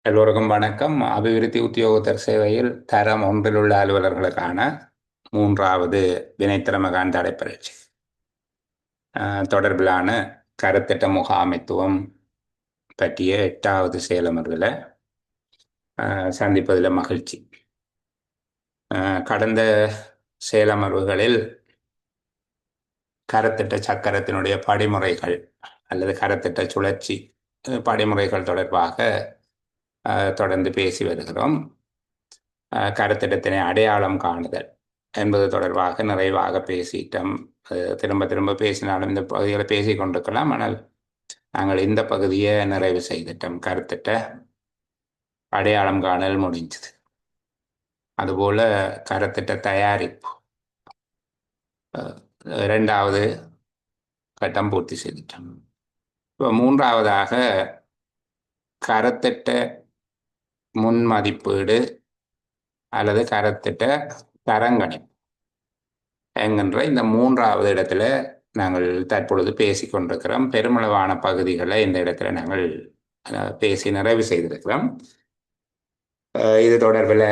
எல்லோருக்கும் வணக்கம். அபிவிருத்தி உத்தியோகத்தர் சேவையில் தரம் ஒன்றில் உள்ள அலுவலர்களுக்கான மூன்றாவது வினைத்திறமகான் தடைப்பயிற்சி தொடர்பிலான கருத்திட்ட முகாமைத்துவம் பற்றிய 8வது செயலமர்வில் சந்திப்பதில் மகிழ்ச்சி. கடந்த செயலமர்வுகளில் கருத்திட்ட சக்கரத்தினுடைய படிமுறைகள் அல்லது கருத்திட்ட சுழற்சி படிமுறைகள் தொடர்பாக தொடர்ந்து பேசி வருகிறோம். கருத்திட்டத்தினை அடையாளம் காணுதல் என்பது தொடர்பாக நிறைவாக பேசிட்டோம். திரும்ப திரும்ப பேசினாலும் இந்த பகுதிகளை பேசி கொண்டிருக்கலாம். ஆனால் நாங்கள் இந்த பகுதியை நிறைவு செய்துட்டோம். கருத்திட்ட அடையாளம் காணல் முடிஞ்சது. அதுபோல கருத்திட்ட தயாரிப்பு 2வது கட்டம் பூர்த்தி செய்துட்டோம். இப்போ 3வதாக கருத்திட்ட முன்மதிப்பீடு அல்லது கருத்திட்ட தரங்கணிப்பு என்கின்ற இந்த 3வது இடத்துல நாங்கள் தற்பொழுது பேசி கொண்டிருக்கிறோம். பெருமளவான பகுதிகளை இந்த இடத்துல நாங்கள் பேசி நிறைவு செய்திருக்கிறோம். இது தொடர்பில்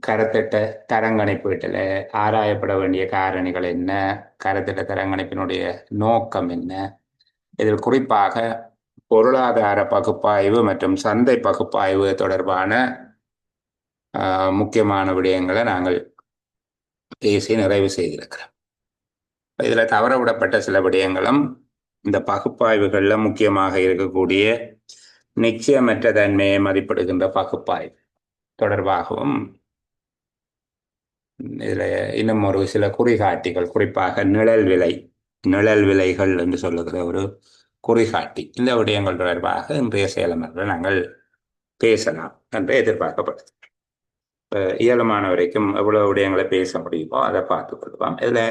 கருத்திட்ட தரங்கணிப்பீட்டில் ஆராயப்பட வேண்டிய காரணிகள் என்ன, கருத்திட்ட தரங்கணிப்பினுடைய நோக்கம் என்ன, இதில் குறிப்பாக பொருளாதார பகுப்பாய்வு மற்றும் சந்தை பகுப்பாய்வு தொடர்பான முக்கியமான விடயங்களை நாங்கள் பேசி நிறைவு செய்திருக்கிறோம். இதில் தவறவிடப்பட்ட சில விடயங்களும் இந்த பகுப்பாய்வுகளில் முக்கியமாக இருக்கக்கூடிய நிச்சயமற்ற தன்மையை மதிப்பிடுகின்ற பகுப்பாய்வு தொடர்பாகவும் இதில் இன்னும் ஒரு சில குறிகாட்டிகள், குறிப்பாக நிழல் விலைகள் என்று சொல்லுகிற ஒரு குறிகாட்டி, இந்த விடயங்கள் தொடர்பாக இன்றைய செயலமர்வில் நாங்கள் பேசலாம் என்று எதிர்பார்க்கப்படுது. இயலுமான வரைக்கும் எவ்வளவு விடயங்களை பேச முடியுமோ அதை பார்த்துக் கொள்வோம். இதில்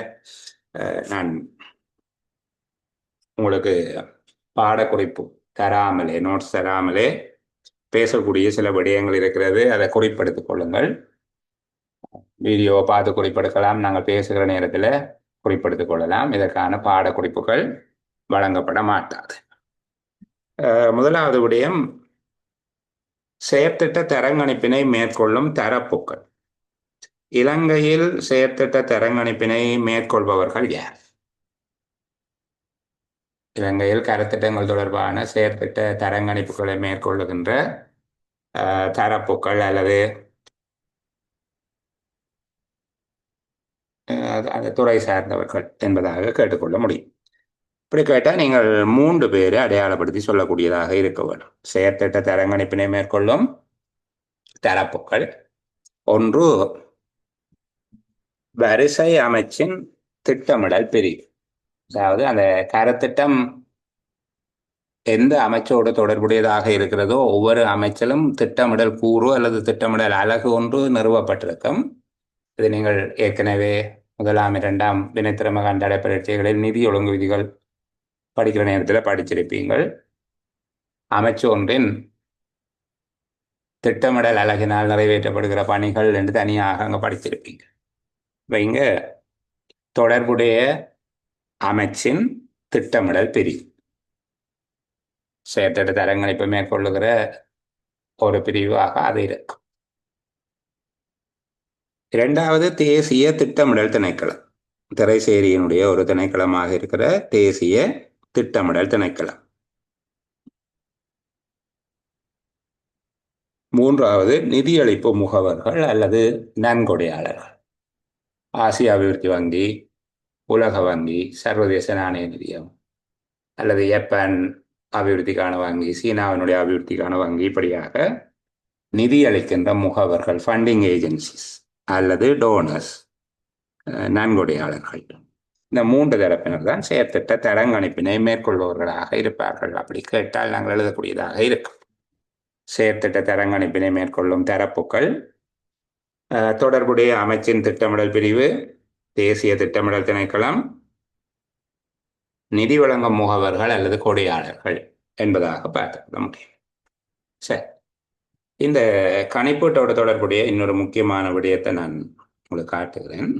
நான் உங்களுக்கு பாடக்குறிப்பு தராமலே, நோட்ஸ் தராமலே பேசக்கூடிய சில விடயங்கள் இருக்கிறது. அதை குறிப்பெடுத்துக் கொள்ளுங்கள். வீடியோவை பார்த்து குறிப்பெடுக்கலாம். நாங்கள் பேசுகிற நேரத்தில் குறிப்பெடுத்துக் கொள்ளலாம். இதற்கான பாடக்குறிப்புகள் வழங்கப்பட மாட்டாது. முதலாவது விடயம், செயற்திட்ட தரங்கணிப்பினை மேற்கொள்ளும் தரப்புக்கள். இலங்கையில் செயற்திட்ட தரங்கணிப்பினை மேற்கொள்பவர்கள் யார்? இலங்கையில் கருத்திட்டங்கள் தொடர்பான செயற்திட்ட தரங்கணிப்புகளை மேற்கொள்ளுகின்ற தரப்புக்கள் அல்லது அந்த துறை சார்ந்தவர்கள் என்பதாக கேட்டுக்கொள்ள முடியும். இப்படி கேட்டால் நீங்கள் 3 பேரை அடையாளப்படுத்தி சொல்லக்கூடியதாக இருக்க வேண்டும். செயற்திட்ட தரங்கணிப்பினை மேற்கொள்ளும் தரப்புக்கள். ஒன்று, வரிசை அமைச்சின் திட்டமிடல் பிரிவு. அதாவது அந்த கருத்திட்டம் எந்த அமைச்சோடு தொடர்புடையதாக இருக்கிறதோ ஒவ்வொரு அமைச்சிலும் திட்டமிடல் கூறு அல்லது திட்டமிடல் அலகு ஒன்று நிறுவப்பட்டிருக்கும். இது நீங்கள் ஏற்கனவே 1ஆம் 2ஆம் வினைத்திறமகான் தடைப்பயிற்சிகளில் நிதி ஒழுங்கு விதிகள் படிக்கிற நேரத்தில் படிச்சிருப்பீங்கள். அமைச்சு ஒன்றின் திட்டமிடல் அலகினால் நிறைவேற்றப்படுகிற பணிகள் என்று தனியாக அங்கே படிச்சிருப்பீங்க. இப்போ இங்கே தொடர்புடைய அமைச்சின் திட்டமிடல் பிரிவு செயற்திட்ட தரங்கணிப்பை மேற்கொள்ளுகிற ஒரு பிரிவாக அது இருக்கும். 2வது, தேசிய திட்டமிடல் திணைக்களம். திரைசேரியினுடைய ஒரு திணைக்களமாக இருக்கிற தேசிய திட்டமிடல் திணைக்களம். 3வது, நிதியளிப்பு முகவர்கள் அல்லது நன்கொடையாளர்கள். ஆசிய அபிவிருத்தி வங்கி, உலக வங்கி, சர்வதேச நாணய நிதியம் அல்லது ஜப்பான் அபிவிருத்திக்கான வங்கி, சீனாவினுடைய அபிவிருத்திக்கான வங்கி, இப்படியாக நிதியளிக்கின்ற முகவர்கள், ஃபண்டிங் ஏஜென்சிஸ் அல்லது டோனர்ஸ், நன்கொடையாளர்கள். இந்த 3 தரப்பினர் தான் செயற்திட்ட தரங்கணிப்பினை மேற்கொள்பவர்களாக இருப்பார்கள். அப்படி கேட்டால் நாங்கள் எழுதக்கூடியதாக இருக்கும். செயற்திட்ட தரங்கணிப்பினை மேற்கொள்ளும் தரப்புக்கள், தொடர்புடைய அமைச்சின் திட்டமிடல் பிரிவு, தேசிய திட்டமிடல் திணைக்களம், நிதி வழங்கும் முகவர்கள் அல்லது கொடையாளர்கள் என்பதாக பார்த்துக்கொள்ள முடியும். சரி, இந்த கணிப்பீட்டோட தொடர்புடைய இன்னொரு முக்கியமான விடயத்தை நான் உங்களுக்கு காட்டுகிறேன்.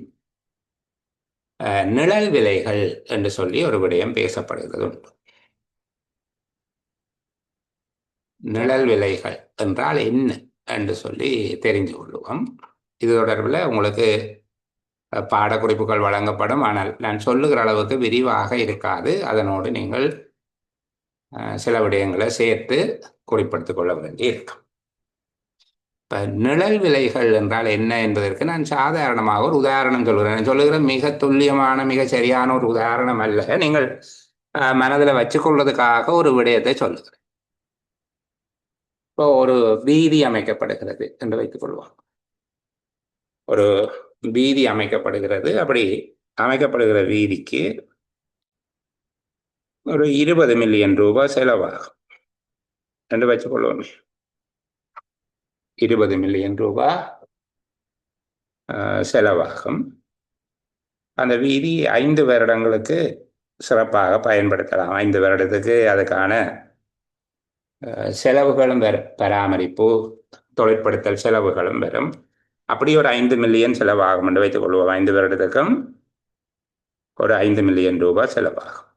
நிழல் விலைகள் என்று சொல்லி ஒரு விடயம் பேசப்படுகிறது உண்டு. நிழல் விலைகள் என்றால் என்ன என்று சொல்லி தெரிந்து கொள்வோம். இது தொடர்பில் உங்களுக்கு பாடக்குறிப்புகள் வழங்கப்படும். ஆனால் நான் சொல்லுகிற அளவுக்கு விரிவாக இருக்காது. அதனோடு நீங்கள் சில விடயங்களை சேர்த்து குறிப்பிடுத்திக் கொள்ள வேண்டி இருக்கும். இப்போ நிழல் விலைகள் என்றால் என்ன என்பதற்கு நான் சாதாரணமாக ஒரு உதாரணம் சொல்கிறேன். சொல்லுகிற மிக துல்லியமான மிக சரியான ஒரு உதாரணம் அல்ல. நீங்கள் மனதில் வச்சுக்கொள்வதற்காக ஒரு விடயத்தை சொல்லுகிறேன். இப்போ ஒரு வீதி அமைக்கப்படுகிறது என்று வைத்துக் கொள்வோம். ஒரு வீதி அமைக்கப்படுகிறது. அப்படி அமைக்கப்படுகிற வீதிக்கு ஒரு 20 மில்லியன் ரூபாய் செலவாகும் என்று வச்சுக்கொள்வோம். 20 மில்லியன் ரூபாய் செலவாகும். அந்த வீதி 5 வருடங்களுக்கு சிறப்பாக பயன்படுத்தலாம். 5 வருடத்துக்கு அதுக்கான செலவுகளும் வரும். பராமரிப்பு, தொழிற்படுத்தல் செலவுகளும் வரும். அப்படி ஒரு 5 மில்லியன் செலவாகும் என்று வைத்துக் கொள்வோம். 5 வருடத்துக்கும் ஒரு 5 மில்லியன் ரூபாய் செலவாகும்.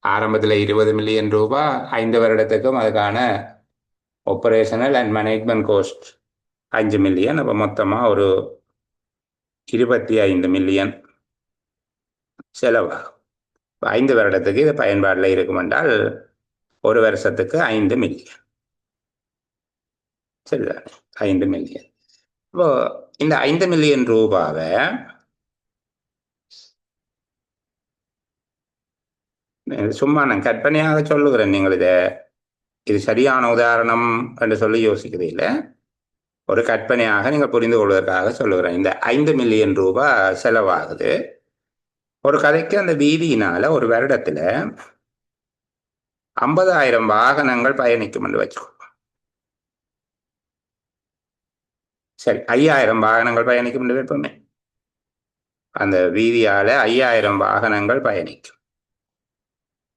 ஆரம்பத்தில் 20 மில்லியன் ரூபாய், 5 வருடத்துக்கும் அதுக்கான operational and management cost 5 million. அப்போ மொத்தமாக ஒரு 25 மில்லியன் செலவாகும். 5 வருடத்துக்கு இது பயன்பாட்டில் இருக்கும் என்றால் ஒரு வருஷத்துக்கு 5 மில்லியன். சரிதானே? 5 மில்லியன். இப்போ இந்த 5 மில்லியன் ரூபாவை சும்மா நான் கற்பனையாக சொல்லுகிறேன். நீங்கள் இது சரியான உதாரணம் என்று சொல்லி யோசிக்கிறீங்கள. ஒரு கற்பனையாக நீங்கள் புரிந்து கொள்வதற்காக சொல்லுகிறேன். இந்த 5 மில்லியன் ரூபாய் செலவாகுது ஒரு கதைக்கு. அந்த வீதியினால ஒரு வருடத்துல 50,000 வாகனங்கள் பயணிக்கும் என்று வச்சுக்கோ. சரி, 5,000 வாகனங்கள் பயணிக்கும் என்று வைப்போமே. அந்த வீதியால 5,000 வாகனங்கள் பயணிக்கும்.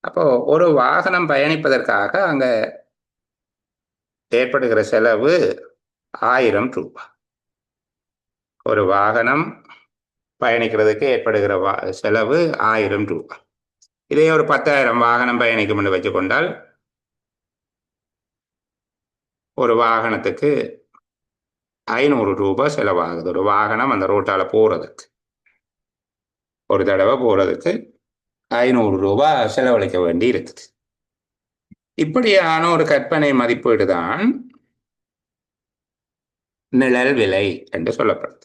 அப்போ ஒரு வாகனம் பயணிப்பதற்காக அங்க ஏற்படுகிற செலவு 1000 ரூபாய். ஒரு வாகனம் பயணிக்கிறதுக்கு ஏற்படுகிற செலவு 1000 ரூபாய். இதே ஒரு 10,000 வாகனம் பயணிக்கும் என்று வச்சுக்கொண்டால் ஒரு வாகனத்துக்கு 500 ரூபாய் செலவாகுது. ஒரு வாகனம் அந்த ரோட்டால போறதுக்கு, ஒரு தடவை போறதுக்கு 500 ரூபாய் செலவழிக்க வேண்டி இருக்குது. இப்படியான ஒரு கற்பனை மதிப்பீடு தான் நிழல் விலை என்று சொல்லப்படுது.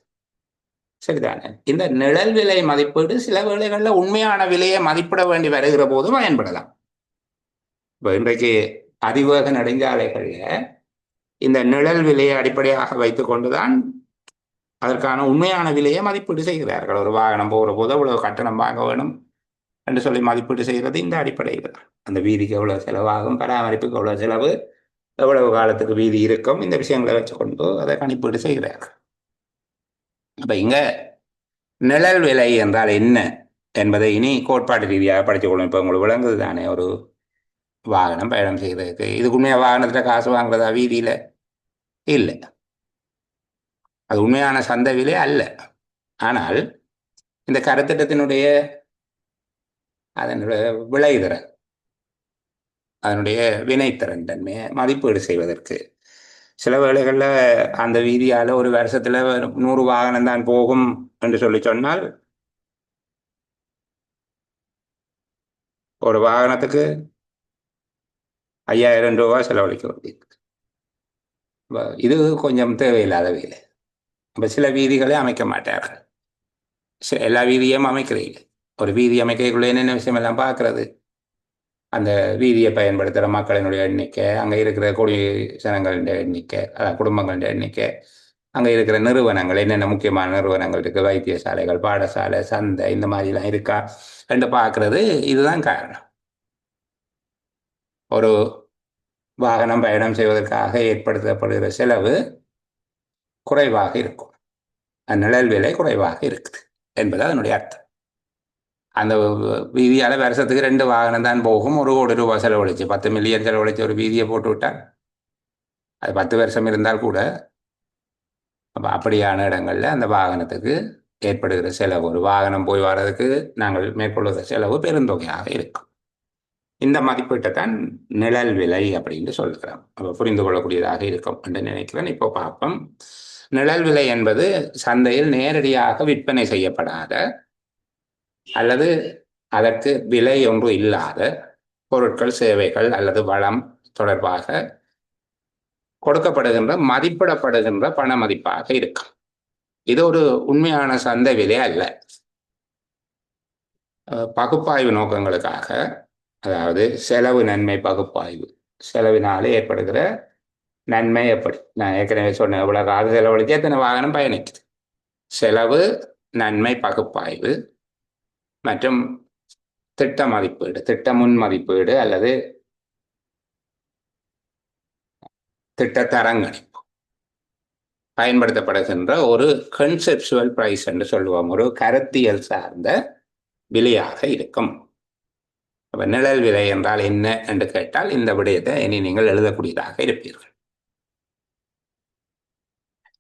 சரிதானே? இந்த நிழல் விலை மதிப்பீடு சில வேளைகளில் உண்மையான விலையை மதிப்பிட வேண்டி வருகிற போது பயன்படலாம். இப்போ இன்றைக்கு அதிவேக நெடுஞ்சாலைகள்ல இந்த நிழல் விலையை அடிப்படையாக வைத்துக் கொண்டுதான் அதற்கான உண்மையான விலையை மதிப்பீடு செய்கிறார்கள். ஒரு வாகனம் போகிற போது அவ்வளவு கட்டணம் வாங்க வேணும் என்று சொல்லி மதிப்பீடு செய்கிறது இந்த அடிப்படையில். அந்த வீதிக்கு எவ்வளவு செலவாகும், பராமரிப்புக்கு எவ்வளவு செலவு, எவ்வளவு காலத்துக்கு வீதி இருக்கும், இந்த விஷயங்களை வச்சுக்கொண்டு அதை கணிப்பீடு செய்கிறார்கள். அப்ப இங்க நிழல் விலை என்றால் என்ன என்பதை இனி கோட்பாடு ரீதியாக படித்துக் கொள்ளும். இப்போ உங்களுக்கு விளங்குது தானே? ஒரு வாகனம் பயணம் செய்வதற்கு இதுக்கு உண்மையாக வாகனத்துல காசு வாங்குறதா வீதியில? இல்லை, அது உண்மையான சந்தை விலை அல்ல. ஆனால் இந்த கருத்திட்டத்தினுடைய அதனுடைய விளைதிறன், அதனுடைய வினைத்திறன் தன்மையை மதிப்பீடு செய்வதற்கு சில வேளைகளில் அந்த வீதியால் ஒரு வருஷத்துல 100 வாகனம் தான் போகும் என்று சொல்லி சொன்னால் ஒரு வாகனத்துக்கு 5,000 ரூபாய் செலவழிக்க வேண்டியது. இது கொஞ்சம் தேவையில்லாத வேலை. இப்போ சில வீதிகளை அமைக்க மாட்டார்கள். எல்லா வீதியும் அமைக்கிறீங்க. ஒரு வீதி அமைக்கக்குள்ள என்னென்ன விஷயம் எல்லாம் பார்க்கறது, அந்த வீதியை பயன்படுத்துகிற மக்களினுடைய எண்ணிக்கை, அங்கே இருக்கிற ஜனங்களுடைய எண்ணிக்கை, குடும்பங்களுடைய எண்ணிக்கை, அங்கே இருக்கிற நிறுவனங்கள், என்னென்ன முக்கியமான நிறுவனங்கள் இருக்குது, வைத்தியசாலைகள், பாடசாலை, சந்தை, இந்த மாதிரிலாம் இருக்கா என்று பார்க்கறது. இதுதான் காரணம். ஒரு வாகனம் பயணம் செய்வதற்காக ஏற்படுத்தப்படுகிற செலவு குறைவாக இருக்கும், நிழல் விலை குறைவாக இருக்குது என்பது அதனுடைய அர்த்தம். அந்த வீதியால் வருஷத்துக்கு 2 வாகனம் தான் போகும். 1 கோடி ரூபாய் செலவழிச்சு 10 மில்லியன் செலவழிச்சு ஒரு வீதியை போட்டு விட்டால் அது 10 வருஷம் இருந்தால் கூட அப்படியான இடங்கள்ல அந்த வாகனத்துக்கு ஏற்படுகிற செலவு, ஒரு வாகனம் போய் வர்றதுக்கு நாங்கள் மேற்கொள்ளுகிற செலவு பெருந்தொகையாக இருக்கும். இந்த மதிப்பீட்டை தான் நிழல் விலை அப்படின்னு சொல்கிறோம். அப்போ புரிந்து கொள்ளக்கூடியதாக இருக்கும் என்று நினைக்கிறேன். இப்போ பார்ப்போம். நிழல் விலை என்பது சந்தையில் நேரடியாக விற்பனை செய்யப்படாத அல்லது அதற்கு விலை ஒன்று இல்லாத பொருட்கள், சேவைகள் அல்லது வளம் தொடர்பாக கொடுக்கப்படுகின்ற மதிப்பிடப்படுகின்ற பண மதிப்பாக இருக்கும். இது ஒரு உண்மையான சந்தை விலை அல்ல. பகுப்பாய்வு நோக்கங்களுக்காக, அதாவது செலவு நன்மை பகுப்பாய்வு, செலவினாலே ஏற்படுகிற நன்மை எப்படி, நான் ஏற்கனவே சொன்னேன், எவ்வளவு காசு செலவழிச்சு எத்தனை வாகனம் பயணிக்குது, செலவு நன்மை பகுப்பாய்வு மற்றும் திட்ட மதிப்பீடு, திட்ட முன் மதிப்பீடு அல்லது திட்ட தரங்கணிப்பு பயன்படுத்தப்படுகின்ற ஒரு கன்செப்சுவல் பிரைஸ் என்று சொல்லுவோம், ஒரு கருத்தியல் சார்ந்த விலையாக இருக்கும். அப்ப நிழல் விலை என்றால் என்ன என்று கேட்டால் இந்த விடயத்தை இனி நீங்கள் எழுதக்கூடியதாக இருப்பீர்கள்.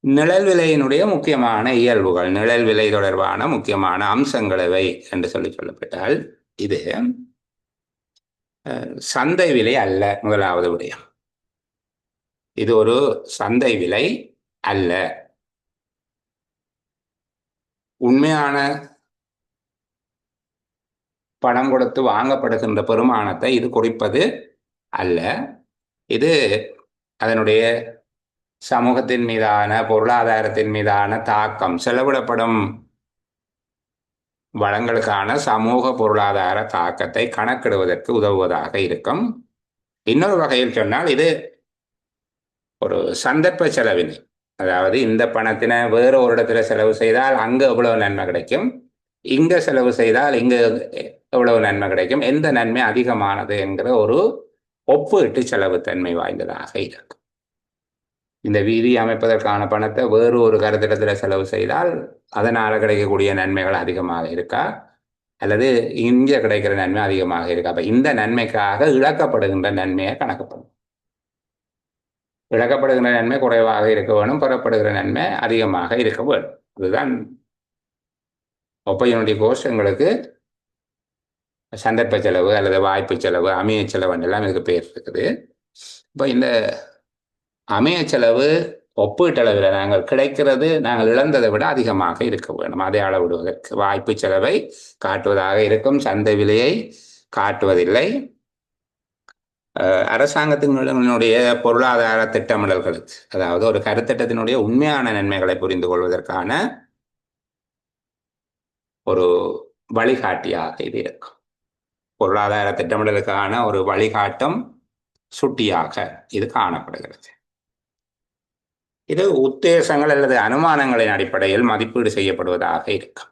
நிழல் விலையினுடைய முக்கியமான இயல்புகள், நிழல் விலை தொடர்பான முக்கியமான அம்சங்கள் எவை என்று சொல்லப்பட்டால், இது சந்தை விலை அல்ல. முதலாவது விடயம், இது ஒரு சந்தை விலை அல்ல. உண்மையான பணம் கொடுத்து வாங்கப்படுகின்ற பெருமானத்தை இது குறிப்பது அல்ல. இது அதனுடைய சமூகத்தின் மீதான, பொருளாதாரத்தின் மீதான தாக்கம், செலவிடப்படும் வளங்களுக்கான சமூக பொருளாதார தாக்கத்தை கணக்கிடுவதற்கு உதவுவதாக இருக்கும். இன்னொரு வகையில் சொன்னால் இது ஒரு சந்தர்ப்ப செலவினை, அதாவது இந்த பணத்தினை வேறு ஒரு இடத்துல செலவு செய்தால் அங்கே எவ்வளவு நன்மை கிடைக்கும், இங்க செலவு செய்தால் இங்க எவ்வளவு நன்மை கிடைக்கும், எந்த நன்மை அதிகமானது என்கிற ஒரு ஒப்பீட்டு செலவு தன்மை வாய்ந்ததாக இருக்கும். இந்த வீதி அமைப்பதற்கான பணத்தை வேறு ஒரு கருத்திடத்தில் செலவு செய்தால் அதனால் கிடைக்கக்கூடிய நன்மைகள் அதிகமாக இருக்கா, அல்லது இங்கே கிடைக்கிற நன்மை அதிகமாக இருக்கா. அப்போ இந்த நன்மைக்காக இழக்கப்படுகின்ற நன்மையை கணக்கப்படும். இழக்கப்படுகின்ற நன்மை குறைவாக இருக்க வேணும், பெறப்படுகிற நன்மை அதிகமாக இருக்க வேணும். அதுதான் ஒப்பையினுடைய கோஷங்களுக்கு சந்தர்ப்ப செலவு அல்லது வாய்ப்பு செலவு, அமைய செலவு எல்லாம் இதுக்கு பேர் இருக்குது. இப்போ இந்த அமைய செலவு ஒப்பீட்டளவில் நாங்கள் கிடைக்கிறது, நாங்கள் இழந்ததை விட அதிகமாக இருக்க வேணும். அதை அளவிடுவதற்கு வாய்ப்பு செலவை காட்டுவதாக இருக்கும், சந்தை விலையை காட்டுவதில்லை. அரசாங்கத்தினுடைய பொருளாதார திட்டமிடல்களுக்கு, அதாவது ஒரு கருத்திட்டத்தினுடைய உண்மையான நன்மைகளை புரிந்து கொள்வதற்கான ஒரு வழிகாட்டியாக இது இருக்கும். பொருளாதார திட்டமிடலுக்கான ஒரு வழிகாட்டும் சுட்டியாக இது காணப்படுகிறது. இது உத்தேசங்கள் அல்லது அனுமானங்களின் அடிப்படையில் மதிப்பீடு செய்யப்படுவதாக இருக்கும்.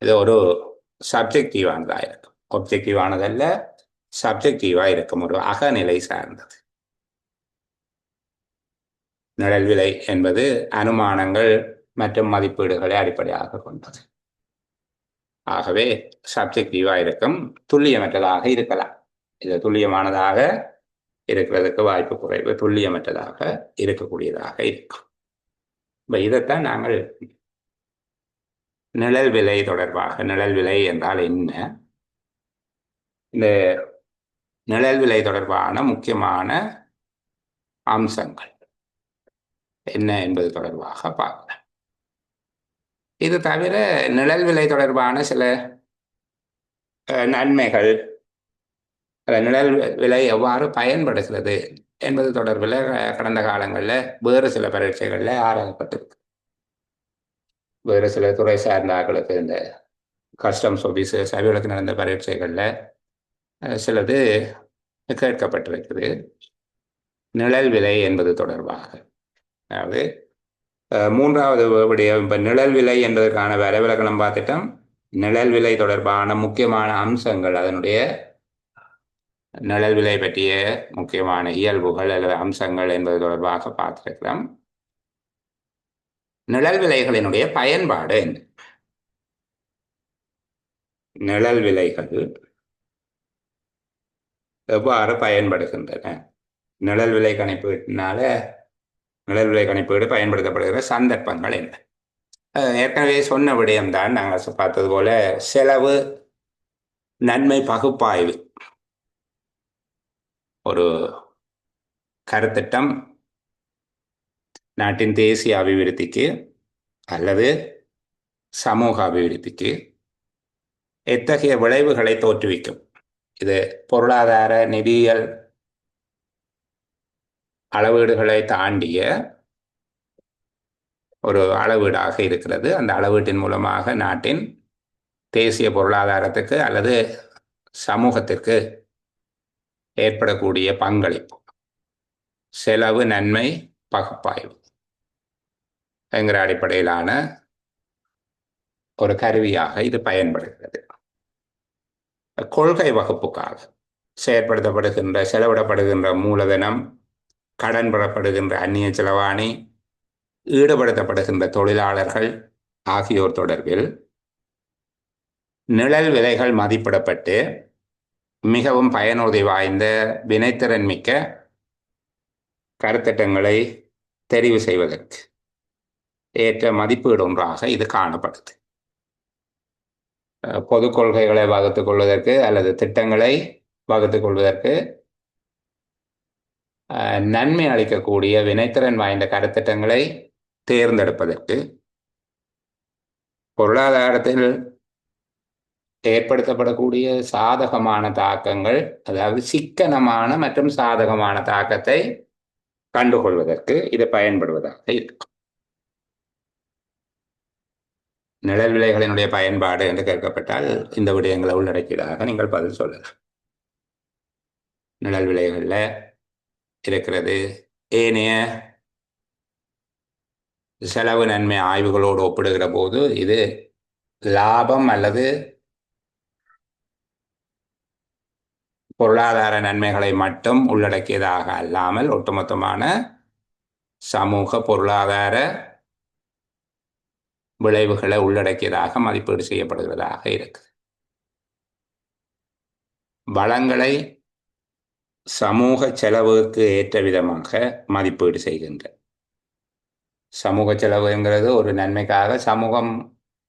இது ஒரு சப்ஜெக்டிவானதாக இருக்கும், ஒப்ஜெக்டிவானதல்ல, சப்ஜெக்டிவாக இருக்கும், ஒரு அகநிலை சார்ந்தது. நிழல் விலை என்பது அனுமானங்கள் மற்றும் மதிப்பீடுகளை அடிப்படையாக கொண்டது. ஆகவே சப்ஜெக்டிவாக இருக்கும், துல்லியமற்றதாக இருக்கலாம். இது துல்லியமானதாக இருக்கிறதுக்கு வாய்ப்பு குறைவு, துல்லியமற்றதாக இருக்கக்கூடியதாக இருக்கும். இப்போ இதைத்தான் நாங்கள் நிழல் விலை தொடர்பாக, நிழல் விலை என்றால் என்ன, இந்த நிழல் விலை தொடர்பான முக்கியமான அம்சங்கள் என்ன என்பது தொடர்பாக பார்க்கலாம். இது தவிர நிழல் விலை தொடர்பான சில நன்மைகள், நிழல் விலை எவ்வாறு பயன்படுகிறது என்பது தொடர்பில் கடந்த காலங்களில் வேறு சில பரீட்சைகளில் ஆராயப்பட்டிருக்கு. வேறு சில துறை சார்ந்தாக்களுக்கு இந்த கஸ்டம்ஸ் ஆஃபீஸர்ஸ் அவைகளுக்கு நடந்த பரீட்சைகளில் சிலது கேட்கப்பட்டிருக்குது நிழல் விலை என்பது தொடர்பாக. அதாவது மூன்றாவது விடயம், இப்போ நிழல் விலை என்பதற்கான வரைவிலக்கணம் பார்த்துட்டோம். நிழல் விலை தொடர்பான முக்கியமான அம்சங்கள், அதனுடைய நிழல் விலை பற்றிய முக்கியமான இயல்புகள் அல்லது அம்சங்கள் என்பது தொடர்பாக பார்த்திருக்கிறோம். நிழல் விலைகளினுடைய பயன்பாடு என்ன? நிழல் விலைகள் எவ்வாறு பயன்படுகின்றன? நிழல் விலை கணிப்பீட்டினால நிழல் விலை கணிப்பீடு பயன்படுத்தப்படுகிற சந்தர்ப்பங்கள் என்ன? ஏற்கனவே சொன்ன விடயம்தான் நாங்கள் பார்த்தது போல செலவு நன்மை பகுப்பாய்வு ஒரு கருத்திட்டம் நாட்டின் தேசிய அபிவிருத்திக்கு அல்லது சமூக அபிவிருத்திக்கு எத்தகைய விளைவுகளை தோற்றுவிக்கும். இது பொருளாதார நிதியியல் அளவீடுகளை தாண்டிய ஒரு அளவீடாக இருக்கிறது. அந்த அளவீட்டின் மூலமாக நாட்டின் தேசிய பொருளாதாரத்துக்கு அல்லது சமூகத்திற்கு ஏற்படக்கூடிய பங்களிப்பு, செலவு நன்மை பகுப்பாய்வு என்கிற அடிப்படையிலான ஒரு கருவியாக இது பயன்படுகிறது. கொள்கை வகுப்புக்காக செயற்படுத்தப்படுகின்ற செலவிடப்படுகின்ற மூலதனம், கடன் பெறப்படுகின்ற அந்நிய செலவாணி, ஈடுபடுத்தப்படுகின்ற தொழிலாளர்கள் ஆகியோர் தொடர்பில் நிழல் விலைகள் மதிப்பிடப்பட்டு மிகவும் பயனுறுதி வாய்ந்த வினைத்திறன் மிக்க கருத்திட்டங்களை தெரிவு செய்வதற்கு ஏற்ற மதிப்பீடு ஒன்றாக இது காணப்படுது. பொது கொள்கைகளை வகுத்துக் கொள்வதற்கு அல்லது திட்டங்களை வகுத்துக் கொள்வதற்கு நன்மை அளிக்கக்கூடிய வினைத்திறன் வாய்ந்த கருத்திட்டங்களை தேர்ந்தெடுப்பதற்கு, பொருளாதாரத்தில் ஏற்படுத்தப்படக்கூடிய சாதகமான தாக்கங்கள், அதாவது சிக்கனமான மற்றும் சாதகமான தாக்கத்தை கண்டுகொள்வதற்கு இது பயன்படுவதாக இருக்கும். நிழல் விலைகளினுடைய பயன்பாடு என்று கேட்கப்பட்டால் இந்த விடயங்களை உள்ளடக்கியதாக நீங்கள் பதில் சொல்லலாம். நிழல் விலைகளில் இருக்கிறது ஏனைய செலவு நன்மை ஆய்வுகளோடு ஒப்பிடுகிற போது இது லாபம் அல்லது பொருளாதார நன்மைகளை மட்டும் உள்ளடக்கியதாக அல்லாமல் ஒட்டுமொத்தமான சமூக பொருளாதார விளைவுகளை உள்ளடக்கியதாக மதிப்பீடு செய்யப்படுகிறதாக இருக்கு. வளங்களை சமூக செலவுக்கு ஏற்ற விதமாக மதிப்பீடு செய்கின்ற, சமூக செலவுங்கிறது ஒரு நன்மைக்காக சமூகம்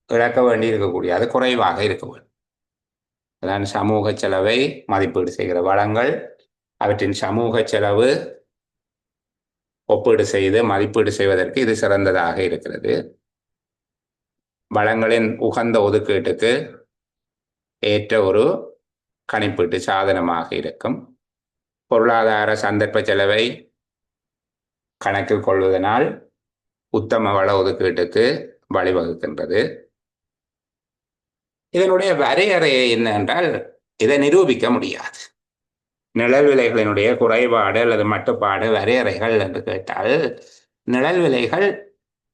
இழக்க வேண்டி இருக்கக்கூடிய, அது குறைவாக இருக்க வேண்டும். அதான் சமூக செலவை மதிப்பீடு செய்கிற வளங்கள், அவற்றின் சமூக செலவு ஒப்பீடு செய்து மதிப்பீடு செய்வதற்கு இது சிறந்ததாக இருக்கிறது. வளங்களின் உகந்த ஒதுக்கீட்டுக்கு ஏற்ற ஒரு கணிப்பீட்டு சாதனமாக இருக்கும். பொருளாதார சந்தர்ப்ப செலவை கணக்கில் கொள்வதனால் உத்தம வள ஒதுக்கீட்டுக்கு வழிவகுக்கின்றது. இதனுடைய வரையறை என்ன என்றால், இதை நிரூபிக்க முடியாது. நிழல் விலைகளினுடைய குறைபாடு அல்லது மட்டுப்பாடு வரையறைகள் என்று கேட்டால், நிழல் விலைகள்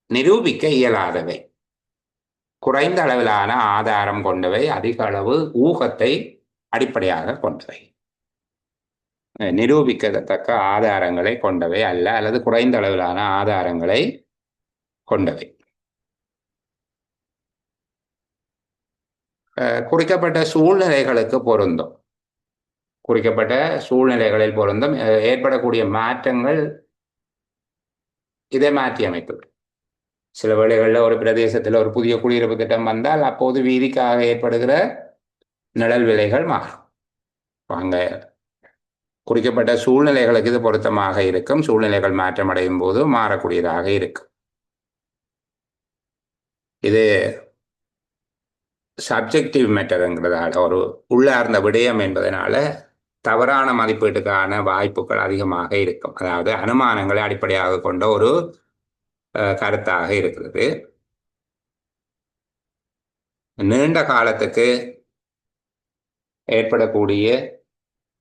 நிரூபிக்க இயலாதவை, குறைந்த அளவிலான ஆதாரம் கொண்டவை, அதிக அளவு ஊகத்தை அடிப்படையாக கொண்டவை. நிரூபிக்கத்தக்க ஆதாரங்களை கொண்டவை அல்ல, அல்லது குறைந்த அளவிலான ஆதாரங்களை கொண்டவை. குறிக்கப்பட்ட சூழ்நிலைகளுக்கு பொருந்தும், குறிக்கப்பட்ட சூழ்நிலைகளில் பொருந்தும் ஏற்படக்கூடிய மாற்றங்கள் இதை மாற்றி அமைத்துவிடும். சில வேளைகளில் ஒரு பிரதேசத்தில் ஒரு புதிய குடியிருப்பு திட்டம் வந்தால் அப்போது வீதிக்காக ஏற்படுகிற நிழல் விலைகள் மாறும். அங்கே குறிக்கப்பட்ட சூழ்நிலைகளுக்கு இது பொருத்தமாக இருக்கும். சூழ்நிலைகள் மாற்றமடையும் போது மாறக்கூடியதாக இருக்கும். இது சப்ஜெக்டிவ் மேட்டருங்கிறதால, ஒரு உள்ளார்ந்த விடயம் என்பதனால தவறான மதிப்பீட்டுக்கான வாய்ப்புகள் அதிகமாக இருக்கும். அதாவது அனுமானங்களை அடிப்படையாக கொண்ட ஒரு கருத்தாக இருக்கிறது. நீண்ட காலத்துக்கு ஏற்படக்கூடிய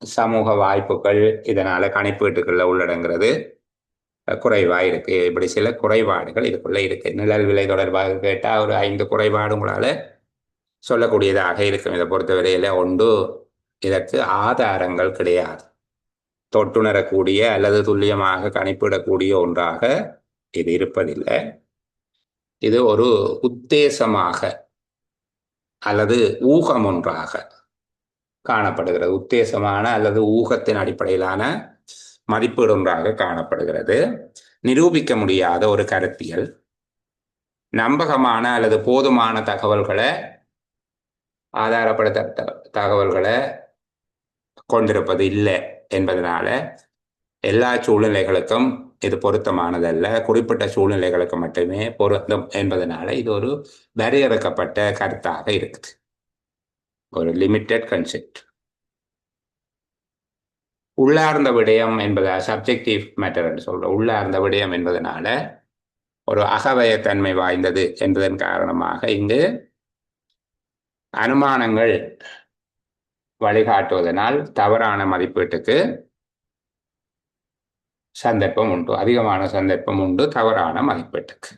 சமூக வாய்ப்புகள் இதனால கணிப்பீட்டுகளில் உள்ளடங்கிறது குறைவாக இருக்கு. இப்படி சில குறைபாடுகள் இதுக்குள்ள இருக்கு. நிழல் விலை தொடர்பாக கேட்டால் ஒரு 5 குறைபாடு உங்களால் சொல்லக்கூடியதாக இருக்கும். இதை பொறுத்தவரையில் ஒன்று, இதற்கு ஆதாரங்கள் கிடையாது. தொட்டுணரக்கூடிய அல்லது துல்லியமாக கணிப்பிடக்கூடிய ஒன்றாக இது இருப்பதில்லை. இது ஒரு உத்தேசமாக அல்லது ஊகம் ஒன்றாக காணப்படுகிறது. உத்தேசமான அல்லது ஊகத்தின் அடிப்படையிலான மதிப்பீடு ஒன்றாக காணப்படுகிறது. நிரூபிக்க முடியாத ஒரு கருத்தியல், நம்பகமான அல்லது போதுமான தகவல்களை, ஆதாரப்படுத்த தகவல்களை கொண்டிருப்பது இல்லை என்பதனால எல்லா சூழ்நிலைகளுக்கும் இது பொருத்தமானதல்ல, குறிப்பிட்ட சூழ்நிலைகளுக்கு மட்டுமே பொருத்தம் என்பதனால இது ஒரு வரையறுக்கப்பட்ட கருத்தாக இருக்குது, ஒரு லிமிட்டெட் கன்செப்ட். உள்ளார்ந்த விடயம் என்பதை சப்ஜெக்டிவ் மேட்டர் என்று சொல்றோம். உள்ளார்ந்த விடயம் என்பதனால ஒரு அகவயத்தன்மை வாய்ந்தது என்பதன் காரணமாக இங்கு அனுமானங்கள் வழிகாட்டுவதனால் தவறான மதிப்பீட்டுக்கு சந்தர்ப்பம் உண்டு, அதிகமான சந்தர்ப்பம் உண்டு தவறான மதிப்பீட்டுக்கு.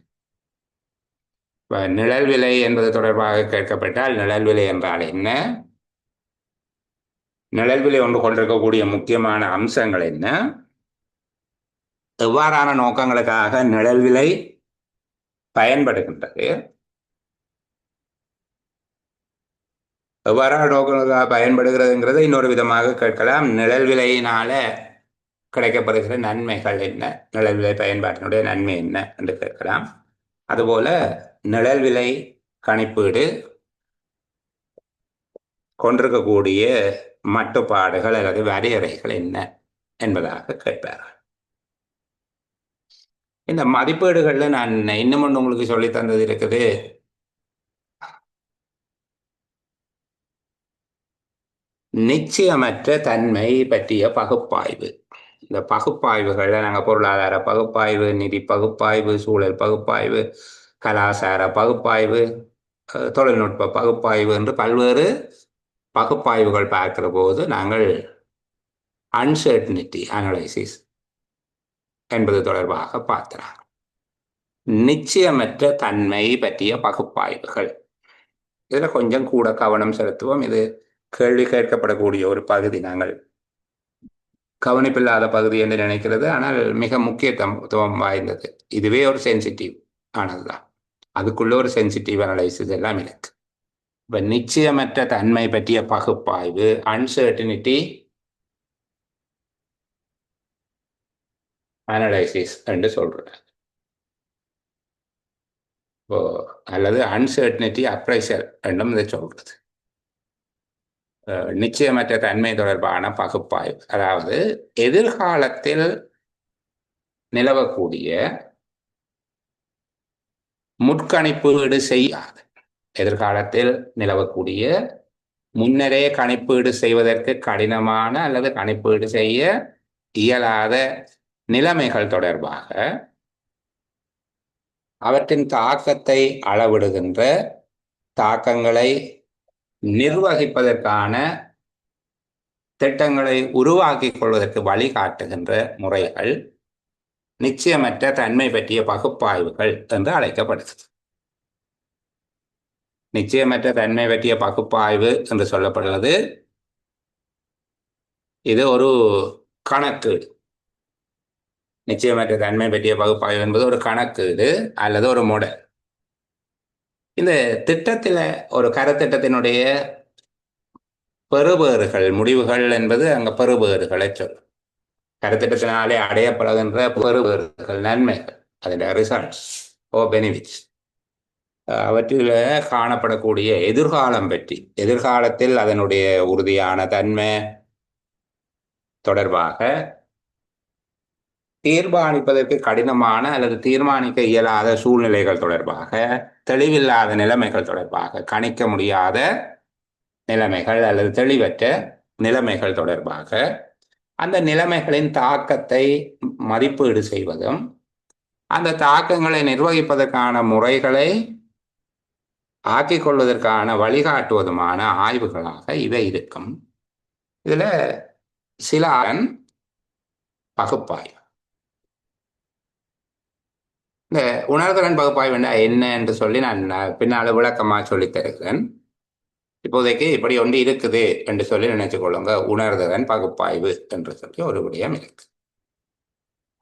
நிழல் விலை என்பது தொடர்பாக கேட்கப்பட்டால் நிழல் விலை என்றால் என்ன, நிழல் விலை ஒன்று கொண்டிருக்கக்கூடிய முக்கியமான அம்சங்கள் என்ன, எவ்வாறான நோக்கங்களுக்காக நிழல் விலை பயன்படுகின்றது, எவ்வாறான நோக்கங்களுக்காக பயன்படுகிறதுங்கிறத இன்னொரு விதமாக கேட்கலாம். நிழல் விலையினால கிடைக்கப்படுகிற நன்மைகள் என்ன, நிழல் விலை பயன்பாட்டினுடைய நன்மை என்ன என்று கேட்கலாம். அதுபோல நிழல் விலை கணிப்பீடு கொண்டிருக்கக்கூடிய மட்டுப்பாடுகள் அல்லது வரையறைகள் என்ன என்பதாக கேட்பார்கள். இந்த மதிப்பீடுகள்ல நான் இன்னும் ஒன்று உங்களுக்கு சொல்லி தந்தது இருக்குது. நிச்சயமற்ற தன்மை பற்றிய பகுப்பாய்வு. இந்த பகுப்பாய்வுகளில் நாங்கள் பொருளாதார பகுப்பாய்வு, நிதி பகுப்பாய்வு, சூழல் பகுப்பாய்வு, கலாச்சார பகுப்பாய்வு, தொழில்நுட்ப பகுப்பாய்வு என்று பல்வேறு பகுப்பாய்வுகள் பார்க்கிற போது நாங்கள் அன்சர்டனிட்டி அனலைசிஸ் என்பது தொடர்பாக பார்க்கிறாங்க. நிச்சயமற்ற தன்மை பற்றிய பகுப்பாய்வுகள், இதில் கொஞ்சம் கூட கவனம் செலுத்துவோம். இது கேள்வி கேட்கப்படக்கூடிய ஒரு பகுதி, நாங்கள் கவனிப்பில்லாத பகுதி என்று நினைக்கிறது, ஆனால் மிக முக்கியத்துவம் வாய்ந்தது. இதுவே ஒரு சென்சிட்டிவ் ஆனதுதான், அதுக்குள்ள ஒரு சென்சிட்டிவ் அனலைசிஸ் எல்லாம் இருக்கு. இப்ப நிச்சயமற்ற தன்மை பற்றிய பகுப்பாய்வு, அன்சர்டனிட்டி அனலைசிஸ் என்று சொல்றாங்க, அல்லது அன்சர்டனிட்டி அப்ரைசல் என்றும் இதை சொல்றது. நிச்சயமற்ற தன்மை தொடர்பான பகுப்பாய்வு, அதாவது எதிர்காலத்தில் நிலவக்கூடிய முற்கணிப்பீடு செய்யாது, எதிர்காலத்தில் நிலவக்கூடிய முன்னரே கணிப்பீடு செய்வதற்கு கடினமான அல்லது கணிப்பீடு செய்ய இயலாத நிலைமைகள் தொடர்பாக அவற்றின் தாக்கத்தை அளவிடுகின்ற, தாக்கங்களை நிர்வகிப்பதற்கான திட்டங்களை உருவாக்கிக் கொள்வதற்கு வழிகாட்டுகின்ற முறைகள் நிச்சயமற்ற தன்மை பற்றிய பகுப்பாய்வுகள் என்று அழைக்கப்படுகிறது. நிச்சயமற்ற தன்மை பற்றிய பகுப்பாய்வு என்று சொல்லப்படுவது இது ஒரு கணக்கீடு. நிச்சயமற்ற தன்மை பற்றிய பகுப்பாய்வு என்பது ஒரு கணக்கீடு அல்லது ஒரு மாடல். இந்த திட்டத்தில் ஒரு கருத்திட்டத்தினுடைய பெறுபேறுகள், முடிவுகள் என்பது அங்க பெறுபேறுகளை சொல்லும். கருத்திட்டத்தினாலே அடையப்படுகின்ற பெறுபேறுகள், நன்மைகள், அதன் ரிசல்ட்ஸ் ஓ பெனிஃபிட்ஸ், அவற்றில் காணப்படக்கூடிய எதிர்காலம் பற்றி, எதிர்காலத்தில் அதனுடைய உறுதியான தன்மை தொடர்பாக தீர்மானிப்பதற்கு கடினமான அல்லது தீர்மானிக்க இயலாத சூழ்நிலைகள் தொடர்பாக, தெளிவில்லாத நிலைமைகள் தொடர்பாக, கணிக்க முடியாத நிலைமைகள் அல்லது தெளிவற்ற நிலைமைகள் தொடர்பாக அந்த நிலைமைகளின் தாக்கத்தை மதிப்பீடு செய்வதும், அந்த தாக்கங்களை நிர்வகிப்பதற்கான முறைகளை ஆக்கிக் கொள்வதற்கான வழிகாட்டுவதுமான ஆய்வுகளாக இவை இருக்கும். இதுல சில பகுப்பாய்வு, இந்த உணர்திறன் பகுப்பாய்வு என்ன என்று சொல்லி நான் பின்னால விளக்கமா சொல்லி தருகிறேன். இப்போதைக்கு இப்படி ஒன்று இருக்குது என்று சொல்லி நினைச்சு கொள்ளுங்க. உணர்திறன் பகுப்பாய்வு என்று சொல்லி ஒரு விடயம் இருக்கு.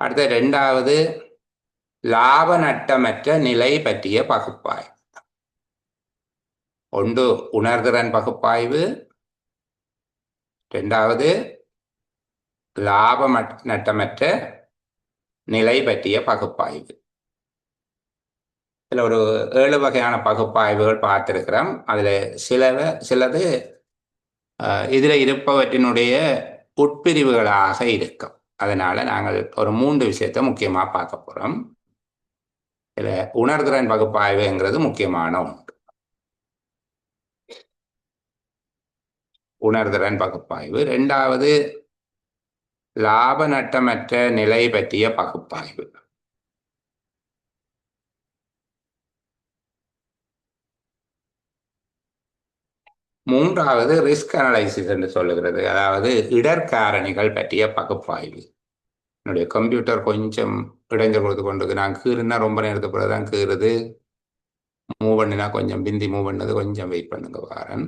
அடுத்த இரண்டாவது லாப நட்டமற்ற நிலை பற்றிய பகுப்பாய்வு. ஒன்று உணர்திறன் பகுப்பாய்வு, இரண்டாவது லாப நட்டமற்ற நிலை பற்றிய பகுப்பாய்வு. இதில் ஒரு 7 வகையான பகுப்பாய்வுகள் பார்த்திருக்கிறோம். அதில் சிலது இதில் இருப்பவற்றினுடைய உட்பிரிவுகளாக இருக்கும். அதனால நாங்கள் ஒரு 3 விஷயத்தை முக்கியமாக பார்க்க போகிறோம். இதில் உணர்திறன் பகுப்பாய்வுங்கிறது முக்கியமான ஒன்று. உணர்திறன் பகுப்பாய்வு. 2வது லாப நட்டமற்ற நிலை பற்றிய பகுப்பாய்வு. 3வது ரிஸ்க் அனலைசிஸ் என்று சொல்லுகிறது, அதாவது இடர்காரணிகள் பற்றிய பகுப்பாய்வு. என்னுடைய கம்ப்யூட்டர் கொஞ்சம் இடைஞ்சல் கொடுத்து கொண்டிருக்கு. நான் கீறுனா ரொம்ப நேரத்துக்கு பிறகு தான் கீறுது. மூவ் பண்ணினா கொஞ்சம் பிந்தி மூவ் பண்ணது, கொஞ்சம் வெயிட் பண்ணுங்க வாரன்.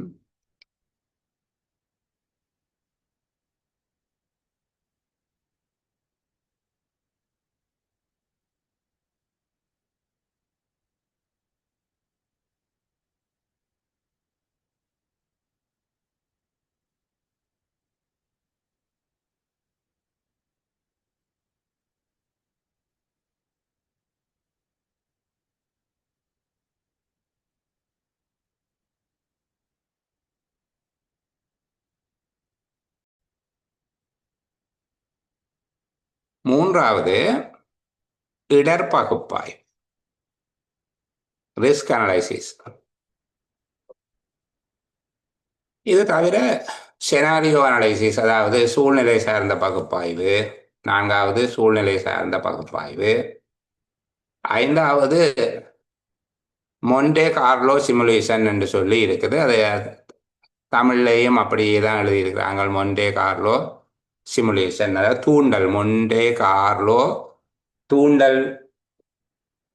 மூன்றாவது இடர் பகுப்பாய்வு, ரிஸ்க் அனலைசிஸ். இது தவிர செனாரியோ அனலைசிஸ், அதாவது சூழ்நிலை சார்ந்த பகுப்பாய்வு. 4வது சூழ்நிலை சார்ந்த பகுப்பாய்வு. 5வது மொண்டே கார்லோ சிமுலேஷன் என்று சொல்லி இருக்குது. அது தமிழ்லையும் அப்படியே தான் எழுதியிருக்கிறாங்க, மொண்டே கார்லோ சிமுலேஷன். அதாவது தூண்டல், மொண்டே கார்லோ தூண்டல்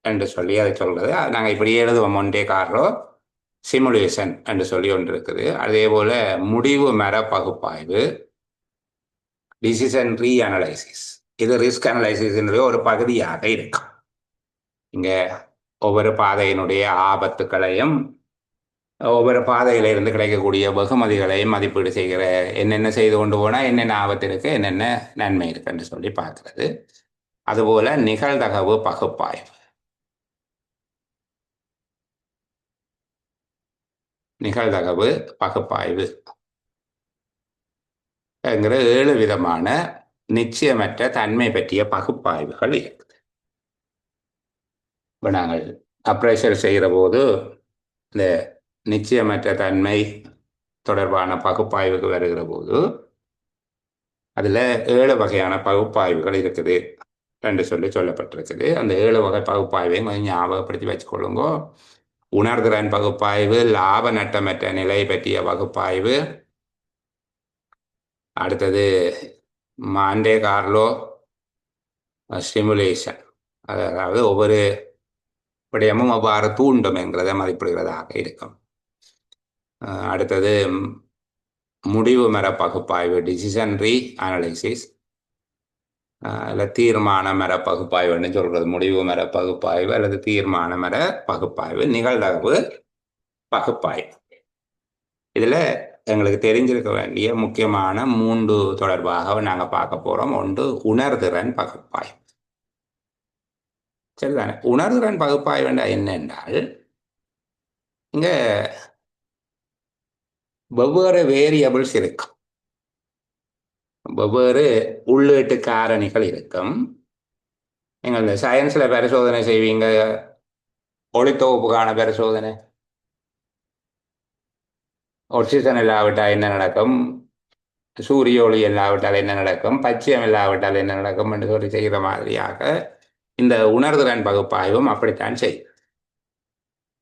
என்று சொல்லி அதை சொல்றது. நாங்கள் இப்படி எழுதுவோம், மொண்டே கார்லோ சிமுலேஷன் என்று சொல்லி ஒன்று இருக்குது. அதே போல முடிவு மர பகுப்பாய்வு, டிசிஷன் ரீ அனலைசிஸ். இது ரிஸ்க் அனலைசிஸ் ஒரு பகுதியாக இருக்கும். இங்க ஒவ்வொரு பாதையினுடைய ஆபத்துக்களையும் ஒவ்வொரு பாதையிலிருந்து கிடைக்கக்கூடிய வெகுமதிகளையும் மதிப்பீடு செய்கிற, என்னென்ன செய்து கொண்டு போனால் என்னென்ன ஆபத்து இருக்கு, என்னென்ன நன்மை இருக்குன்னு சொல்லி பார்க்கறது. அதுபோல நிகழ்தகவு பகுப்பாய்வு, நிகழ்தகவு பகுப்பாய்வு என்கிற 7 விதமான நிச்சயமற்ற தன்மை பற்றிய பகுப்பாய்வுகள் இருக்குது. இப்போ நாங்கள் அப்ரைசல் செய்கிற போது இந்த நிச்சயமற்ற தன்மை தொடர்பான பகுப்பாய்வுக்கு வருகிற போது அதில் 7 வகையான பகுப்பாய்வுகள் இருக்குது என்று சொல்லி சொல்லப்பட்டிருக்குது. அந்த 7 வகை பகுப்பாய்வையும் கொஞ்சம் ஞாபகப்படுத்தி வச்சுக்கொள்ளுங்க. உணர்திறன் பகுப்பாய்வு, லாப நட்டமற்ற நிலை பற்றிய பகுப்பாய்வு, அடுத்தது மாண்டே கார்லோ ஸ்டிமுலேஷன், அதாவது ஒவ்வொரு விடயமும் அவ்வாறு தூண்டும் என்கிறத மதிப்பிடுகிறதாக இருக்கும். அடுத்தது முடிவு மர பகுப்பாய்வு, டிசிஷன் ரீ அனலைசிஸ். இல்லை தீர்மான மர பகுப்பாய்வுன்னு சொல்றது, முடிவு மர பகுப்பாய்வு அல்லது தீர்மான மர பகுப்பாய்வு, நிகழ்தகவு பகுப்பாய்வு. இதுல எங்களுக்கு தெரிஞ்சிருக்க வேண்டிய முக்கியமான 3 தொடர்பாக நாங்கள் பார்க்க போறோம். ஒன்று உணர்திறன் பகுப்பாய்வு. சரிதானே? உணர்திறன் பகுப்பாய்வு என்ன என்றால், இங்க வெவ்வேறு வேரியபிள்ஸ் இருக்கும், வெவ்வேறு உள்ளீட்டு காரணிகள் இருக்கும். நீங்கள் இந்த சயின்ஸ்ல பரிசோதனை செய்வீங்க, ஒளித்தொகுப்புக்கான பரிசோதனை. ஆக்சிஜன் இல்லாவிட்டால் என்ன நடக்கும், சூரிய ஒளி இல்லாவிட்டால் என்ன நடக்கும், பச்சையம் இல்லாவிட்டால் என்ன நடக்கும் என்று சொல்லி செய்கிற மாதிரியாக இந்த உணர்திறன் பகுப்பாய்வும் அப்படித்தான் செய்யும்.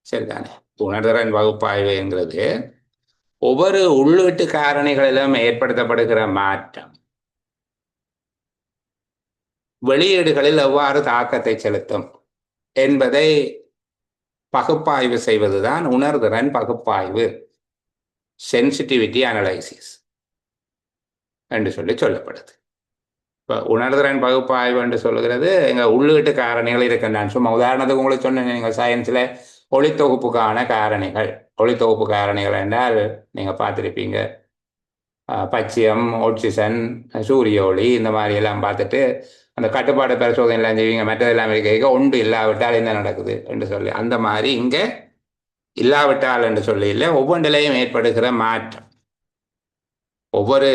சரிதானே? உணர்திறன் பகுப்பாய்வுங்கிறது ஒவ்வொரு உள்ளீட்டு காரணிகளிலும் ஏற்படுத்தப்படுகிற மாற்றம் வெளியீடுகளில் எவ்வாறு தாக்கத்தை செலுத்தும் என்பதை பகுப்பாய்வு செய்வதுதான் உணர்திறன் பகுப்பாய்வு, சென்சிட்டிவிட்டி அனலைசிஸ் என்று சொல்லி சொல்லப்படுது. இப்போ உணர்திறன் பகுப்பாய்வு என்று சொல்லுகிறது, எங்கள் உள்ளீட்டு காரணிகள் இருக்கு. நான் சும்மா உதாரணத்துக்கு உங்களுக்கு சொன்னேன், நீங்கள் சயின்ஸில் ஒளித்தொகுப்புக்கான காரணிகள், ஒளித்தொகுப்பு காரணிகள் என்றால் நீங்கள் பார்த்துருப்பீங்க, பச்சையம், ஆக்சிஜன், சூரிய ஒளி, இந்த மாதிரி எல்லாம் பார்த்துட்டு அந்த கட்டுப்பாடு பரிசோதனை எல்லாம் செய்வீங்க. மற்றதெல்லாம் இருக்க ஒன்று இல்லாவிட்டால் என்ன நடக்குது என்று சொல்லி, அந்த மாதிரி இங்கே இல்லாவிட்டால் என்று சொல்லி இல்லை, ஒவ்வொன்றிலையும் ஏற்படுகிற மாற்றம், ஒவ்வொரு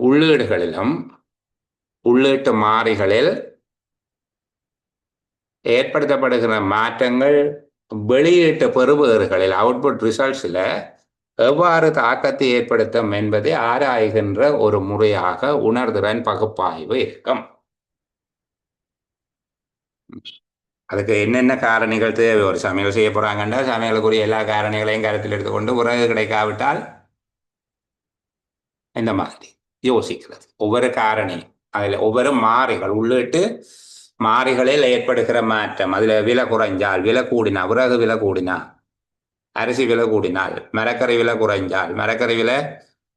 உள்ளீடுகளிலும் உள்ளீட்டு மாறிகளில் ஏற்படுத்தப்படுகிற மாற்றங்கள் வெளியீட்டு பெறுபேறுகளில் அவுட்புட் ரிசல்ட்ஸில் எவ்வாறு தாக்கத்தை ஏற்படுத்தும் என்பதை ஆராய்கின்ற ஒரு முறையாக உணர்திறன் பகுப்பாய்வு இருக்கும். அதுக்கு என்னென்ன காரணிகள் தேவை? ஒரு சமையல் செய்ய போறாங்கன்னா சமையலுக்குரிய எல்லா காரணிகளையும் கருத்தில் எடுத்துக்கொண்டு உறவு கிடைக்காவிட்டால் இந்த மாதிரி யோசிக்கிறது. ஒவ்வொரு காரணி அதில் ஒவ்வொரு மாறிகள் உள்ளிட்டு மாறிகளில் ஏற்படுகிற மாற்றம், அதில் விலை குறைஞ்சால் விலை கூடினா, விறகு விலை கூடினா அரிசி விலை கூடினால், மரக்கறி விலை குறைஞ்சால் மரக்கறி விலை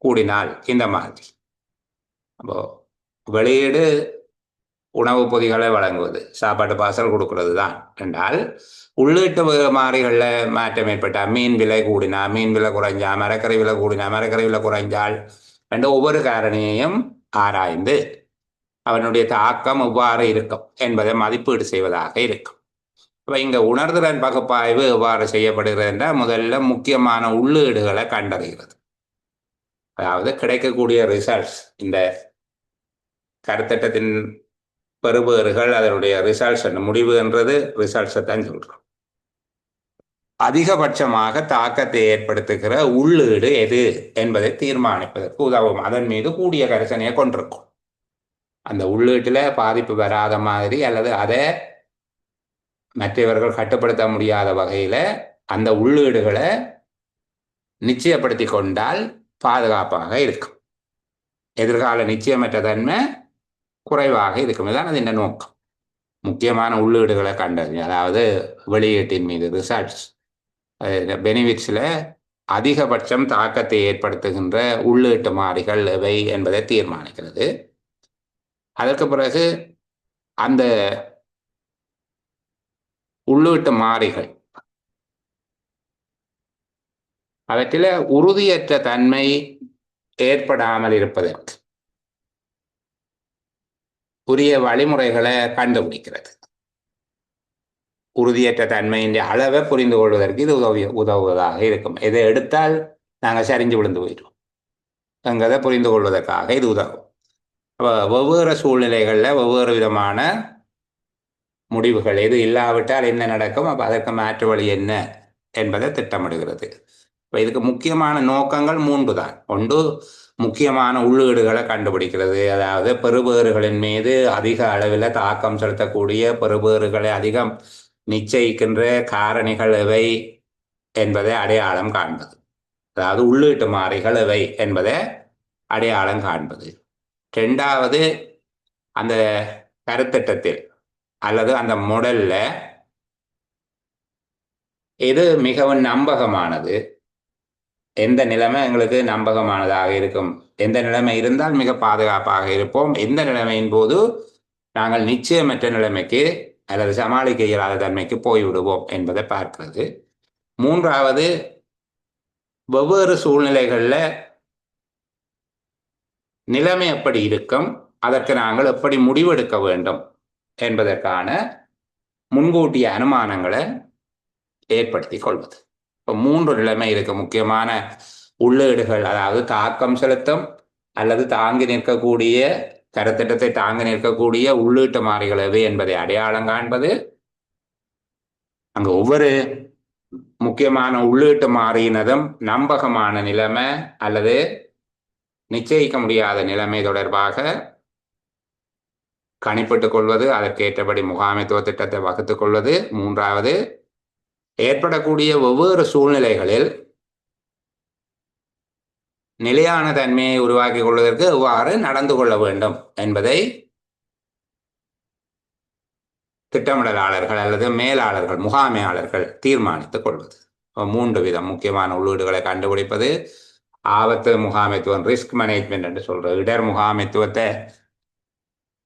கூடினால், இந்த மாதிரி. அப்போ வெளியீடு உணவு பொதிகளை வழங்குவது, சாப்பாட்டு பார்சல் கொடுக்கறது தான் என்றால், உள்ளீட்டு மாறிகளில் மாற்றம் ஏற்பட்டால் மீன் விலை கூடினா மீன் விலை குறைஞ்சா, மரக்கறி விலை கூடினா மரக்கறி விலை குறைஞ்சால் என்ற ஒவ்வொரு காரணியையும் ஆராய்ந்து அவனுடைய தாக்கம் எவ்வாறு இருக்கும் என்பதை மதிப்பீடு செய்வதாக இருக்கும். இப்போ இங்கே உணர்திறன் பகுப்பாய்வு எவ்வாறு செய்யப்படுகிறது என்றால், முதல்ல முக்கியமான உள்ளீடுகளை கண்டறிகிறது. அதாவது கிடைக்கக்கூடிய ரிசல்ட்ஸ், இந்த கருத்தட்டத்தின் பெறுபேறுகள், அதனுடைய ரிசல்ட்ஸ், முடிவு என்றது ரிசல்ட்ஸை தான் சொல்கிறோம். அதிகபட்சமாக தாக்கத்தை ஏற்படுத்துகிற உள்ளீடு எது என்பதை தீர்மானிப்பதற்கு உதவும். அதன் மீது கூடிய கரிசனையை கொண்டிருக்கும். அந்த உள்ளீட்டில் பாதிப்பு வராத மாதிரி அல்லது அதை மற்றவர்கள் கட்டுப்படுத்த முடியாத வகையில் அந்த உள்ளீடுகளை நிச்சயப்படுத்தி கொண்டால் பாதுகாப்பாக இருக்கும். எதிர்கால நிச்சயமற்ற தன்மை குறைவாக இருக்கும். இதுதான் அது இந்த நோக்கம். முக்கியமான உள்ளீடுகளை கண்டறிஞ்சு, அதாவது வெளியீட்டின் மீது ரிசல்ட்ஸ், பெனிஃபிட்ஸில் அதிகபட்சம் தாக்கத்தை ஏற்படுத்துகின்ற உள்ளீட்டு மாறிகள் எவை என்பதை தீர்மானிக்கிறது. அதற்கு பிறகு அந்த உள்ளீட்டு மாறிகள் அவற்றில் உறுதியற்ற தன்மை ஏற்படாமல் இருப்பதற்கு உரிய வழிமுறைகளை கண்டுபிடிக்கிறது. உறுதியற்ற தன்மையின் அளவை புரிந்து கொள்வதற்கு இது உதவுவதாக இருக்கும். இதை எடுத்தால் நாங்கள் சரிஞ்சு விழுந்து போயிடுவோம் என்கிறதை புரிந்து கொள்வதற்காக இது உதவும். வெவ்வேறு சூழ்நிலைகளில் வெவ்வேறு விதமான முடிவுகள், எது இல்லாவிட்டால் என்ன நடக்கும், அப்போ அதற்கு மாற்று வழி என்ன என்பதை திட்டமிடுகிறது. இப்போ இதுக்கு முக்கியமான நோக்கங்கள் 3 தான். ஒன்று, முக்கியமான உள்ளீடுகளை கண்டுபிடிக்கிறது. அதாவது பெறுபேறுகளின் மீது அதிக அளவில் தாக்கம் செலுத்தக்கூடிய, பெறுபேறுகளை அதிகம் நிச்சயிக்கின்ற காரணிகள் எவை என்பதை அடையாளம் காண்பது. அதாவது உள்ளீட்டு மாறிகள் எவை என்பதை அடையாளம் காண்பது. 2வது, அந்த கருத்திட்டத்தில் அல்லது அந்த மாடல்ல எது மிகவும் நம்பகமானது, எந்த நிலைமை எங்களுக்கு நம்பகமானதாக இருக்கும், எந்த நிலைமை இருந்தால் மிக பாதுகாப்பாக இருப்போம், எந்த நிலைமையின் போது நாங்கள் நிச்சயமற்ற நிலைமைக்கு அல்லது சமாளிக்க இயலாத தன்மைக்கு போய்விடுவோம் என்பதை பார்க்கிறது. 3வது, வெவ்வேறு சூழ்நிலைகளில் நிலைமை எப்படி இருக்கும், அதற்கு நாங்கள் எப்படி முடிவெடுக்க வேண்டும் என்பதற்கான முன்கூட்டிய அனுமானங்களை ஏற்படுத்தி கொள்வது. இப்போ 3 நிலைமை இருக்கு. முக்கியமான உள்ளீடுகள், அதாவது தாக்கம் செலுத்தும் அல்லது தாங்கி நிற்கக்கூடிய, கருத்திட்டத்தை தாங்கி நிற்கக்கூடிய உள்ளீட்டு மாறிகள் எவை என்பதை அடையாளம் காண்பது. அங்கு ஒவ்வொரு முக்கியமான உள்ளீட்டு மாறியினதும் நம்பகமான நிலைமை அல்லது நிச்சயிக்க முடியாத நிலைமை தொடர்பாக கணிப்பிட்டுக் கொள்வது, அதற்கேற்றபடி முகாமைத்துவ திட்டத்தை வகுத்துக் கொள்வது. 3வது, ஏற்படக்கூடிய ஒவ்வொரு சூழ்நிலைகளில் நிலையான தன்மையை உருவாக்கி கொள்வதற்கு எவ்வாறு நடந்து கொள்ள வேண்டும் என்பதை திட்டமிடலாளர்கள் அல்லது மேலாளர்கள், முகாமையாளர்கள் தீர்மானித்துக் கொள்வது. 3 விதம் முக்கியமான உள்ளீடுகளை கண்டுபிடிப்பது, ஆபத்து முகாமைத்துவம், ரிஸ்க் மேனேஜ்மெண்ட் என்று சொல்றது, இடர் முகாமைத்துவத்தை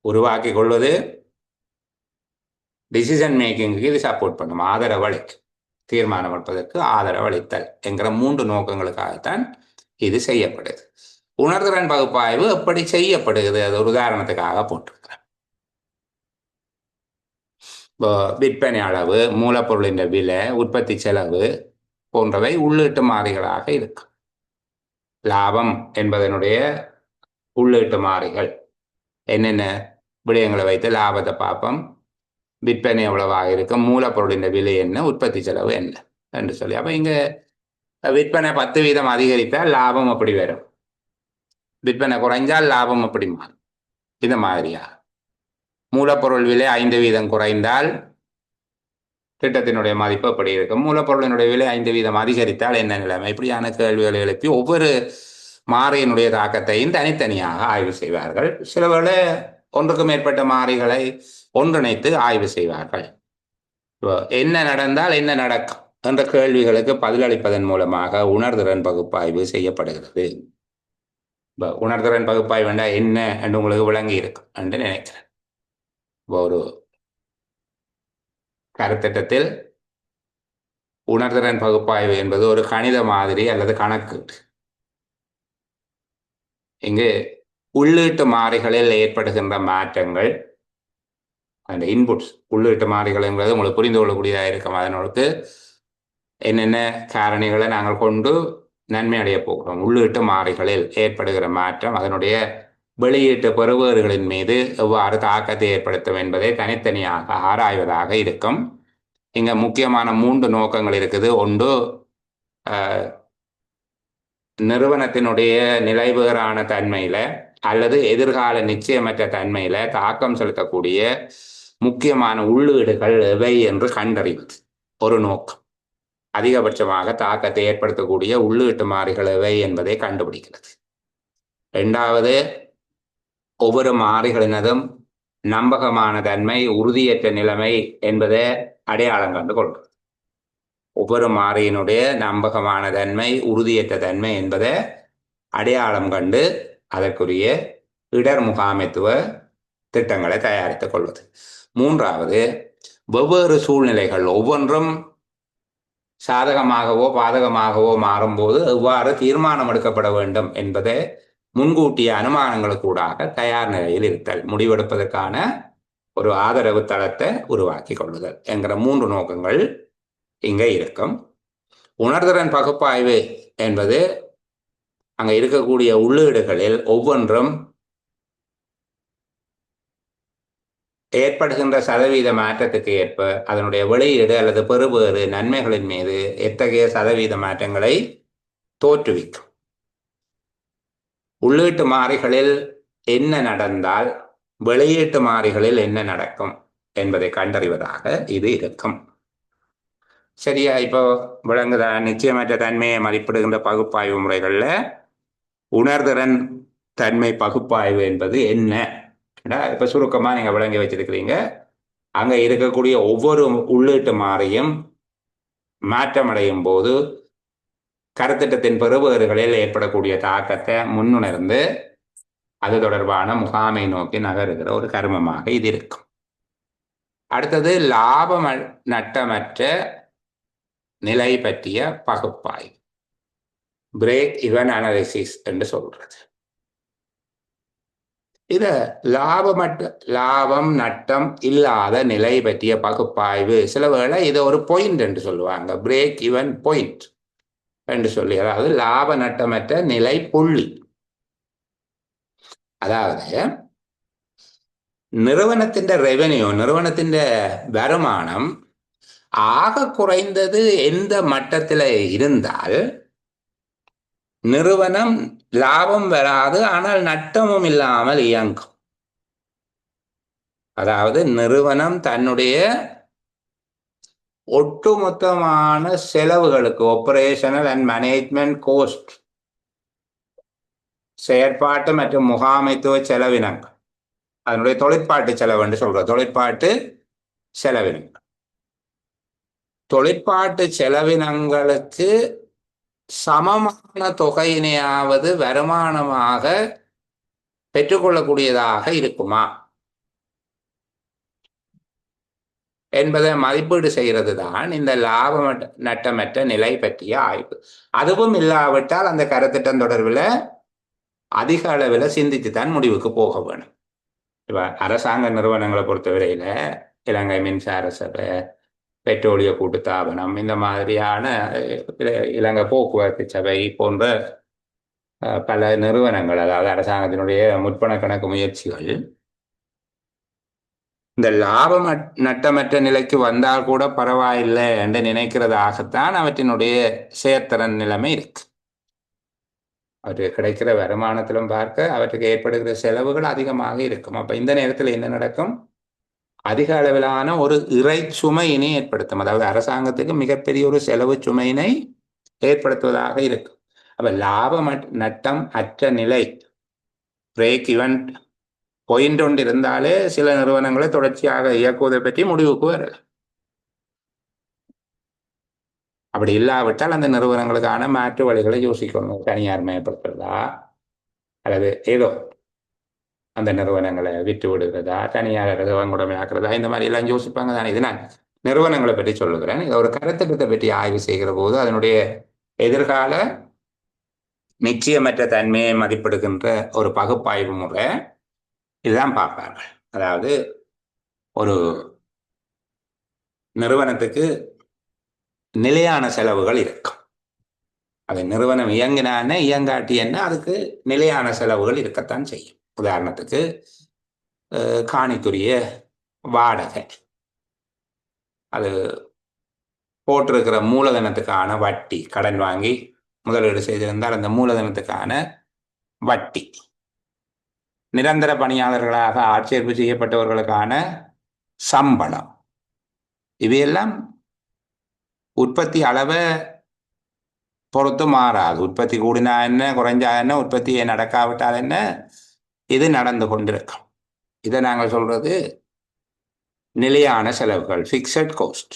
உருவாக்கி கொள்வது, டிசிஷன் மேக்கிங்கு இது சப்போர்ட் பண்ணும், ஆதரவு அளிக்கும், தீர்மானம் எடுப்பதற்கு ஆதரவு அளித்தல் என்கிற 3 நோக்கங்களுக்காகத்தான் இது செய்யப்படுது. உணர்திறன் பகுப்பாய்வு எப்படி செய்யப்படுகிறது, அது ஒரு உதாரணத்துக்காக போட்டிருக்கிறேன். விற்பனை அளவு, மூலப்பொருளின் விலை, உற்பத்தி செலவு போன்றவை உள்ளீட்டு மாறிகளாக இருக்கும். லாபம் என்பதனுடைய உள்ளீட்டு மாறிகள் என்னென்ன விடயங்களை வைத்து லாபத்தை பார்ப்போம், விற்பனை எவ்வளவாக இருக்கும், மூலப்பொருளின் விலை என்ன, உற்பத்தி செலவு என்ன என்று சொல்லி. அப்போ இங்கே விற்பனை 10% அதிகரித்தால் லாபம் அப்படி வரும், விற்பனை குறைஞ்சால் லாபம் அப்படி மாறும். இந்த மாதிரியா மூலப்பொருள் விலை 5% குறைந்தால் திட்டத்தினுடைய மதிப்பு அப்படி இருக்கும், மூலப்பொருளினுடைய விலை 5% அதிகரித்தால் என்ன நிலைமை? இப்படியான கேள்விகளை எழுப்பி ஒவ்வொரு மாறியினுடைய தாக்கத்தையும் தனித்தனியாக ஆய்வு செய்வார்கள். சில வேளை ஒன்றுக்கு மேற்பட்ட மாறிகளை ஒன்றிணைத்து ஆய்வு செய்வார்கள். என்ன நடந்தால் என்ன நடக்கும் என்ற கேள்விகளுக்கு பதிலளிப்பதன் மூலமாக உணர்திறன் பகுப்பாய்வு செய்யப்படுகிறது. உணர்திறன் பகுப்பாய்வு என்ன என்று உங்களுக்கு விளங்கி இருக்கும் என்று நினைக்கிறேன். ஒரு கருத்திட்டத்தில் உணர்திறன் பகுப்பாய்வு என்பது ஒரு கணித மாதிரி அல்லது கணக்கு. இங்கு உள்ளீட்டு மாறிகளில் ஏற்படுகின்ற மாற்றங்கள், அந்த இன்புட்ஸ், உள்ளீட்டு மாறிகள் என்பது உங்களுக்கு புரிந்து கொள்ளக்கூடியதாக இருக்கும். அதனோடு என்னென்ன காரணிகளை நாங்கள் கொண்டு நன்மை அடைய போகிறோம், உள்ளீட்டு மாறிகளில் ஏற்படுகிற மாற்றம் அதனுடைய வெளியீட்டு பெறுபவர்களின் மீது எவ்வாறு தாக்கத்தை ஏற்படுத்தும் என்பதை தனித்தனியாக ஆராய்வதாக இருக்கும். இங்கே முக்கியமான 3 நோக்கங்கள் இருக்குது. ஒன்று, நிறுவனத்தினுடைய நிலைபெறான தன்மையில அல்லது எதிர்கால நிச்சயமற்ற தன்மையில தாக்கம் செலுத்தக்கூடிய முக்கியமான உள்ளீடுகள் எவை என்று கண்டறிவது ஒரு நோக்கம். அதிகபட்சமாக தாக்கத்தை ஏற்படுத்தக்கூடிய உள்ளீட்டு மாறிகள் எவை என்பதை கண்டுபிடிக்கிறது. 2வது, ஒவ்வொரு மாறிகளினதும் நம்பகமான தன்மை, உறுதியற்ற நிலைமை என்பதை அடையாளம் கண்டு கொள்வது. ஒவ்வொரு மாறியினுடைய நம்பகமான தன்மை, உறுதியற்ற தன்மை என்பதை அடையாளம் கண்டு அதற்குரிய இடர் முகாமைத்துவ திட்டங்களை தயாரித்துக் கொள்வது. 3வது, வெவ்வேறு சூழ்நிலைகள் ஒவ்வொன்றும் சாதகமாகவோ பாதகமாகவோ மாறும்போது எவ்வாறு தீர்மானம் எடுக்கப்பட வேண்டும் என்பதை முன்கூட்டிய அனுமானங்களுக்கூடாக தயார் நிலையில் இருத்தல், முடிவெடுப்பதற்கான ஒரு ஆதரவு தளத்தை உருவாக்கி கொள்ளுதல் என்கிற 3 நோக்கங்கள் இங்கே இருக்கும். உணர்திறன் பகுப்பாய்வு என்பது அங்கே இருக்கக்கூடிய உள்ளீடுகளில் ஒவ்வொன்றும் ஏற்படுகின்ற சதவீத மாற்றத்துக்கு ஏற்ப அதனுடைய வெளியீடு அல்லது பெறுபேறு நன்மைகளின் மீது எத்தகைய சதவீத மாற்றங்களை தோற்றுவிக்கும். உள்ளீட்டு மாறிகளில் என்ன நடந்தால் வெளியீட்டு மாறிகளில் என்ன நடக்கும் என்பதை கண்டறிவதாக இது இருக்கும். சரியா? இப்போ விளங்குதா? நிச்சயமற்ற தன்மையை மதிப்பிடுகின்ற பகுப்பாய்வு முறைகள்ல உணர்திறன் தன்மை பகுப்பாய்வு என்பது என்ன? இப்ப சுருக்கமா நீங்க விளங்கி வச்சிருக்கிறீங்க. அங்க இருக்கக்கூடிய ஒவ்வொரு உள்ளீட்டு மாறியும் மாற்றமடையும் போது கருத்திட்டத்தின் பெறுபேறுகளில் ஏற்படக்கூடிய தாக்கத்தை முன்னுணர்ந்து அது தொடர்பான முகாமை நோக்கி நகருகிற ஒரு கர்மமாக இது இருக்கும். அடுத்தது, லாப நட்டமற்ற நிலை பற்றிய பகுப்பாய்வு, பிரேக் ஈவன் அனாலிசிஸ் என்று சொல்றது. இத லாபம் நட்டம் இல்லாத நிலை பற்றிய பகுப்பாய்வு, சில வேளை இதை ஒரு பாயிண்ட் என்று சொல்லுவாங்க, பிரேக் ஈவன் பாயிண்ட் என்று சொல்லி, அதாவது லாப நட்டமற்ற நிலை புள்ளி. அதாவது நிறுவனத்தின் ரெவென்யூ, நிறுவனத்தின் வருமானம் ஆக குறைந்தது எந்த மட்டத்தில் இருந்தால் நிறுவனம் லாபம் வராது, ஆனால் நட்டமும் இல்லாமல் இயங்கும். அதாவது நிறுவனம் தன்னுடைய ஒட்டுமொத்தமான செலவுகளுக்கு, ஆபரேஷனல் அண்ட் மேனேஜ்மெண்ட் கோஸ்ட், செயற்பாட்டு மற்றும் முகாமைத்துவ செலவினங்கள், அதனுடைய தொழிற்பாட்டு செலவு என்று சொல்ற தொழிற்பாட்டு செலவினங்கள், தொழிற்பாட்டு செலவினங்களுக்கு சமமான தொகையினையாவது வருமானமாக பெற்றுக்கொள்ளக்கூடியதாக இருக்குமா என்பதை மதிப்பீடு செய்கிறது தான் இந்த லாப நட்டமற்ற நிலை பற்றிய ஆய்வு. அதுவும் இல்லாவிட்டால் அந்த கருத்திட்டம் தொடர்பில் அதிக அளவில் சிந்தித்து தான் முடிவுக்கு போக வேணும். இப்போ அரசாங்க நிறுவனங்களை பொறுத்தவரையில் இலங்கை மின்சார சபை, பெட்ரோலிய கூட்டுத்தாபனம், இந்த மாதிரியான இலங்கை போக்குவரத்து சபை போன்ற பல நிறுவனங்கள், அதாவது அரசாங்கத்தினுடைய முற்பண கணக்கு முயற்சிகள் இந்த லாபம் நட்டமற்ற நிலைக்கு வந்தால் கூட பரவாயில்லை என்று நினைக்கிறதாகத்தான் அவற்றினுடைய செயற்திறன் நிலைமை இருக்கு. அவற்றுக்கு கிடைக்கிற வருமானத்திலும் பார்க்க அவற்றுக்கு ஏற்படுகிற செலவுகள் அதிகமாக இருக்கும். அப்ப இந்த நேரத்தில் என்ன நடக்கும்? அதிக அளவிலான ஒரு இறை சுமையினை ஏற்படுத்தும். அதாவது அரசாங்கத்துக்கு மிகப்பெரிய ஒரு செலவு சுமையினை ஏற்படுத்துவதாக இருக்கும். அப்ப லாபம் நட்டம் அற்ற நிலை, பிரேக் ஈவன் பாயிண்ட் ஒன்று இருந்தாலே சில நிறுவனங்களை தொடர்ச்சியாக இயக்குவதை பற்றி முடிவுக்கு வரல. அப்படி இல்லாவிட்டால் அந்த நிறுவனங்களுக்கான மாற்று வழிகளை யோசிக்கணும். தனியார் மயப்படுத்துறதா, அல்லது ஏதோ அந்த நிறுவனங்களை விட்டு விடுகிறதா, தனியார் வங்குடைமையாக்குறதா, இந்த மாதிரி எல்லாம் யோசிப்பாங்க தானே. இது நான் நிறுவனங்களை பற்றி சொல்லுகிறேன். இதை ஒரு கருத்திட்டத்தை பற்றி ஆய்வு செய்கிற போது அதனுடைய எதிர்கால நிச்சயமற்ற தன்மையை மதிப்பிடுகின்ற ஒரு பகுப்பாய்வு முறை இதுதான் பார்ப்பார்கள். அதாவது ஒரு நிறுவனத்துக்கு நிலையான செலவுகள் இருக்கும். அது நிறுவனம் இயங்கினான இயங்காட்டி என்ன, அதுக்கு நிலையான செலவுகள் இருக்கத்தான் செய்யும். உதாரணத்துக்கு காணிக்குரிய வாடகை, அது போட்டிருக்கிற மூலதனத்துக்கான வட்டி, கடன் வாங்கி முதலீடு செய்திருந்தால் அந்த மூலதனத்துக்கான வட்டி, நிரந்தர பணியாளர்களாக ஆட்சேர்ப்பு செய்யப்பட்டவர்களுக்கான சம்பளம், இவையெல்லாம் உற்பத்தி அளவை பொறுத்து மாறாது. உற்பத்தி கூடினா என்ன, குறைஞ்சா என்ன, உற்பத்தியை நடக்காவிட்டால் என்ன, இது நடந்து கொண்டிருக்கும். இதை நாங்கள் சொல்றது நிலையான செலவுகள், ஃபிக்ஸட் கோஸ்ட்.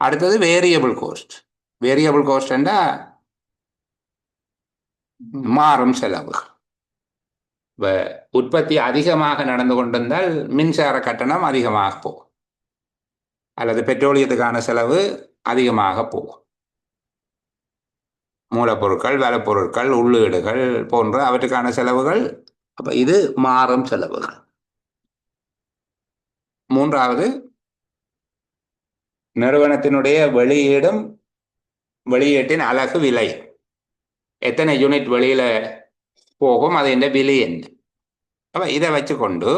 அடுத்தது வேரியபிள் கோஸ்ட். வேரியபிள் கோஸ்ட் என்றால் மாறும் செலவுகள். உற்பத்தி அதிகமாக நடந்து கொண்டிருந்தால் மின்சார கட்டணம் அதிகமாக போகும், அல்லது பெட்ரோலியத்துக்கான செலவு அதிகமாக போகும். மூலப்பொருட்கள், வலப்பொருட்கள், உள்ளீடுகள் போன்ற அவற்றுக்கான செலவுகள். அப்ப இது மாறும் செலவுகள். மூன்றாவது, நிறுவனத்தினுடைய வெளியீட்டின் அலகு விலை, எத்தனை யூனிட் வெளியில போகும், அது என்ன விலை என்ன. அப்ப இதை வச்சுக்கொண்டு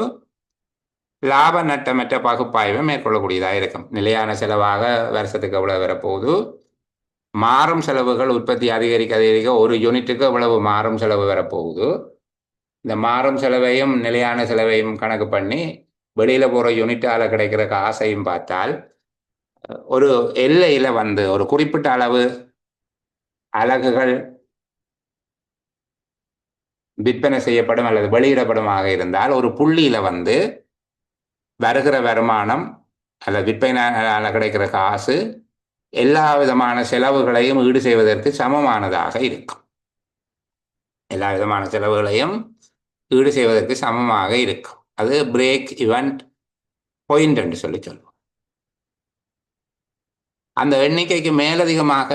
லாப நட்டமற்ற பகுப்பாய்வை மேற்கொள்ளக்கூடியதாக இருக்கும். நிலையான செலவாக வருஷத்துக்கு எவ்வளவு வரப்போகுது, மாறும் செலவுகள் உற்பத்தி அதிகரிக்க ஒரு யூனிட்டுக்கு எவ்வளவு மாறும் செலவு வரப்போகுது, இந்த மாறும் செலவையும் நிலையான செலவையும் கணக்கு பண்ணி வெளியில போற யூனிட்டால கிடைக்கிற காசையும் பார்த்தால் ஒரு எல்லையில ஒரு குறிப்பிட்ட அளவு அலகுகள் விற்பனை செய்யப்படும் அல்லது வெளியிடப்படுமாக இருந்தால் ஒரு புள்ளியில வருகிற வருமானம் அல்லது விற்பனையால கிடைக்கிற காசு எல்லா விதமான செலவுகளையும் ஈடு செய்வதற்கு சமமானதாக இருக்கும். எல்லா விதமான செலவுகளையும் ஈடு செய்வதற்கு சமமாக இருக்கும். அது பிரேக் ஈவன் பாயிண்ட் என்று சொல்லுவோம். அந்த எண்ணிக்கைக்கு மேலதிகமாக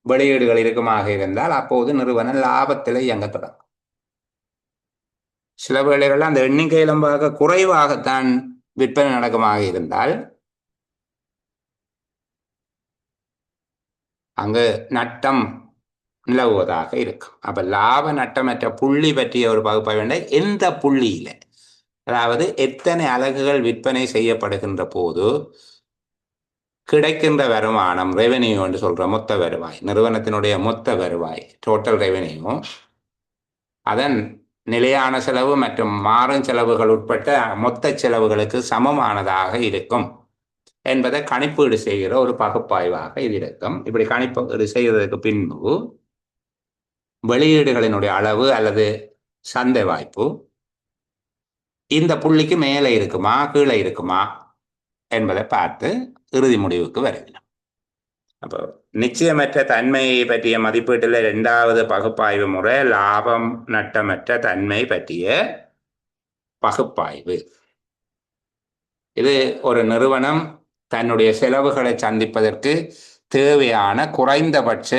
வெளியீடுகள் இருக்குமாக இருந்தால் அப்போது நிறுவனம் லாபத்தில் இயங்க தொடங்கும். சில வேளைகள் அந்த எண்ணிக்கையிலும் பார்க்க குறைவாகத்தான் விற்பனை நடக்குமாக இருந்தால் அங்கு நட்டம் நிலவுவதாக இருக்கும். அப்ப லாப நட்டமற்ற புள்ளி பற்றிய ஒரு பகுப்பாய்வு எந்த புள்ளியில, அதாவது எத்தனை அலகுகள் விற்பனை செய்யப்படுகின்ற போது கிடைக்கின்ற வருமானம், ரெவென்யூ என்று சொல்ற மொத்த வருவாய், நிறுவனத்தினுடைய மொத்த வருவாய், டோட்டல் ரெவென்யூ, அதன் நிலையான செலவு மற்றும் மாறும் செலவுகள் உட்பட்ட மொத்த செலவுகளுக்கு சமமானதாக இருக்கும் என்பதை கணிப்பீடு செய்கிற ஒரு பகுப்பாய்வாக இது இருக்கும். இப்படி கணிப்பீடு செய்வதற்கு பின்பு வெளியீடுகளினுடைய அளவு அல்லது சந்தை வாய்ப்பு இந்த புள்ளிக்கு மேலே இருக்குமா கீழே இருக்குமா என்பதை பார்த்து இறுதி முடிவுக்கு வருகிறோம். அப்போ நிச்சயமற்ற தன்மையை பற்றிய மதிப்பீட்டில் இரண்டாவது பகுப்பாய்வு முறை லாபம் நட்டமற்ற தன்மை பற்றிய பகுப்பாய்வு. இது ஒரு நிறுவனம் தன்னுடைய செலவுகளை சந்திப்பதற்கு தேவையான குறைந்தபட்ச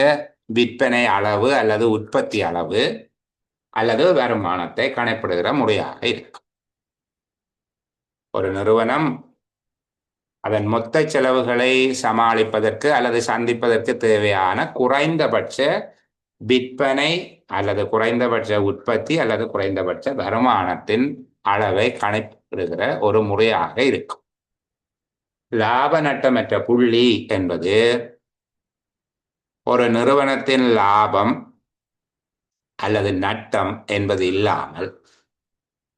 விற்பனை அளவு அல்லது உற்பத்தி அளவு அல்லது வருமானத்தை கணக்கிடுகிற முறையாக இருக்கும். ஒரு நிறுவனம் அதன் மொத்த செலவுகளை சமாளிப்பதற்கு அல்லது சந்திப்பதற்கு தேவையான குறைந்தபட்ச விற்பனை அல்லது குறைந்தபட்ச உற்பத்தி அல்லது குறைந்தபட்ச வருமானத்தின் அளவை கணக்கிடுகிற ஒரு முறையாக இருக்கும். லாப நட்டமற்ற புள்ளி என்பது ஒரு நிறுவனத்தின் லாபம் அல்லது நட்டம் என்பது இல்லாமல்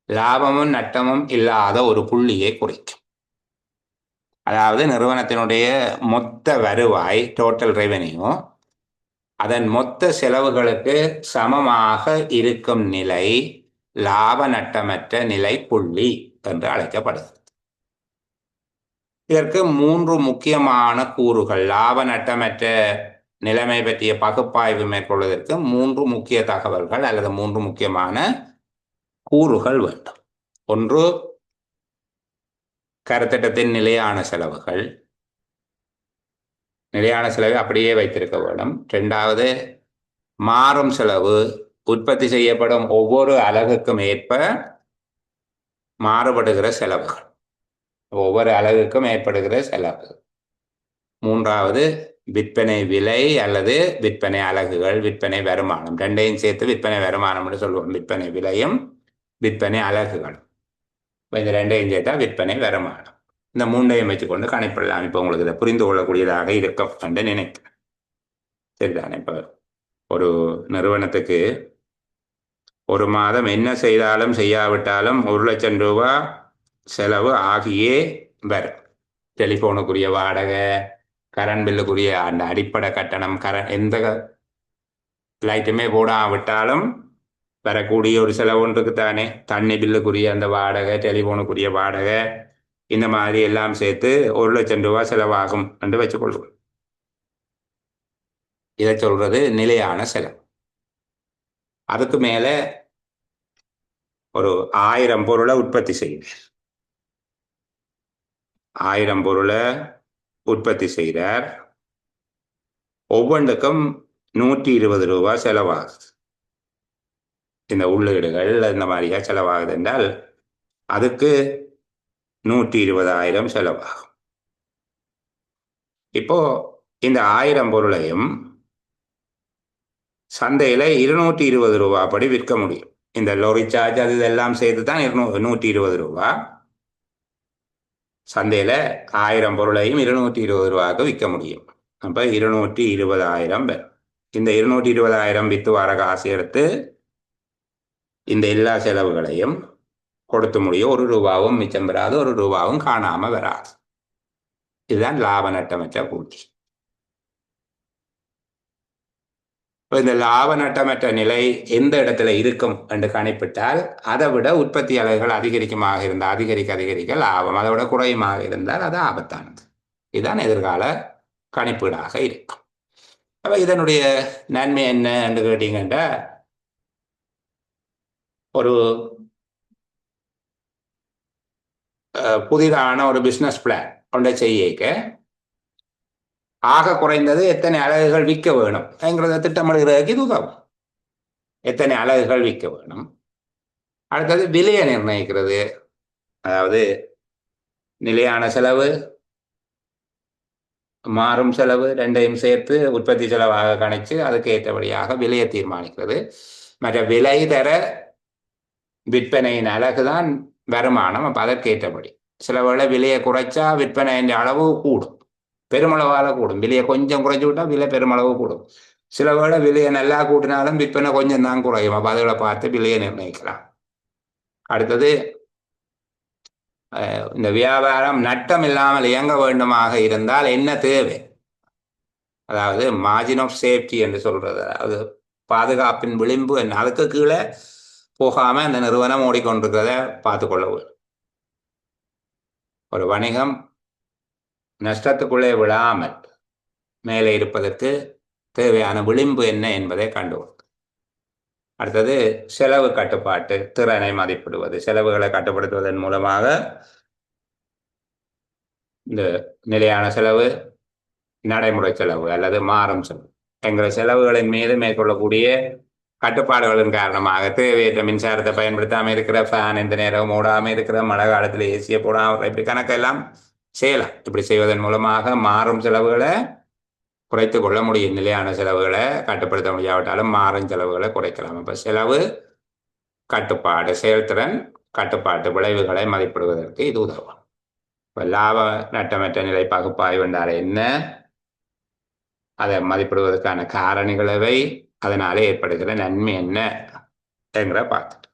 லாபமும் நட்டமும் இல்லாத ஒரு புள்ளியை குறிக்கும். அதாவது நிறுவனத்தினுடைய மொத்த வருவாய், டோட்டல் ரெவென்யூ, அதன் மொத்த செலவுகளுக்கு சமமாக இருக்கும் நிலை லாப நட்டமற்ற நிலை புள்ளி என்று அழைக்கப்படுகிறது. இதற்கு 3 முக்கியமான கூறுகள், லாப நட்டமற்ற நிலைமை பற்றிய பகுப்பாய்வு மேற்கொள்வதற்கு 3 முக்கிய தகவல்கள் அல்லது 3 முக்கியமான கூறுகள் வேண்டும். ஒன்று, கருத்திட்டத்தின் நிலையான செலவுகள், நிலையான செலவை அப்படியே வைத்திருக்க வேண்டும். 2வது, மாறும் செலவு, உற்பத்தி செய்யப்படும் ஒவ்வொரு அலகுக்கும் ஏற்ப மாறுபடுகிற செலவுகள், ஒவ்வொரு அலகுக்கும் ஏற்படுகிற செலவு. 3வது, விற்பனை விலை அல்லது விற்பனை அலகுகள், விற்பனை வருமானம், ரெண்டையும் சேர்த்து விற்பனை வருமானம் என்று சொல்லுவோம். விற்பனை விலையும் விற்பனை அலகுகளும், இந்த ரெண்டையும் சேர்த்தா விற்பனை வருமானம். இந்த 3ஐயும் வச்சுக்கொண்டு கணிப்பிடலாம். இப்போ உங்களுக்கு இதை புரிந்து கொள்ளக்கூடியதாக இருக்கும் என்று நினைக்கிறேன். சரிதானே? இப்போ ஒரு நிறுவனத்துக்கு ஒரு மாதம் என்ன செய்தாலும் செய்யாவிட்டாலும் 1,00,000 ரூபா செலவு ஆகியே வரும். டெலிஃபோனுக்குரிய வாடகை, கரண்ட் பில்லுக்குரிய அந்த அடிப்படை கட்டணம், எந்த லைட்டுமே போடாவிட்டாலும் வரக்கூடிய ஒரு செலவு ஒன்றுக்கு தானே. தண்ணி பில்லுக்குரிய அந்த வாடகை, டெலிஃபோனுக்குரிய வாடகை, இந்த மாதிரி எல்லாம் சேர்த்து 1,00,000 ரூபா செலவாகும் என்று வச்சுக்கொள்வோம். இதை சொல்றது நிலையான செலவு. அதுக்கு மேல ஒரு 1000 பொருளை உற்பத்தி செய்கிறார். 1000 பொருளை உற்பத்தி செய்கிறார். ஒவ்வொன்றுக்கும் 120 ரூபா செலவாகுது. இந்த உள்ளீடுகள் இந்த மாதிரியா செலவாகுது என்றால் அதுக்கு 120,000 செலவாகும். இப்போ இந்த 1000 பொருளையும் சந்தையில 220 ரூபா படி விற்க முடியும். இந்த லோரி சார்ஜ் அது இதெல்லாம் சேர்த்து தான் 120 ரூபா. சந்தையில 1000 பொருளையும் 220 ரூபாய்க்கு விற்க முடியும். அப்ப 220,000 பேர். இந்த 220,000 வித்து வர காசு எடுத்து இந்த எல்லா செலவுகளையும் கொடுத்து முடியும். 1 ரூபாவும் மிச்சம் பெறாது, 1 ரூபாவும் காணாம வராது. இதுதான் லாப நட்டமற்ற கூட்டி. இந்த லாப நட்டமற்ற நிலை எந்த இடத்துல இருக்கும் என்று கணிப்பிட்டால் அதை விட உற்பத்தி அளவுகள் அதிகரிக்குமாக இருந்தால் அதிகரிக்க லாபம், அதை விட குறையுமாக இருந்தால் அது ஆபத்தானது. இதுதான் எதிர்கால கணிப்பீடாக இருக்கும். அப்ப இதனுடைய நன்மை என்ன என்று கேட்டீங்கன்னா, ஒரு புதிதான ஒரு பிஸ்னஸ் பிளான் ஒன்றை செய்யக்க ஆக குறைந்தது எத்தனை அலகுகள் விற்க வேணும் என்கிறத திட்டமிடுகிறதுக்கு இது உதவும். எத்தனை அலகுகள் விற்க வேணும். அடுத்தது விலையை நிர்ணயிக்கிறது. அதாவது நிலையான செலவு, மாறும் செலவு ரெண்டையும் சேர்த்து உற்பத்தி செலவாக கணிச்சு அதுக்கு ஏற்றபடியாக விலையை தீர்மானிக்கிறது. மற்ற விலை தர விற்பனையின் அலகுதான் வருமானம். அப்போ அதற்கு ஏற்றபடி சில வேளை விலையை குறைச்சா விற்பனையின் அளவு கூடும், பெருமளவால் கூடும். விலையை கொஞ்சம் குறைச்சி விட்டால் விலை பெருமளவு கூடும். சில வேளை விலையை நல்லா கூட்டினாலும் விற்பனை கொஞ்சம் தான் குறையும். அப்போ அதுகளை பார்த்து விலையை நிர்ணயிக்கலாம். அடுத்தது, இந்த வியாபாரம் நட்டம் இல்லாமல் இயங்க வேண்டுமாக இருந்தால் என்ன தேவை, அதாவது மார்ஜின் ஆஃப் சேஃப்டி என்று சொல்றது, அதாவது பாதுகாப்பின் விளிம்பு என்ன, அதுக்கு கீழே போகாம அந்த நிறுவனம் ஓடிக்கொண்டிருக்கிறத பார்த்துக்கொள்ள வேண்டும். ஒரு வணிகம் நஷ்டத்துக்குள்ளே விழாமல் மேலே இருப்பதற்கு தேவையான விளிம்பு என்ன என்பதை கண்டுகொள்ளும். அடுத்தது செலவு கட்டுப்பாட்டு, திறனை மதிப்பிடுவது. செலவுகளை கட்டுப்படுத்துவதன் மூலமாக இந்த நிலையான செலவு, நடைமுறை செலவு அல்லது மாறும் செலவு என்கிற செலவுகளின் மீது மேற்கொள்ளக்கூடிய கட்டுப்பாடுகளின் காரணமாக தேவையற்ற மின்சாரத்தை பயன்படுத்தாமல் இருக்கிற, ஃபேன் எந்த நேரம் ஓடாமல் இருக்கிற, மழை காலத்தில் ஏசியை போடாமல், இப்படி கணக்கெல்லாம் செய்யலாம். இப்படி செய்வதன் மூலமாக மாறும் செலவுகளை குறைத்து கொள்ள முடியும். நிலையான செலவுகளை கட்டுப்படுத்த முடியாவிட்டாலும் மாறும் செலவுகளை குறைக்கலாம். அப்போ செலவு கட்டுப்பாடு, செயல்திறன் கட்டுப்பாட்டு விளைவுகளை மதிப்பிடுவதற்கு இது உதவும். இப்போ லாப நட்டமற்ற நிலை பகுப்பாய்வு என்றால் என்ன, அதை மதிப்பிடுவதற்கான காரணிகளவை, அதனாலே ஏற்படுகிற நன்மை என்ன என்கிற பார்த்துட்டு,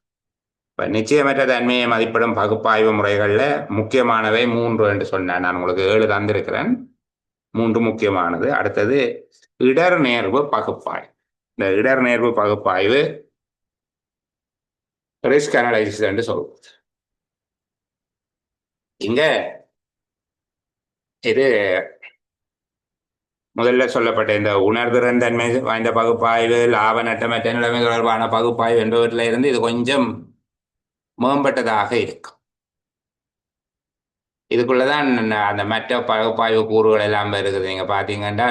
இப்போ நிச்சயமற்ற தன்மையை மதிப்பிடும் பகுப்பாய்வு முறைகளில் முக்கியமானவை 3 என்று சொன்னேன். நான் உங்களுக்கு 7 தந்திருக்கிறேன். 3 முக்கியமானது. அடுத்தது இடர் நேர்வு பகுப்பாய்வு. இந்த இடர் நேர்வு பகுப்பாய்வு ரிஸ்க் அனலைசிஸ் என்று சொல்லுவோம். இங்க இது முதல்ல சொல்லப்பட்ட இந்த உணர்திறன் தன்மை வாய்ந்த பகுப்பாய்வு, லாப நட்டமற்ற நிலைமை தொடர்பான பகுப்பாய்வு என்பவற்றில் இருந்து இது கொஞ்சம் மேம்பட்டதாக இருக்கும். இதுக்குள்ளதான் அந்த மற்ற பகுப்பாய்வு கூறுகள் எல்லாம் இருக்குது. நீங்க பார்த்தீங்கன்னா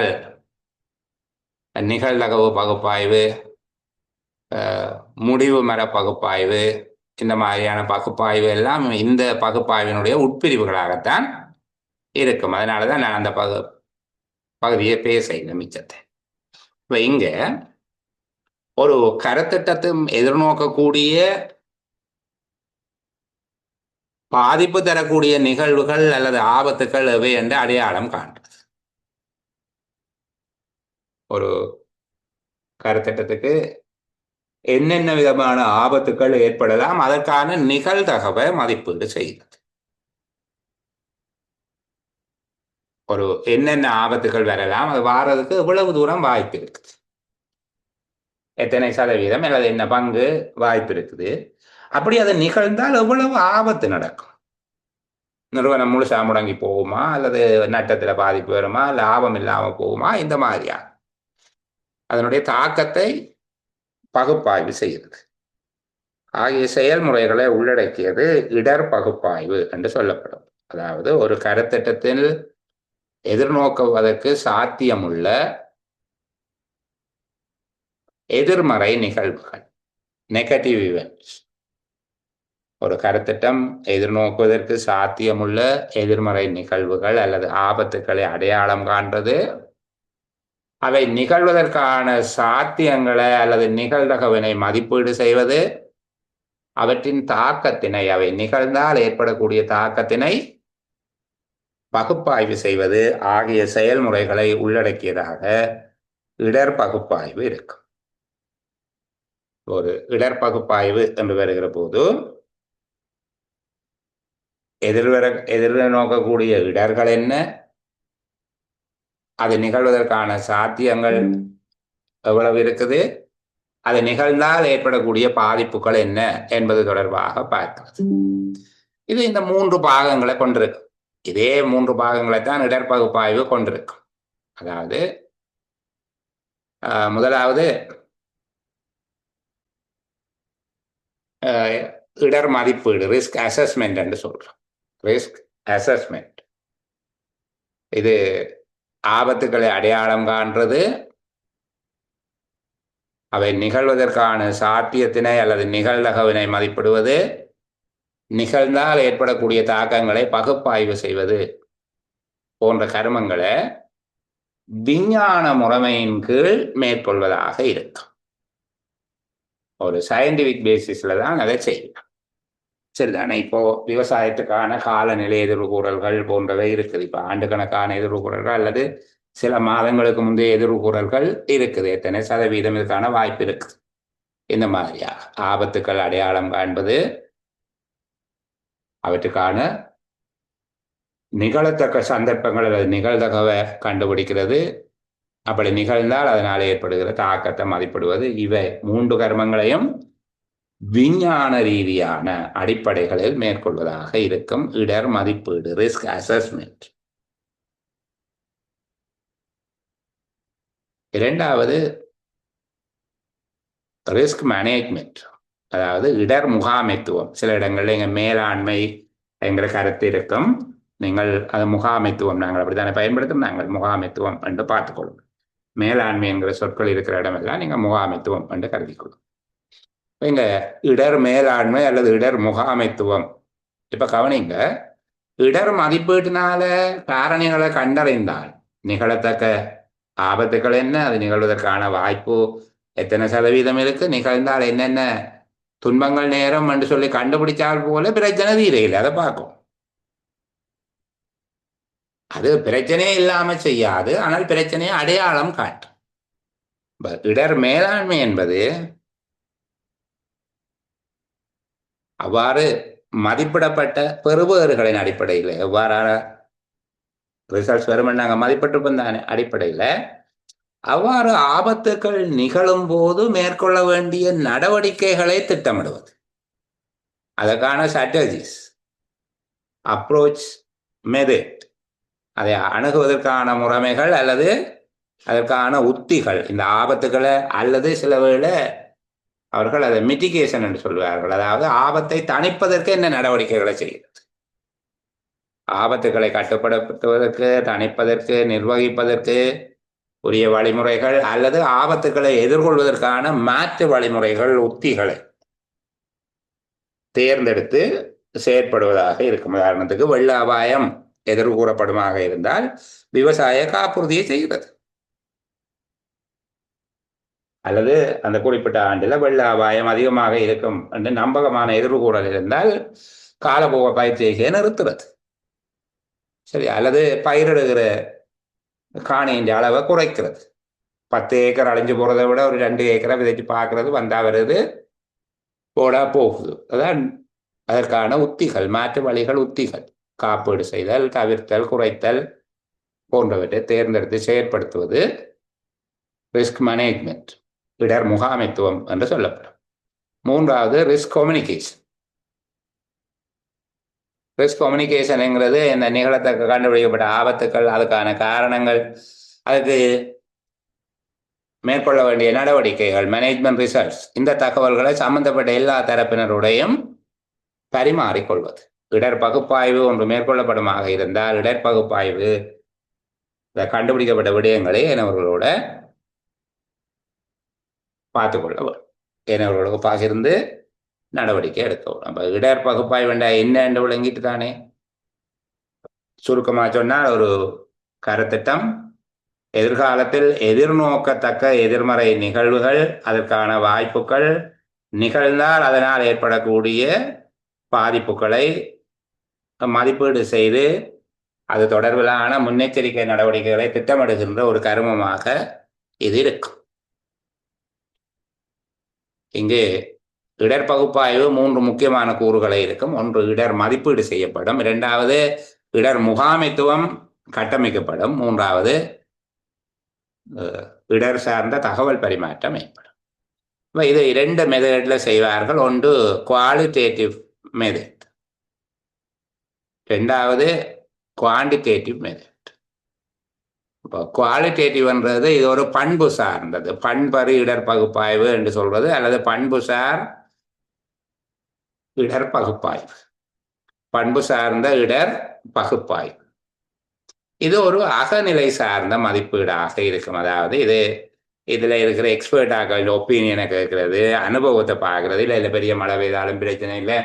நிகழ்தகவு பகுப்பாய்வு, முடிவு மர பகுப்பாய்வு, இந்த மாதிரியான பகுப்பாய்வு எல்லாம் இந்த பகுப்பாய்வினுடைய உட்பிரிவுகளாகத்தான் இருக்கும். அதனாலதான் நான் அந்த பகுதியை பேச இந்த மிச்சத்தை. இப்ப இங்க ஒரு கருத்திட்டத்தை எதிர்நோக்கக்கூடிய பாதிப்பு தரக்கூடிய நிகழ்வுகள் அல்லது ஆபத்துக்கள் எவை என்று அடையாளம் காண்றது. ஒரு கருத்திட்டத்துக்கு என்னென்ன விதமான ஆபத்துக்கள் ஏற்படலாம், அதற்கான நிகழ்தகவை மதிப்பீடு செய்கிறது. ஒரு என்னென்ன ஆபத்துகள் வரலாம், அது வாரதுக்கு எவ்வளவு தூரம் வாய்ப்பு இருக்குது, எத்தனை சதவீதம் அல்லது என்ன பங்கு வாய்ப்பு இருக்குது, அப்படி அது நிகழ்ந்தால் எவ்வளவு ஆபத்து நடக்கும், நிறுவனம் முழுசா முடங்கி போகுமா அல்லது நட்டத்தில் பாதிப்பு வருமா, லாபம் இல்லாமல் போகுமா, இந்த மாதிரியா அதனுடைய தாக்கத்தை பகுப்பாய்வு செய்கிறது. ஆகிய செயல்முறைகளை உள்ளடக்கியது இடர் பகுப்பாய்வு என்று சொல்லப்படும். அதாவது ஒரு கருத்திட்டத்தில் எதிர்நோக்குவதற்கு சாத்தியமுள்ள எதிர்மறை நிகழ்வுகள், நெகட்டிவ் ஈவென்ட்ஸ். ஒரு கருத்திட்டம் எதிர்நோக்குவதற்கு சாத்தியமுள்ள எதிர்மறை நிகழ்வுகள் அல்லது ஆபத்துக்களை அடையாளம் காண்றது, அவை நிகழ்வதற்கான சாத்தியங்களை அல்லது நிகழ்தகவினை மதிப்பீடு செய்வது, அவற்றின் தாக்கத்தினை, அவை நிகழ்ந்தால் ஏற்படக்கூடிய தாக்கத்தினை பகுப்பாய்வு செய்வது ஆகிய செயல்முறைகளை உள்ளடக்கியதாக இடர் பகுப்பாய்வு இருக்கும். ஒரு இடர் பகுப்பாய்வு என்று வருகிற போது எதிர்நோக்கக்கூடிய இடர்கள் என்ன, அது நிகழ்வதற்கான சாத்தியங்கள் எவ்வளவு இருக்குது, அது நிகழ்ந்தால் ஏற்படக்கூடிய பாதிப்புகள் என்ன என்பது தொடர்பாக பார்க்கிறது. இது இந்த 3 பாகங்களை கொண்டிருக்கும். இதே 3 பாகங்களை தான் இடர் பகுப்பாய்வு கொண்டிருக்கும். அதாவது முதலாவது இடர் மதிப்பீடு, ரிஸ்க் அசஸ்மெண்ட் என்று சொல்றோம். ரிஸ்க் அசஸ்மெண்ட் இது ஆபத்துக்களை அடையாளம் காண்றது, அவை நிகழ்வதற்கான சாத்தியத்தினை அல்லது நிகழ்தகவினை மதிப்பிடுவது, நிகழ்ந்தால் ஏற்படக்கூடிய தாக்கங்களை பகுப்பாய்வு செய்வது போன்ற கருமங்களை விஞ்ஞான முறைமையின் கீழ் மேற்கொள்வதாக இருக்கும். ஒரு சயின்டிபிக் பேசிஸ்ல தான் அதை செய்யலாம். சரிதானே? இப்போ விவசாயத்துக்கான காலநிலை எதிர்கூறல்கள் போன்றவை இருக்குது. இப்போ ஆண்டுக்கணக்கான எதிர்கூறல்கள் அல்லது சில மாதங்களுக்கு முந்தைய எதிர்கூறல்கள் இருக்குது. எத்தனை சதவீதம் இதுக்கான வாய்ப்பு இருக்குது. இந்த மாதிரியாக ஆபத்துக்கள் அடையாளம் காண்பது, அவற்றுக்கான நிகழத்தக்க சந்தர்ப்பங்கள் அல்லது நிகழ்தகவை கண்டுபிடிக்கிறது, அப்படி நிகழ்ந்தால் அதனால் ஏற்படுகிற தாக்கத்தை மதிப்பிடுவது, இவை 3 கர்மங்களையும் விஞ்ஞான ரீதியான அடிப்படைகளில் மேற்கொள்வதாக இருக்கும் இடர் மதிப்பீடு, ரிஸ்க் அசஸ்மெண்ட். இரண்டாவது ரிஸ்க் மேனேஜ்மெண்ட், அதாவது இடர் முகாமைத்துவம். சில இடங்கள்ல எங்க மேலாண்மை என்கிற கருத்து இருக்கும். நீங்கள் அது முகாமைத்துவம், நாங்கள் அப்படித்தானே பயன்படுத்தும், நாங்கள் முகாமைத்துவம் என்று பார்த்துக்கொள்ளும். மேலாண்மை என்கிற சொற்கள் இருக்கிற இடமெல்லாம் நீங்க முகாமைத்துவம் என்று கருதிக்கொள்ளும். இங்க இடர் மேலாண்மை அல்லது இடர் முகாமைத்துவம். இப்ப கவனிங்க, இடர் மதிப்பீட்டினால காரணிகளை கண்டறிந்தால் நிகழத்தக்க ஆபத்துக்கள் என்ன, அது நிகழ்வதற்கான வாய்ப்பு எத்தனை சதவீதம் இருக்கு, நிகழ்ந்தால் என்னென்ன துன்பங்கள் நேரம் என்று சொல்லி கண்டுபிடிச்சால் போல பிரச்சனை தீரையில் அதை பார்க்கும். அது பிரச்சனையே இல்லாம செய்யாது, ஆனால் பிரச்சனையை அடையாளம் காட்டும். இடர் மேலாண்மை என்பது அவ்வாறு மதிப்பிடப்பட்ட பெறுபேறுகளின் அடிப்படையில் எவ்வாறான ரிசல்ட்ஸ் வரும் நாங்கள் மதிப்பிட்டிருப்போம் தானே அடிப்படையில் அவ்வாறு ஆபத்துக்கள் நிகழும் போது மேற்கொள்ள வேண்டிய நடவடிக்கைகளை திட்டமிடுவது, அதற்கான ஸ்ட்ராட்டஜிஸ், அப்ரோச், மெத்தட், அதை அணுகுவதற்கான முறைமைகள் அல்லது அதற்கான உத்திகள், இந்த ஆபத்துக்களை அல்லது சில வேளை அவர்கள் அதை மிட்டிகேஷன் என்று சொல்வார்கள், அதாவது ஆபத்தை தணிப்பதற்கு என்ன நடவடிக்கைகளை செய்கிறது, ஆபத்துக்களை கட்டுப்படுத்துவதற்கு, தணிப்பதற்கு, நிர்வகிப்பதற்கு உரிய வழிமுறைகள் அல்லது ஆபத்துக்களை எதிர்கொள்வதற்கான மாற்று வழிமுறைகள், உத்திகளை தேர்ந்தெடுத்து செயற்படுவதாக இருக்கும். உதாரணத்துக்கு வெள்ள அபாயம் எதிர்கூறப்படுமாக இருந்தால் விவசாய காப்புறுதியை செய்கிறது, அல்லது அந்த குறிப்பிட்ட ஆண்டில் வெள்ள அபாயம் அதிகமாக இருக்கும் என்று நம்பகமான எதிர்கூறல் இருந்தால் காலபோக பயிற்சியை நிறுத்துறது, சரி, அல்லது பயிரிடுகிற காணியின் அளவை குறைக்கிறது. 10 ஏக்கர் அழிஞ்சு போறதை விட ஒரு 2 ஏக்கரை விதைச்சு பார்க்கறது, வந்தா வருது, போடா போகுது. அதான் அதற்கான உத்திகள், மாற்று வழிகள், உத்திகள், காப்பீடு செய்தல், தவிர்த்தல், குறைத்தல் போன்றவற்றை தேர்ந்தெடுத்து செயற்படுத்துவது ரிஸ்க் மேனேஜ்மெண்ட், இடர் முகாமைத்துவம் என்று சொல்லப்படும். மூன்றாவது ரிஸ்க் கம்யூனிகேஷன். ரிஸ்க் கம்யூனிகேஷனுங்கிறது இந்த நிகழத்தக்க கண்டுபிடிக்கப்பட்ட ஆபத்துக்கள், அதுக்கான காரணங்கள், அதுக்கு மேற்கொள்ள வேண்டிய நடவடிக்கைகள், மேனேஜ்மெண்ட் ரிசல்ட்ஸ், இந்த தகவல்களை சம்பந்தப்பட்ட எல்லா தரப்பினருடையும் பரிமாறிக்கொள்வது. இடர் பகுப்பாய்வு ஒன்று மேற்கொள்ளப்படுமாக இருந்தால் இடர் பகுப்பாய்வு கண்டுபிடிக்கப்பட்ட விடயங்களை அவர்களோட பார்த்துக்கொள்ள வேண்டும், அவர்களோட பகிர்ந்து நடவடிக்கை எடுக்கணும். நம்ம இடர் பகுப்பாய்வு என்ன விளங்கிட்டு தானே, சுருக்கமாக சொன்னால் ஒரு கருத்திட்டம், எதிர்காலத்தில் எதிர்நோக்கத்தக்க எதிர்மறை நிகழ்வுகள், அதற்கான வாய்ப்புகள், நிகழ்ந்தால் அதனால் ஏற்படக்கூடிய பாதிப்புகளை மதிப்பீடு செய்து அது தொடர்பிலான முன்னெச்சரிக்கை நடவடிக்கைகளை திட்டமிடுகின்ற ஒரு கருமமாக இது இருக்கும். இங்கு இடர் பகுப்பாய்வு 3 முக்கியமான கூறுகளை இருக்கும். ஒன்று, இடர் மதிப்பீடு செய்யப்படும். 2வது, இடர் முகாமைத்துவம் கட்டமைக்கப்படும். 3வது, இடர் சார்ந்த தகவல் பரிமாற்றம் ஏற்படும். இது 2 மெத்தட்ல செய்வார்கள். ஒன்று குவாலிட்டேட்டிவ் மெத்தட், 2வது குவான்டிடேட்டிவ் மெத்தட். இப்போ குவாலிட்டேட்டிவ்ன்றது இது ஒரு பண்பு சார்ந்தது, பண்பறி இடர் பகுப்பாய்வு என்று சொல்வது, அல்லது பண்புசார் இடர் பகுப்பாய்வு, பண்பு சார்ந்த இடர் பகுப்பாய்வு. இது ஒரு அகநிலை சார்ந்த மதிப்பீடாக இருக்கும். அதாவது இதுல இருக்கிற எக்ஸ்பர்ட்டாக ஒப்பீனியனை கேட்கறது, அனுபவத்தை பார்க்கறது, இல்லை பெரிய மழை பெய்தாலும் பிரச்சனை இல்லை,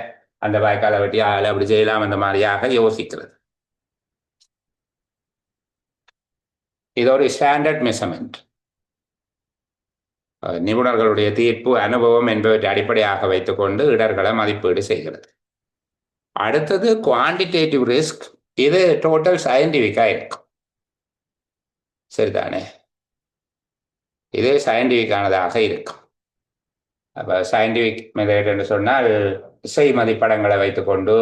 அந்த வாய்க்காலை வெட்டி அப்படி செய்யலாம், அந்த மாதிரியாக யோசிக்கிறது. இது ஒரு ஸ்டாண்டர்ட் மெஷர்மெண்ட். நிபுணர்களுடைய தீர்ப்பு, அனுபவம் என்பவற்றை அடிப்படையாக வைத்துக்கொண்டு இடர்களை மதிப்பீடு செய்கிறது. அடுத்தது குவான்டிடேட்டிவ் ரிஸ்க். இது டோட்டல் சயின்டிஃபிக்காக இருக்கும், சரிதானே, இது சயின்டிஃபிக்கானதாக இருக்கும். அப்போ சயின்டிஃபிக் மெத்தட் என்று சொன்னால் இசை மதிப்படங்களை வைத்துக்கொண்டு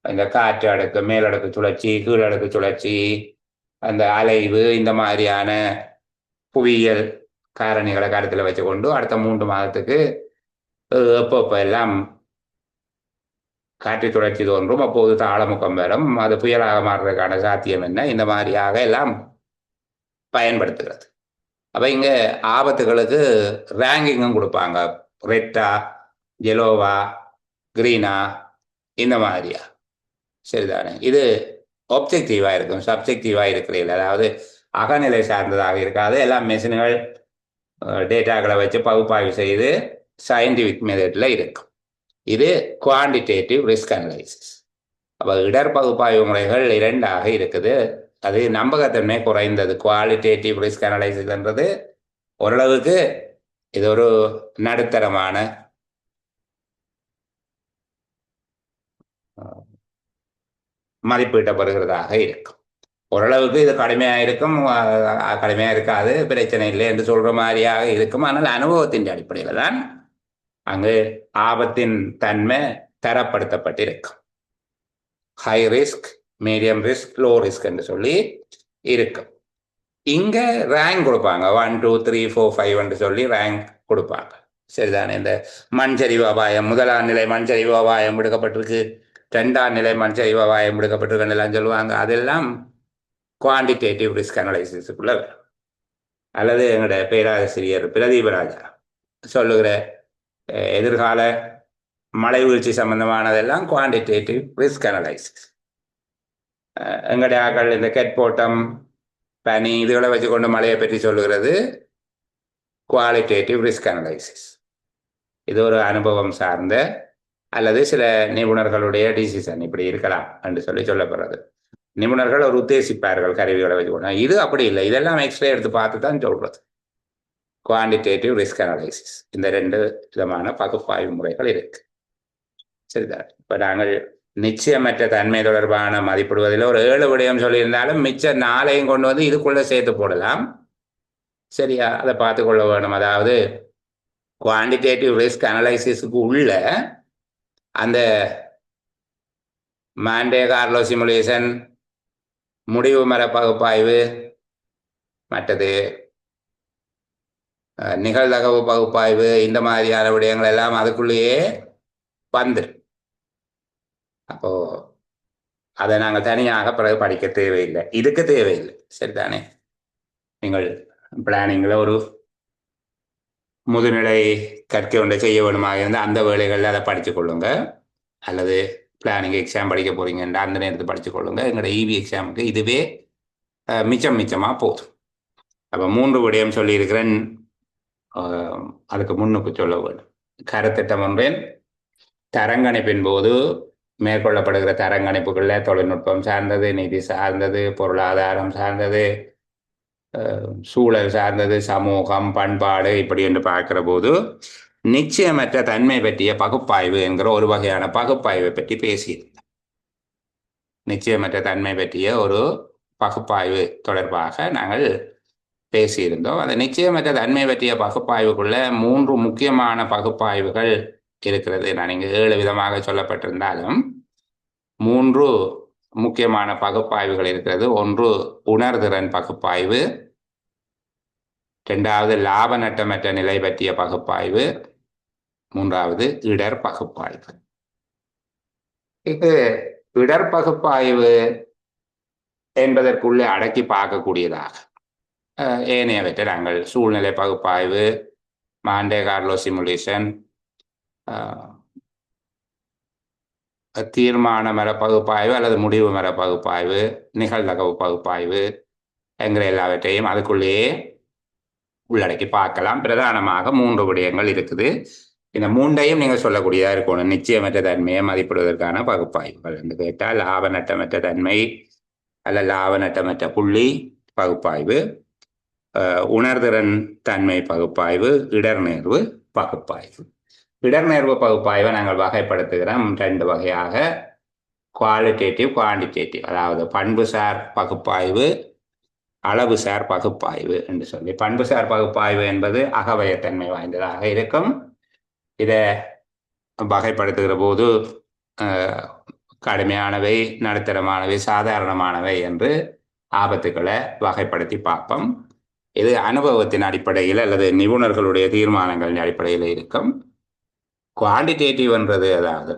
இந்த காற்று அடுக்கு, மேலடுக்கு சுழற்சி, கீழடுக்கு சுழற்சி, அந்த அலைவு, இந்த மாதிரியான புவியியல் காரணிகளை கருத்தில் வச்சுக்கொண்டு அடுத்த 3 மாதத்துக்கு எப்போ எல்லாம் காற்று சுழற்சி தோன்றும், அப்போது தாளமுக்கம் வரும், அது புயலாக மாறுறதுக்கான சாத்தியம் என்ன, இந்த மாதிரியாக எல்லாம் பயன்படுத்துகிறது. அப்போ இங்கே ஆபத்துகளுக்கு ரேங்கிங்கும் கொடுப்பாங்க, ரெட்டா, எல்லோவா, கிரீனா, இந்த மாதிரியா, சரிதானே. இது ஒப்ஜெக்டிவாக இருக்கும், சப்ஜெக்டிவாக இருக்கிறீர்கள், அதாவது அகநிலை சார்ந்ததாக இருக்காது. எல்லாம் மெஷின்கள் டேட்டாக்களை வச்சு பகுப்பாய்வு செய்து சயின்டிஃபிக் மெத்தடில் இருக்கும். இது குவான்டிடேட்டிவ் ரிஸ்க் அனலைசிஸ். அப்போ இடர் பகுப்பாய்வு முறைகள் 2ஆக இருக்குது. அது நம்பகத்தன்மை குறைந்தது. குவாலிட்டேட்டிவ் ரிஸ்க் அனலைசிஸ்ன்றது ஓரளவுக்கு இது ஒரு நடுத்தரமான மதிப்பீட்டப்படுகிறதாக இருக்கும். ஓரளவுக்கு இது கடுமையாக இருக்கும், கடுமையாக இருக்காது, பிரச்சனை இல்லை என்று சொல்ற மாதிரியாக இருக்கும். ஆனால் அனுபவத்தின் அடிப்படையில் தான் அங்கு ஆபத்தின் தன்மை தரப்படுத்தப்பட்டிருக்கும். High risk, medium risk, low risk என்று சொல்லி இருக்கும். இங்க ரேங்க் கொடுப்பாங்க, 1 2 3 4 5 என்று சொல்லி ரேங்க் கொடுப்பாங்க. சரிதானே? இந்த மண் சரிவு அபாயம், முதலாம் நிலை மண் சரிவு அபாயம் விடுக்கப்பட்டிருக்கு, 2ஆம் நிலை மண் சரிவு அபாயம் விடுக்கப்பட்டிருக்குன்னு சொல்லுவாங்க. அதெல்லாம் குவான்டிடேட்டிவ் ரிஸ்க் அனலைசிஸுக்குள்ள வரும். அல்லது எங்களுடைய பேராசிரியர் பிரதீபராஜா சொல்லுகிற எதிர்கால மழை வீழ்ச்சி சம்பந்தமானதெல்லாம் குவான்டிடேட்டிவ் ரிஸ்க் அனலைசிஸ். எங்களுடைய ஆக்கள் இந்த கெட்போட்டம், பனி இதுகளை வச்சுக்கொண்டு மழையை பற்றி சொல்லுகிறது குவாலிட்டேட்டிவ் ரிஸ்க் அனலைசிஸ். இது ஒரு அனுபவம் சார்ந்த அல்லது சில நிபுணர்களுடைய டிசிஷன் இப்படி இருக்கலாம் என்று சொல்லி சொல்லப்படுறது. நிபுணர்கள் ஒரு உத்தேசிப்பார்கள் கருவிகளை வச்சுக்கொண்டு. இது அப்படி இல்லை, இதெல்லாம் எக்ஸ்ரே எடுத்து பார்த்து தான் சொல்றது. குவான்டிடேட்டிவ் ரிஸ்க் அனலைசிஸ், இந்த 2 விதமான பகுப்பாய்வு முறைகள் இருக்கு. சரிதான். இப்ப நாங்கள் நிச்சயமற்ற தன்மை தொடர்பான மதிப்பிடுவதில் ஒரு 7 விடயம் சொல்லியிருந்தாலும் மிச்ச 4ஐயும் கொண்டு வந்து இதுக்குள்ள சேர்த்து போடலாம். சரியா? அதை பார்த்து கொள்ள வேணும். அதாவது குவான்டிடேட்டிவ் ரிஸ்க் அனலைசிஸுக்கு உள்ள அந்த மாண்டே கார்லோ சிமுலேஷன், முடிவு மர பகுப்பாய்வு, மற்றது நிகழ்தகவு பகுப்பாய்வு, இந்த மாதிரியான விடயங்கள் எல்லாம் அதுக்குள்ளேயே வந்துடும். அப்போ அதை நாங்கள் தனியாக பிறகு படிக்க தேவையில்லை, இதுக்கு தேவையில்லை. சரிதானே? நீங்கள் பிளானிங்கில் ஒரு முதுநிலை கற்க ஒன்றை செய்ய வேணுமாக இருந்தால் அந்த வேலைகளில் அதை படித்து கொள்ளுங்க. அல்லது பிளானிங் எக்ஸாம் படிக்க போறீங்கன்னா அந்த நேரத்தை படித்து கொள்ளுங்க. எங்களோட இவி எக்ஸாமுக்கு இதுவே மிச்சமாக போதும். அப்போ 3 விடயம் சொல்லியிருக்கிறேன். அதுக்கு முன்னுக்கு சொல்ல வேண்டும். கருத்திட்டம் ஒன்றேன், தரங்கணிப்பின் போது மேற்கொள்ளப்படுகிற தரங்கணிப்புகளில் தொழில்நுட்பம் சார்ந்தது, நிதி சார்ந்தது, பொருளாதாரம் சார்ந்தது, சூழல் சார்ந்தது, சமூகம், பண்பாடு, இப்படி என்று பார்க்கிற போது நிச்சயமற்ற தன்மை பற்றிய பகுப்பாய்வு என்கிற ஒரு வகையான பகுப்பாய்வை பற்றி பேசியிருந்தேன். நிச்சயமற்ற தன்மை பற்றிய ஒரு பகுப்பாய்வு தொடர்பாக நாங்கள் பேசியிருந்தோம். அந்த நிச்சயமற்ற தன்மை பற்றிய பகுப்பாய்வுக்குள்ள 3 முக்கியமான பகுப்பாய்வுகள் இருக்கிறது. நான் இங்கு 7 விதமாக சொல்லப்பட்டிருந்தாலும் 3 முக்கியமான பகுப்பாய்வுகள் இருக்கிறது. ஒன்று உணர்திறன் பகுப்பாய்வு, 2வது லாப நட்டமற்ற நிலை பற்றிய பகுப்பாய்வு, 3வது இடர் பகுப்பாய்வு. இது இடர் பகுப்பாய்வு என்பதற்குள்ளே அடக்கி பார்க்கக்கூடியதாக ஏனையவற்றை நாங்கள் சூழ்நிலை பகுப்பாய்வு, மாண்டே கார்லோ சிமுலேஷன், தீர்மான மர பகுப்பாய்வு அல்லது முடிவு மர பகுப்பாய்வு, நிகழ்தகவு பகுப்பாய்வு என்கிற எல்லாவற்றையும் அதுக்குள்ளேயே உள்ளடக்கி பார்க்கலாம். பிரதானமாக 3 விடயங்கள் இருக்குது. இந்த 3ஐயும் நீங்கள் சொல்லக்கூடியதாக இருக்கணும். நிச்சயமற்ற தன்மையை மதிப்பிடுவதற்கான பகுப்பாய்வுகள் என்று கேட்டால் லாப நட்டமற்ற தன்மை அல்ல லாப நட்டமற்ற புள்ளி பகுப்பாய்வு, உணர்திறன் தன்மை பகுப்பாய்வு, இடர்நேர்வு பகுப்பாய்வு. இடர்நேர்வு பகுப்பாய்வை நாங்கள் வகைப்படுத்துகிறோம் 2 வகையாக, குவாலிட்டேட்டிவ், குவான்டிடேட்டிவ். அதாவது பண்புசார் பகுப்பாய்வு, அளவுசார் பகுப்பாய்வு என்று சொல்லி. பண்புசார் பகுப்பாய்வு என்பது அகவயத்தன்மை வாய்ந்ததாக இருக்கும். இதை வகைப்படுத்துகிற போது கடுமையானவை, நடுத்தரமானவை, சாதாரணமானவை என்று ஆபத்துக்களை வகைப்படுத்தி பார்ப்போம். இது அனுபவத்தின் அடிப்படையில் அல்லது நிபுணர்களுடைய தீர்மானங்களின் அடிப்படையில் இருக்கும். குவான்டிடேட்டிவ் என்றது அதாவது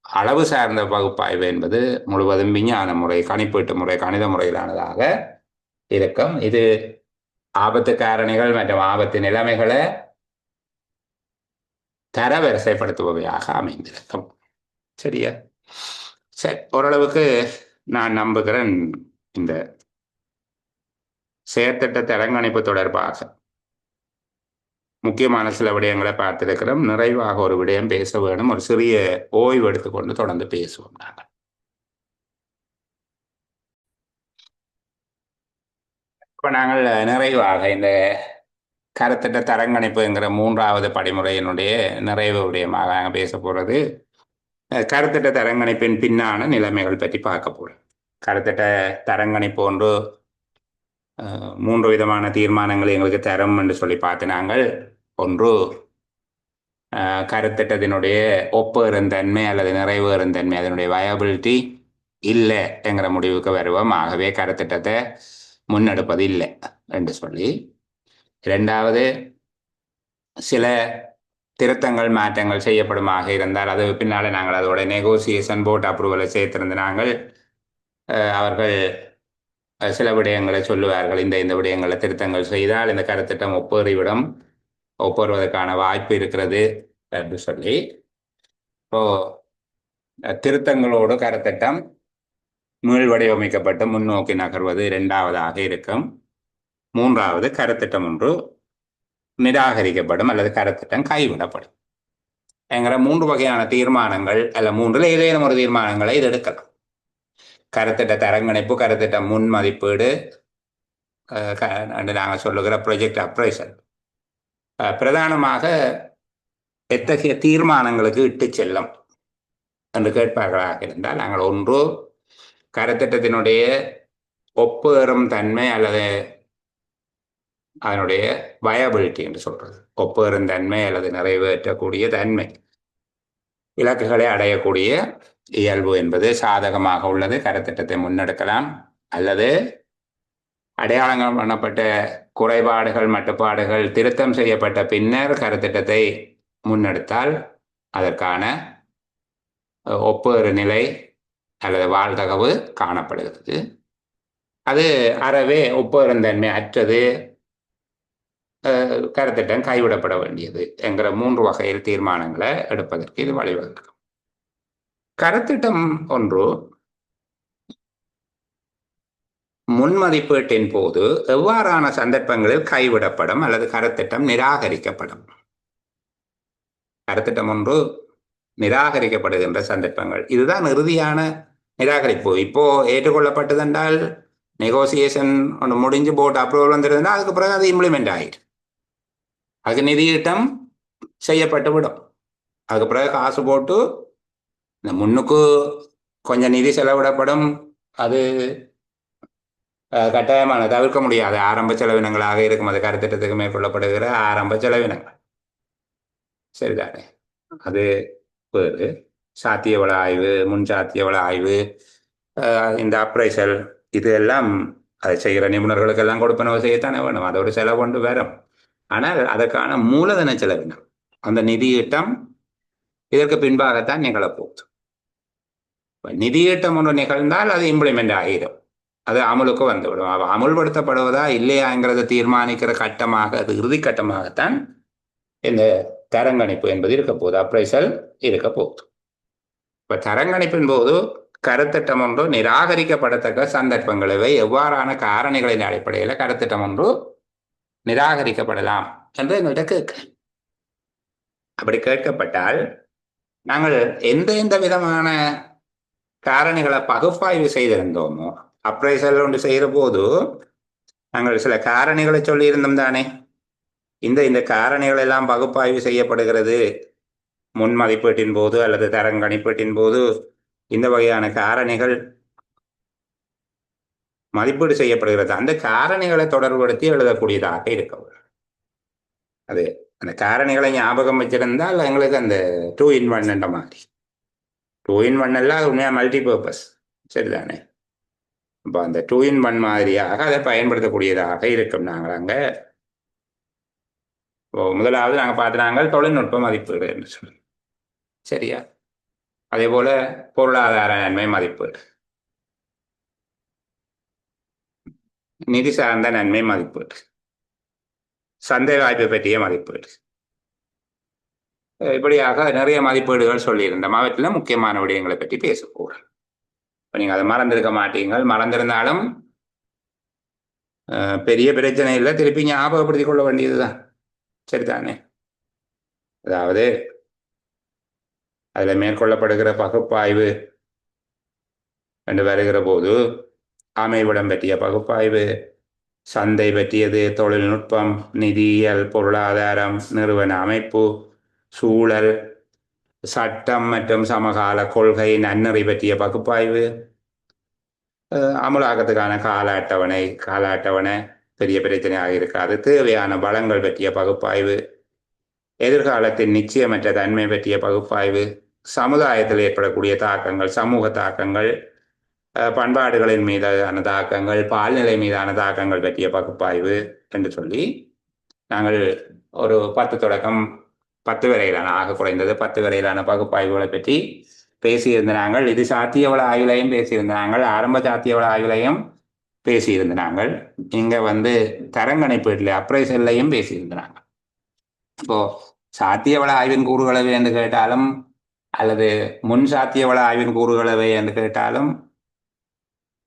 அளவு சார்ந்த பகுப்பாய்வு என்பது முழுவதும் விஞ்ஞான முறை, கணிப்பீட்டு முறை, கணித முறையிலானதாக இருக்கும். இது ஆபத்து காரணிகள் மற்றும் ஆபத்து நிலைமைகளை தரவரிசைப்படுத்துபவையாக அமைந்திருக்கும். சரியா? சரி, ஓரளவுக்கு நான் நம்புகிறேன் இந்த செயற்திட்ட தரங்கணிப்பு தொடர்பாக முக்கியமான சில விடயங்களை பார்த்திருக்கிறோம். நிறைவாக ஒரு விடயம் பேச வேணும். ஒரு சிறிய ஓய்வு எடுத்துக்கொண்டு தொடர்ந்து பேசுவோம் நாங்கள். இப்போ நாங்கள் நிறைவாக இந்த கருத்திட்ட தரங்கணிப்புங்கிற மூன்றாவது படிமுறையினுடைய நிறைவு விடயமாக நாங்கள் பேச போகிறது கருத்திட்ட தரங்கணிப்பின் பின்னான நிலைமைகள் பற்றி பார்க்க போகிறோம். கருத்திட்ட தரங்கணிப்பு ஒன்று மூன்று விதமான தீர்மானங்களை எங்களுக்கு தரும் என்று சொல்லி பார்த்து நாங்கள் ஒன்று கருத்திட்டத்தினுடைய ஒப்புறுந்தன்மை அல்லது நிறைவேறுந்தன்மை அதனுடைய வயபிலிட்டி இல்லை என்கிற முடிவுக்கு வருவோம். ஆகவே கருத்திட்டத்தை முன்னெடுப்பது இல்லை என்று சொல்லி, இரண்டாவது சில திருத்தங்கள் மாற்றங்கள் செய்யப்படுமாக இருந்தால் அது பின்னால் நாங்கள் அதோட நெகோசியேஷன் போர்ட் அப்ரூவலை சேர்த்திருந்த நாங்கள் அவர்கள் சில விடயங்களை சொல்லுவார்கள். இந்த விடயங்களை திருத்தங்கள் செய்தால் இந்த கருத்திட்டம் ஒப்புவதற்கான வாய்ப்பு இருக்கிறது என்று சொல்லி, இப்போ திருத்தங்களோடு கருத்திட்டம் மீள் வடிவமைக்கப்பட்டு முன்னோக்கி நகர்வது இரண்டாவதாக இருக்கும். மூன்றாவது கருத்திட்டம் ஒன்று நிராகரிக்கப்படும் அல்லது கருத்திட்டம் கைவிடப்படும் என்கிற மூன்று வகையான தீர்மானங்கள் அல்ல மூன்றில் ஏதேனும் ஒரு தீர்மானங்களை இது எடுக்கலாம். கருத்திட்ட தரங்கணிப்பு, கருத்திட்ட முன் மதிப்பீடு, நாங்கள் சொல்லுகிற ப்ரொஜெக்ட் அப்ரைசல் பிரதானமாக எத்தகைய தீர்மானங்களுக்கு இட்டு செல்லும் என்று கேட்பார்களாக இருந்தால், நாங்கள் ஒன்று கருத்திட்டத்தினுடைய ஒப்புறும் தன்மை அல்லது அதனுடைய வயபிலிட்டி என்று சொல்றது, ஒப்புறும் தன்மை அல்லது நிறைவேற்றக்கூடிய தன்மை, இலக்குகளை அடையக்கூடிய இயல்பு என்பது சாதகமாக உள்ளது, கருத்திட்டத்தை முன்னெடுக்கலாம். அல்லது அடையாளங்கள் பண்ணப்பட்ட குறைபாடுகள் மட்டுப்பாடுகள் திருத்தம் செய்யப்பட்ட பின்னர் கருத்திட்டத்தை முன்னெடுத்தால் அதற்கான ஒப்புறு நிலை அல்லது வாழ்தகவு காணப்படுகிறது. அது அறவே ஒப்புறுந்தன்மை அற்றது, கருத்திட்டம் கைவிடப்பட வேண்டியது என்கிற மூன்று வகையில் தீர்மானங்களை எடுப்பதற்கு இது வழிவகுக்கும். கருத்திட்டம் ஒன்று முன்மதிப்பீட்டின் போது எவ்வாறான சந்தர்ப்பங்களில் கைவிடப்படும் அல்லது கருத்திட்டம் நிராகரிக்கப்படும்? கருத்திட்டம் ஒன்று நிராகரிக்கப்படுகின்ற சந்தர்ப்பங்கள், இதுதான் இறுதியான நிராகரிப்பு. இப்போ ஏற்றுக்கொள்ளப்பட்டதென்றால் நெகோசியேஷன் ஒன்று முடிஞ்சு போட்டு அப்ரூவல் வந்துருதுன்னா அதுக்கு பிறகு அது இம்ப்ளிமெண்ட் ஆகிடும், அதுக்கு நிதியீட்டம் செய்யப்பட்டு விடும். அதுக்கு பிறகு காசு போட்டு இந்த முன்னுக்கு கொஞ்சம் நிதி செலவிடப்படும், அது கட்டாயமான தவிர்க்க முடியாது ஆரம்ப செலவினங்களாக இருக்கும். அது கருத்திட்டத்துக்கு மேற்கொள்ளப்படுகிற ஆரம்ப செலவினங்கள், சரிதானே? அது வேறு சாத்தியவள ஆய்வு, முன் சாத்தியவள ஆய்வு, இந்த அப்ரைசல், இது எல்லாம் அதை செய்கிற நிபுணர்களுக்கெல்லாம் கொடுப்பனவு செய்யத்தானே வேணும், அதோட செலவு கொண்டு வரும். ஆனால் அதற்கான மூலதன செலவினம், அந்த நிதியீட்டம் இதற்கு பின்பாகத்தான் நிகழப்போகுது. நிதியீட்டம் ஒன்று நிகழ்ந்தால் அது இம்ப்ளிமெண்ட் ஆகிடும், அது அமுலுக்கு வந்துவிடும். அமுல்படுத்தப்படுவதா இல்லையாங்கிறத தீர்மானிக்கிற கட்டமாக, அது இறுதி கட்டமாகத்தான் இந்த தரங்கணிப்பு என்பது இருக்க போகுது, அப்ரைசல் இருக்க போகுது. இப்ப தரங்கணிப்பின் போது கருத்திட்டம் ஒன்று நிராகரிக்கப்படத்தக்க சந்தர்ப்பங்கள் இவை, எவ்வாறான காரணிகளின் அடிப்படையில் கருத்திட்டம் ஒன்று நிராகரிக்கப்படலாம் என்று எங்கள்கிட்ட கேட்க. அப்படி கேட்கப்பட்டால் நாங்கள் எந்த விதமான காரணிகளை பகுப்பாய்வு செய்திருந்தோமோ, அப்ரைசல் ஒன்று செய்கிற போது நாங்கள் சில காரணிகளை சொல்லியிருந்தோம் தானே. இந்த காரணிகள் எல்லாம் பகுப்பாய்வு செய்யப்படுகிறது முன் மதிப்பீட்டின் போது அல்லது தரங்கணிப்பீட்டின் போது. இந்த வகையான காரணிகள் மதிப்பீடு செய்யப்படுகிறது, அந்த காரணிகளை தொடர்புபடுத்தி எழுதக்கூடியதாக இருக்க. அது அந்த காரணிகளை ஞாபகம் வச்சிருந்தால் எங்களுக்கு அந்த 2-in-1 என்ற மாதிரி, 2-in-1 எல்லாம் அது உண்மையாக மல்டி பர்பஸ், சரிதானே? இப்போ அந்த 2-in-1 மாதிரியாக அதை பயன்படுத்தக்கூடியதாக இருக்கும். நாங்கள் அங்கே முதலாவது நாங்கள் பார்த்துனாங்க தொழில்நுட்ப மதிப்பீடு என்று சொல்லி, சரியா? அதே போல பொருளாதார நன்மை மதிப்பீடு, நிதி சார்ந்த நன்மை மதிப்பீடு, சந்தை வாய்ப்பு பற்றிய மதிப்பீடு, இப்படியாக நிறைய மதிப்பீடுகள் சொல்லியிருந்தோம். அவற்றில் முக்கியமான விடயங்களை பற்றி பேச போகிறேன். இப்போ நீங்கள் அதை மறந்திருக்க மாட்டீங்கள், மறந்திருந்தாலும் பெரிய பிரச்சனை இல்லை, திருப்பி ஞாபகப்படுத்திக் கொள்ள வேண்டியதுதான், சரிதானே? அதாவது அதில் மேற்கொள்ளப்படுகிற பகுப்பாய்வு என்று வருகிற போது அமைவிடம் பற்றிய பகுப்பாய்வு, சந்தை பற்றியது, தொழில்நுட்பம், நிதியியல், பொருளாதாரம், நிறுவன அமைப்பு, சூழல், சட்டம் மற்றும் சமகால கொள்கை, நன்னறி பற்றிய பகுப்பாய்வு, அமலாக்கத்துக்கான கால அட்டவணை பெரிய பிரச்சனையாக இருக்காது. தேவையான பலங்கள் பற்றிய பகுப்பாய்வு, எதிர்காலத்தின் நிச்சயமற்ற தன்மை பற்றிய பகுப்பாய்வு, சமுதாயத்தில் ஏற்படக்கூடிய தாக்கங்கள், சமூக தாக்கங்கள், பண்பாடுகளின் மீதான தாக்கங்கள், பால்நிலை மீதான தாக்கங்கள் பற்றிய பகுப்பாய்வு என்று சொல்லி நாங்கள் ஒரு 10 தொடக்கம் 10 வரையிலான, ஆக குறைந்தது 10 வரையிலான பகுப்பாய்வுகளை பற்றி பேசியிருந்த நாங்கள். இது சாத்தியவள ஆய்வுலையும் பேசியிருந்த நாங்கள், ஆரம்ப சாத்தியவள ஆய்வுலையும் பேசியிருந்த நாங்கள், இங்கே தரங்கணிப்பீட்டில் அப்ரைசல்லையும் பேசியிருந்த நாங்கள். இப்போ சாத்தியவள ஆய்வின் கூறுகளவை என்று கேட்டாலும் அல்லது முன் சாத்தியவள ஆய்வின் கூறுகளவை என்று கேட்டாலும்,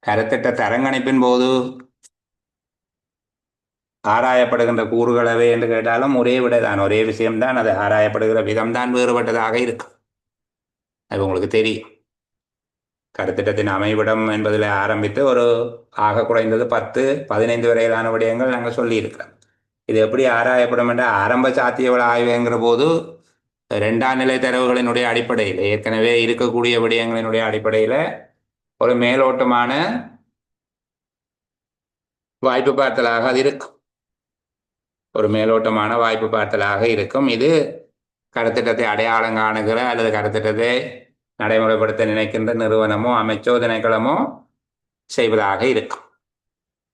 கருத்திட்ட தரங்கணிப்பின் போது ஆராயப்படுகின்ற கூறுகளவை என்று கேட்டாலும் ஒரே விடதான், ஒரே விஷயம்தான். அது ஆராயப்படுகிற விதம்தான் வேறுபட்டதாக இருக்கும். அது உங்களுக்கு தெரியும். கருத்திட்டத்தின் அமைவிடம் என்பதில் ஆரம்பித்து ஒரு ஆக குறைந்தது 10-15 வரையிலான விடயங்கள் நாங்கள் சொல்லியிருக்கிறோம். இது எப்படி ஆராயப்படும் என்ற ஆரம்ப சாத்தியவள ஆய்வுங்கிற போது 2ஆம் நிலை தரவுகளினுடைய அடிப்படையில், ஏற்கனவே இருக்கக்கூடிய விடயங்களினுடைய அடிப்படையில் ஒரு மேலோட்டமான வாய்ப்பு பார்த்தலாக அது இருக்கும். ஒரு மேலோட்டமான வாய்ப்பு பார்த்தலாக இருக்கும். இது கருத்திட்டத்தை அடையாளம் காணுகிற அல்லது கருத்திட்டத்தை நடைமுறைப்படுத்த நினைக்கின்ற நிறுவனமோ அமைச்சோ திணைக்களமோ செய்வதாக இருக்கும்.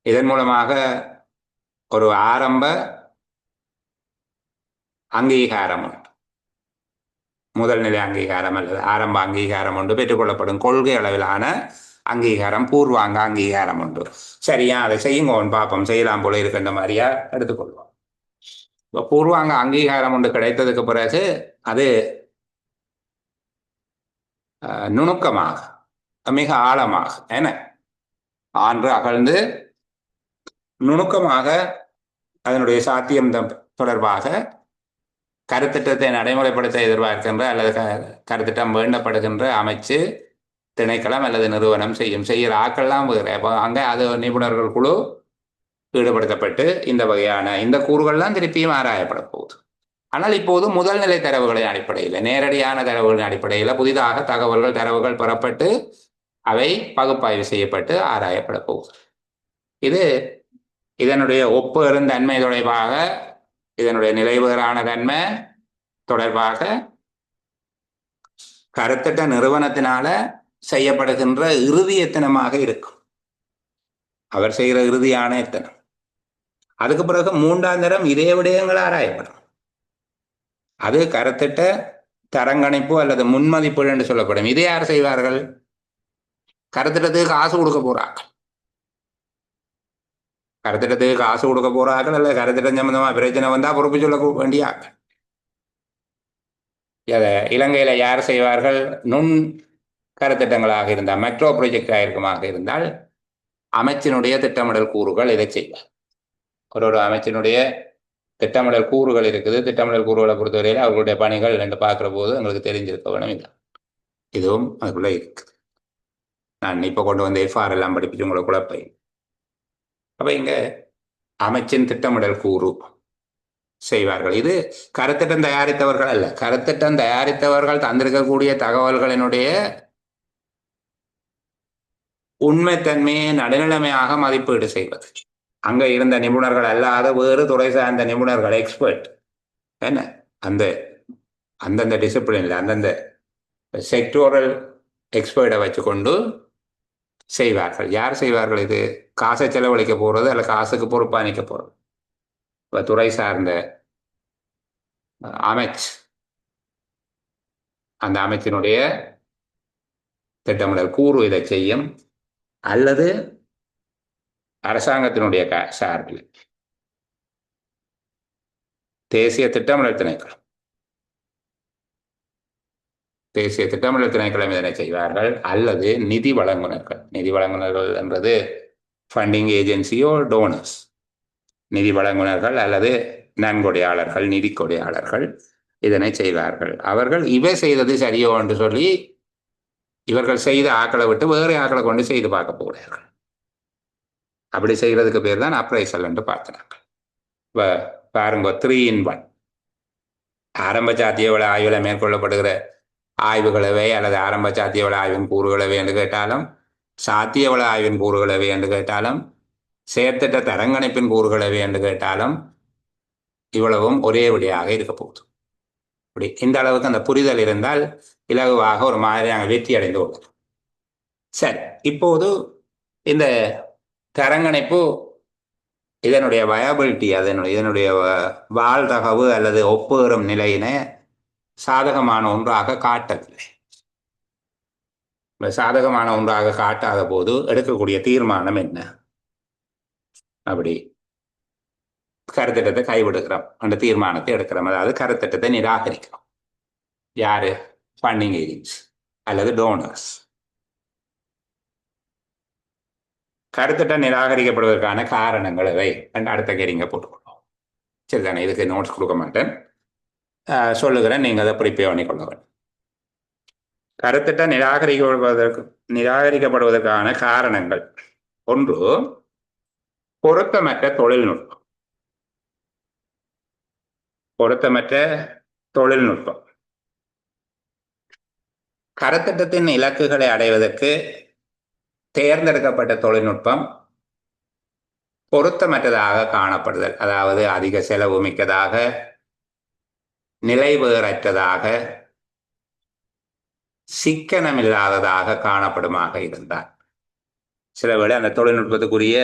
இதன் மூலமாக ஒரு ஆரம்ப அங்கீகாரம் உண்டு, முதல் நிலை அங்கீகாரம் அல்லது ஆரம்ப அங்கீகாரம் உண்டு, பெற்றுக்கொள்ளப்படும் கொள்கை அளவிலான அங்கீகாரம், பூர்வாங்க அங்கீகாரம் உண்டு. சரியா, அதை செய்யுங்கோன்னு பார்ப்போம், செய்யலாம் போல இருக்கின்ற மாதிரியா எடுத்துக்கொள்வோம். இப்போ பூர்வாங்க அங்கீகாரம் ஒன்று கிடைத்ததுக்கு பிறகு அது நுணுக்கமாக, மிக ஆழமாக, என்ன ஆன்று அகழ்ந்து நுணுக்கமாக அதனுடைய சாத்தியம் தொடர்பாக கருத்திட்டத்தை நடைமுறைப்படுத்த எதிர்பார்க்கின்ற அல்லது கருத்திட்டம் வேண்டப்படுகின்ற அமைச்சு, திணைக்களம் அல்லது நிறுவனம் செய்கிற ஆக்கள்லாம் வேறு. அப்போ அங்கே அது நிபுணர்கள் குழு ஈடுபடுத்தப்பட்டு இந்த கூறுகள்லாம் திருப்பியும் ஆராயப்பட போகுது. ஆனால் இப்போது முதல் நிலை தரவுகளின் அடிப்படையில், நேரடியான தரவுகளின் அடிப்படையில் புதிதாக தரவுகள் பெறப்பட்டு அவை பகுப்பாய்வு செய்யப்பட்டு ஆராயப்பட போகுது. இதனுடைய ஒப்புகரும் தன்மை தொடர்பாக, இதனுடைய நிலைவேறான தன்மை தொடர்பாக கருத்திட்ட நிறுவனத்தினால செய்யப்படுகின்ற இறுதி எத்தனமாக இருக்கும். அவர் செய்கிற இறுதியான எத்தனம். அதுக்கு பிறகு 3ஆம் தரம் இதே விடயங்கள் ஆராயப்படும். அது கருத்திட்ட தரங்கணிப்பு அல்லது முன்மதிப்பு என்று சொல்லப்படும். இதை யார் செய்வார்கள்? கருத்திட்டத்துக்கு காசு கொடுக்க போறார்கள். கருத்திட்டத்துக்கு காசு கொடுக்க போறார்கள் அல்லது கருத்திட்டம் சம்பந்தமா பிரச்சனை வந்தா பொறுப்பு சொல்ல வேண்டியார்கள். இலங்கையில யார் செய்வார்கள்? நுண் கருத்திட்டங்களாக இருந்தால், மெட்ரோ ப்ராஜெக்டாக இருக்குமாக இருந்தால் அமைச்சினுடைய திட்டமிடல் கூறுகள் இதை செய்வார். ஒரு அமைச்சினுடைய திட்டமிடல் கூறுகள் இருக்குது. திட்டமிடல் கூறுகளை பொறுத்தவரையில் அவர்களுடைய பணிகள் என்று பார்க்குற போது எங்களுக்கு தெரிஞ்சிருக்க வேணும். இல்லை, இதுவும் அதுக்குள்ளே இருக்குது. நான் இப்போ கொண்டு வந்த எஃப்ஆர் எல்லாம் படிப்பிச்சு உங்களை குழப்பை. அப்போ இங்கே அமைச்சின் திட்டமிடல் கூறு செய்வார்கள். இது கருத்திட்டம் தயாரித்தவர்கள் அல்ல. கருத்திட்டம் தயாரித்தவர்கள் தந்திருக்கக்கூடிய தகவல்களினுடைய உண்மைத்தன்மையை நடுநிலைமையாக மதிப்பீடு செய்வது. அங்கே இருந்த நிபுணர்கள் அல்லாத வேறு துறை சார்ந்த நிபுணர்கள், எக்ஸ்பர்ட், என்ன அந்தந்த டிசிப்ளின்ல அந்தந்த செக்டோரல் எக்ஸ்பர்ட்டை வச்சுக்கொண்டு செய்வார்கள். யார் செய்வார்கள்? இது காசை செலவழிக்க போறது அல்ல காசுக்கு பொறுப்பானிக்க போறது. இப்போ துறை சார்ந்த அமைச்சு, அந்த அமைச்சினுடைய திட்டமிடல் கூறு இதை செய்யும். அல்லது அரசாங்கத்தினுடைய சார்பில் தேசிய திட்டமிடல் திணைக்களம் இதனை செய்வார்கள். அல்லது நிதி வழங்குனர்கள் என்றது ஃபண்டிங் ஏஜென்சியோ டோனர்ஸ், நிதி வழங்குனர்கள் அல்லது நன்கொடையாளர்கள், நிதி கொடையாளர்கள் இதனை செய்வார்கள். அவர்கள் இவை செய்தது சரியோ என்று சொல்லி இவர்கள் செய்த ஆக்களை விட்டு வேறு ஆக்களை கொண்டு செய்து பார்க்க போகிறார்கள். அப்படி செய்கிறதுக்கு பேர் தான் அப்ரைசல் என்று பார்க்கிறாங்க. இப்போ பாருங்க, 3 in 1. ஆரம்ப சாத்திய வள ஆய்வில் மேற்கொள்ளப்படுகிற ஆய்வுகளவை அல்லது ஆரம்ப சாத்திய வள ஆய்வின் கூறுகளவை என்று கேட்டாலும், சாத்திய வள ஆய்வின் கூறுகளவை என்று கேட்டாலும், செயற்திட்ட தரங்கணிப்பின் கூறுகளவை என்று கேட்டாலும் இவ்வளவும் ஒரே விடையாக இருக்க போகுது. இப்படி இந்த அளவுக்கு அந்த புரிதல் இருந்தால் இலகுவாக ஒரு மாதிரியாக வெற்றி அடைந்து கொள்ளலாம். சரி, இப்போது இந்த தரங்கணிப்பு இதனுடைய வயபிலிட்டி, இதனுடைய வாழ்தகவு அல்லது ஒப்புறும் நிலையினை சாதகமான ஒன்றாக காட்டவில்லை. சாதகமான ஒன்றாக காட்டாத போது எடுக்கக்கூடிய தீர்மானம் என்ன? அப்படி கருத்திட்டத்தை கைவிடுகிறோம், அந்த தீர்மானத்தை எடுக்கிறோம். அதாவது கருத்திட்டத்தை நிராகரிக்கிறோம். யாரு? ஃபண்டிங் ஏஜென்ட்ஸ் அல்லது டோனர்ஸ். கருத்திட்டம் நிராகரிக்கப்படுவதற்கான காரணங்கள் எவை என்று அடுத்த கேரிங்க போட்டுக்கொள்வோம். சரிதானே? இதுக்கு நோட்ஸ் கொடுக்க மாட்டேன், சொல்லுகிறேன், நீங்கள் அதை ப்ரிப்பேர் பண்ணிக்கொள்ள வேண்டும். கருத்திட்டம் நிராகரிக்கப்படுவதற்கான காரணங்கள்: 1, பொருத்தமற்ற தொழில்நுட்பம். பொருத்தமற்ற தொழில்நுட்பம். கருத்திட்டத்தின் இலக்குகளை அடைவதற்கு தேர்ந்தெடுக்கப்பட்ட தொழில்நுட்பம் பொருத்தமற்றதாக காணப்படுதல், அதாவது அதிக செலவு மிக்கதாக, நிலைவேறற்றதாக, சிக்கனமில்லாததாக காணப்படுமாக இருந்தால், சில வேளை அந்த தொழில்நுட்பத்துக்குரிய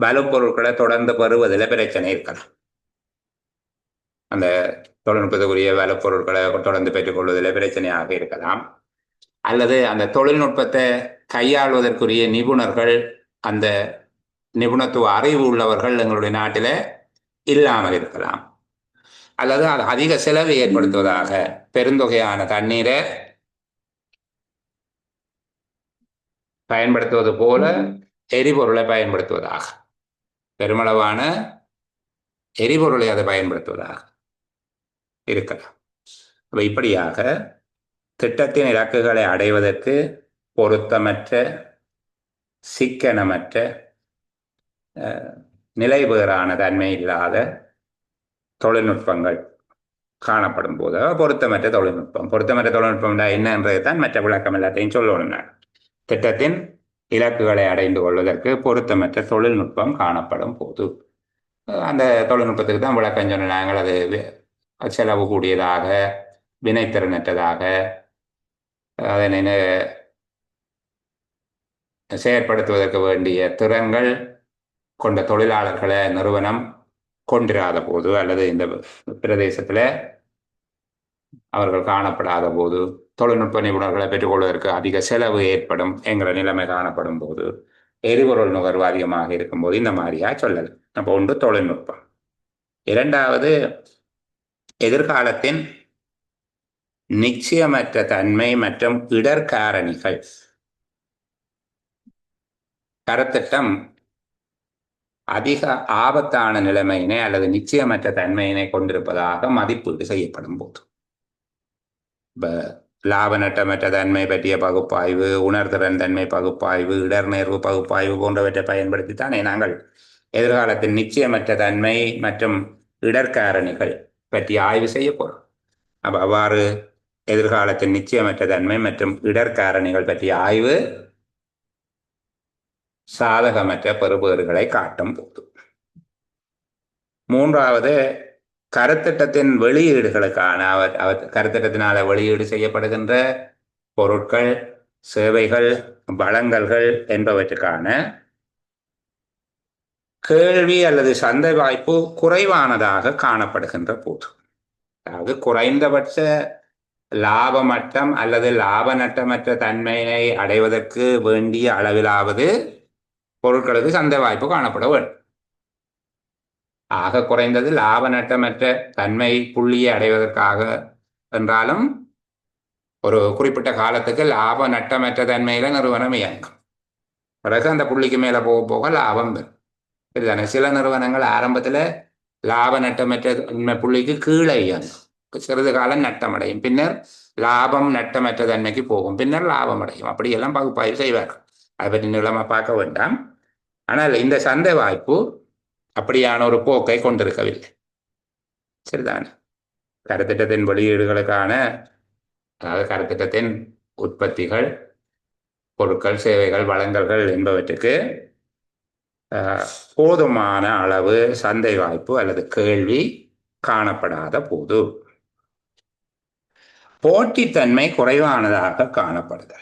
வலுப்பொருட்களை தொடர்ந்து பெறுவதில் பிரச்சனை இருக்கலாம். அந்த தொழில்நுட்பத்துக்குரிய வலுப்பொருட்களை தொடர்ந்து பெற்றுக்கொள்வதில் பிரச்சனையாக இருக்கலாம். அல்லது அந்த தொழில்நுட்பத்தை கையாள்வதற்குரிய நிபுணர்கள், அந்த நிபுணத்துவ அறிவு உள்ளவர்கள் எங்களுடைய நாட்டில் இல்லாமல் இருக்கலாம். அல்லது அது அதிக செலவை ஏற்படுத்துவதாக, பெருந்தொகையான தண்ணீரை பயன்படுத்துவது போல எரிபொருளை பயன்படுத்துவதாக, பெருமளவான எரிபொருளை அதை பயன்படுத்துவதாக இருக்கலாம். இப்படியாக திட்டத்தின் இலக்குகளை அடைவதற்கு பொருத்தமற்ற, சிக்கனமற்ற, நிலைவேறான தன்மை இல்லாத தொழில்நுட்பங்கள் காணப்படும் போது பொருத்தமற்ற தொழில்நுட்பம். பொருத்தமற்ற தொழில்நுட்பம் என்னன்றது தான் மற்ற விளக்கம் எல்லாத்தையும் சொல்லணும். நான் திட்டத்தின் இலக்குகளை அடைந்து கொள்வதற்கு பொருத்தமற்ற தொழில்நுட்பம் காணப்படும் போது அந்த தொழில்நுட்பத்துக்கு தான் விளக்கம் சொன்ன நாங்கள். அது செலவு கூடியதாக, வினைத்திறனற்றதாக, அதனை செயற்படுத்துவதற்கு வேண்டிய திறன்கள் கொண்ட தொழிலாளர்களை நிறுவனம் கொண்டிராத போது, அல்லது இந்த பிரதேசத்தில் அவர்கள் காணப்படாத போது, தொழில்நுட்ப நிபுணர்களை பெற்றுக்கொள்வதற்கு அதிக செலவு ஏற்படும் என்கிற நிலைமை காணப்படும் போது, எரிபொருள் நுகர்வு அதிகமாக இருக்கும்போது இந்த மாதிரியா சொல்லலாம். அப்போ 1 தொழில்நுட்பம். 2வது எதிர்காலத்தின் நிச்சயமற்ற தன்மை மற்றும் இடர்காரணிகள். கருத்திட்டம் அதிக ஆபத்தான நிலைமையினை அல்லது நிச்சயமற்ற தன்மையினை கொண்டிருப்பதாக மதிப்பீடு செய்யப்படும் போது, லாப நட்டமற்ற தன்மை பற்றிய பகுப்பாய்வு, உணர்திறன் தன்மை பகுப்பாய்வு, இடர்நேர்வு பகுப்பாய்வு போன்றவற்றை பயன்படுத்தித்தானே நாங்கள் எதிர்காலத்தின் நிச்சயமற்ற தன்மை மற்றும் இடர்காரணிகள் பற்றி ஆய்வு செய்ய போறோம். அவ்வாறு எதிர்காலத்தின் நிச்சயமற்ற தன்மை மற்றும் இடர்காரணிகள் பற்றிய ஆய்வு சாதகமற்ற பெறுபேறுகளை காட்டும் போது. 3வது கருத்திட்டத்தின் வெளியீடுகளுக்கான, கருத்திட்டத்தினால வெளியீடு செய்யப்படுகின்ற பொருட்கள், சேவைகள், வழங்கல்கள் என்பவற்றுக்கான கேள்வி அல்லது சந்தை வாய்ப்பு குறைவானதாக காணப்படுகின்ற போது, அதாவது குறைந்தபட்ச லாபமட்டம் அல்லது லாப நட்டமற்ற தன்மையை அடைவதற்கு வேண்டிய அளவிலாவது பொருட்களுக்கு சந்தை வாய்ப்பு காணப்பட வேண்டும். ஆக குறைந்தது லாப நட்டமற்ற தன்மை புள்ளியை அடைவதற்காக என்றாலும் ஒரு குறிப்பிட்ட காலத்துக்கு லாப நட்டமற்ற தன்மையில நிறுவனம் இயங்கும். பிறகு அந்த புள்ளிக்கு மேல போக போக லாபம் பெறும். சரிதானே? சில நிறுவனங்கள் ஆரம்பத்தில் லாப நட்டமற்ற புள்ளிக்கு கீழே இயங்கும், சிறிது காலம் நட்டம் அடையும், பின்னர் லாபம் நட்டமற்ற தன்மைக்கு போகும், பின்னர் லாபம் அடையும். அப்படியெல்லாம் பகுப்பாய்வு செய்வார்கள். அதை பற்றி நீளமா பார்க்க வேண்டாம். ஆனால் இந்த சந்தை வாய்ப்பு அப்படியான ஒரு போக்கை கொண்டிருக்கவில்லை. சரிதானே? கருத்திட்டத்தின் வெளியீடுகளுக்கான, அதாவது கருத்திட்டத்தின் உற்பத்திகள், பொருட்கள், சேவைகள், வழங்கல்கள் என்பவற்றுக்கு போதுமான அளவு சந்தை வாய்ப்பு அல்லது கேள்வி காணப்படாத போது போட்டித்தன்மை குறைவானதாக காணப்படுது.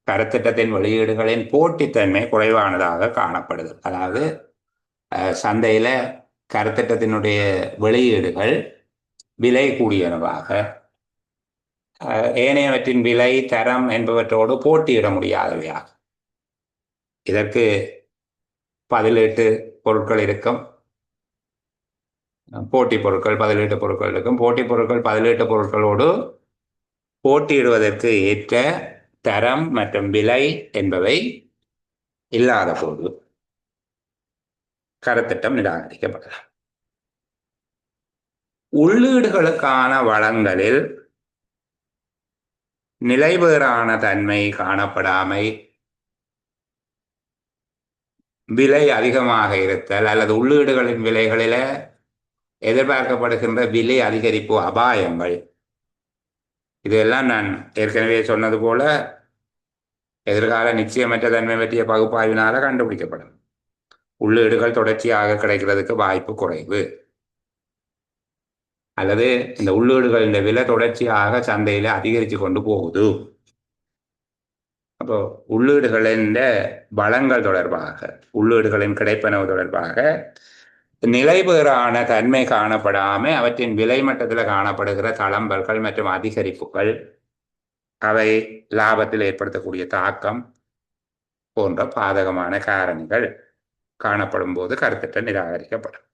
கருத்திட்டத்தின் வெளியீடுகளின் போட்டித்தன்மை குறைவானதாக காணப்படுது. அதாவது சந்தையில கருத்திட்டத்தினுடைய வெளியீடுகள் விலை கூடியனவாக, ஏனையவற்றின் விலை, தரம் என்பவற்றோடு போட்டியிட முடியாதவையாக. இதற்கு பதிலீட்டு பொருட்கள் இருக்கும், போட்டி பொருட்கள், பதிலீட்டு பொருட்கள் இருக்கும். போட்டி பொருட்கள் பதிலீட்டு பொருட்களோடு போட்டியிடுவதற்கு ஏற்ற தரம் மற்றும் விலை என்பவை இல்லாத போது கருத்திட்டம் நிராகரிக்கப்படலாம். உள்ளீடுகளுக்கான வளங்களில் நிலைபெறான தன்மை காணப்படாமை, விலை அதிகமாக இருத்தல் அல்லது உள்ளீடுகளின் விலைகளில எதிர்பார்க்கப்படுகின்ற விலை அதிகரிப்பு அபாயங்கள், இதெல்லாம் நான் ஏற்கனவே சொன்னது போல எதிர்கால நிச்சயமற்ற தன்மை பற்றிய பகுப்பாய்வினால கண்டுபிடிக்கப்படும். உள்ளீடுகள் தொடர்ச்சியாக கிடைக்கிறதுக்கு வாய்ப்பு குறைவு, அல்லது இந்த உள்ளீடுகளின் விலை தொடர்ச்சியாக சந்தையில அதிகரித்து கொண்டு போகுது. அப்போ உள்ளீடுகளின் வளங்கள் தொடர்பாக, உள்ளீடுகளின் கிடைப்பனவு தொடர்பாக நிலைபெறான தன்மை காணப்படாம அவற்றின் விலை மட்டத்தில் காணப்படுகிற தளம்பல்கள் மற்றும் அதிகரிப்புகள், அவை லாபத்தில் ஏற்படுத்தக்கூடிய தாக்கம் போன்ற பாதகமான காரணிகள் காணப்படும் போது கருத்திட்டம் நிராகரிக்கப்படும்.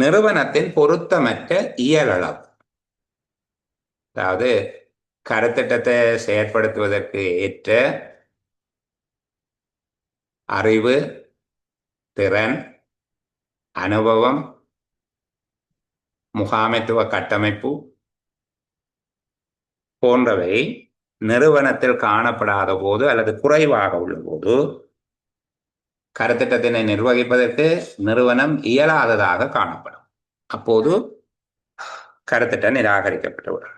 நிறுவனத்தின் பொருத்தமற்ற இயலளவு, அதாவது கருத்திட்டத்தை செயற்படுத்துவதற்கு ஏற்ற அறிவு, திறன், அனுபவம், முகாமைத்துவ கட்டமைப்பு போன்றவை நிறுவனத்தில் காணப்படாத போது அல்லது குறைவாக உள்ள போது கருத்திட்டத்தினை நிர்வகிப்பதற்கு நிறுவனம் இயலாததாக காணப்படும். அப்போது கருத்திட்டம் நிராகரிக்கப்பட்டுவிடும்.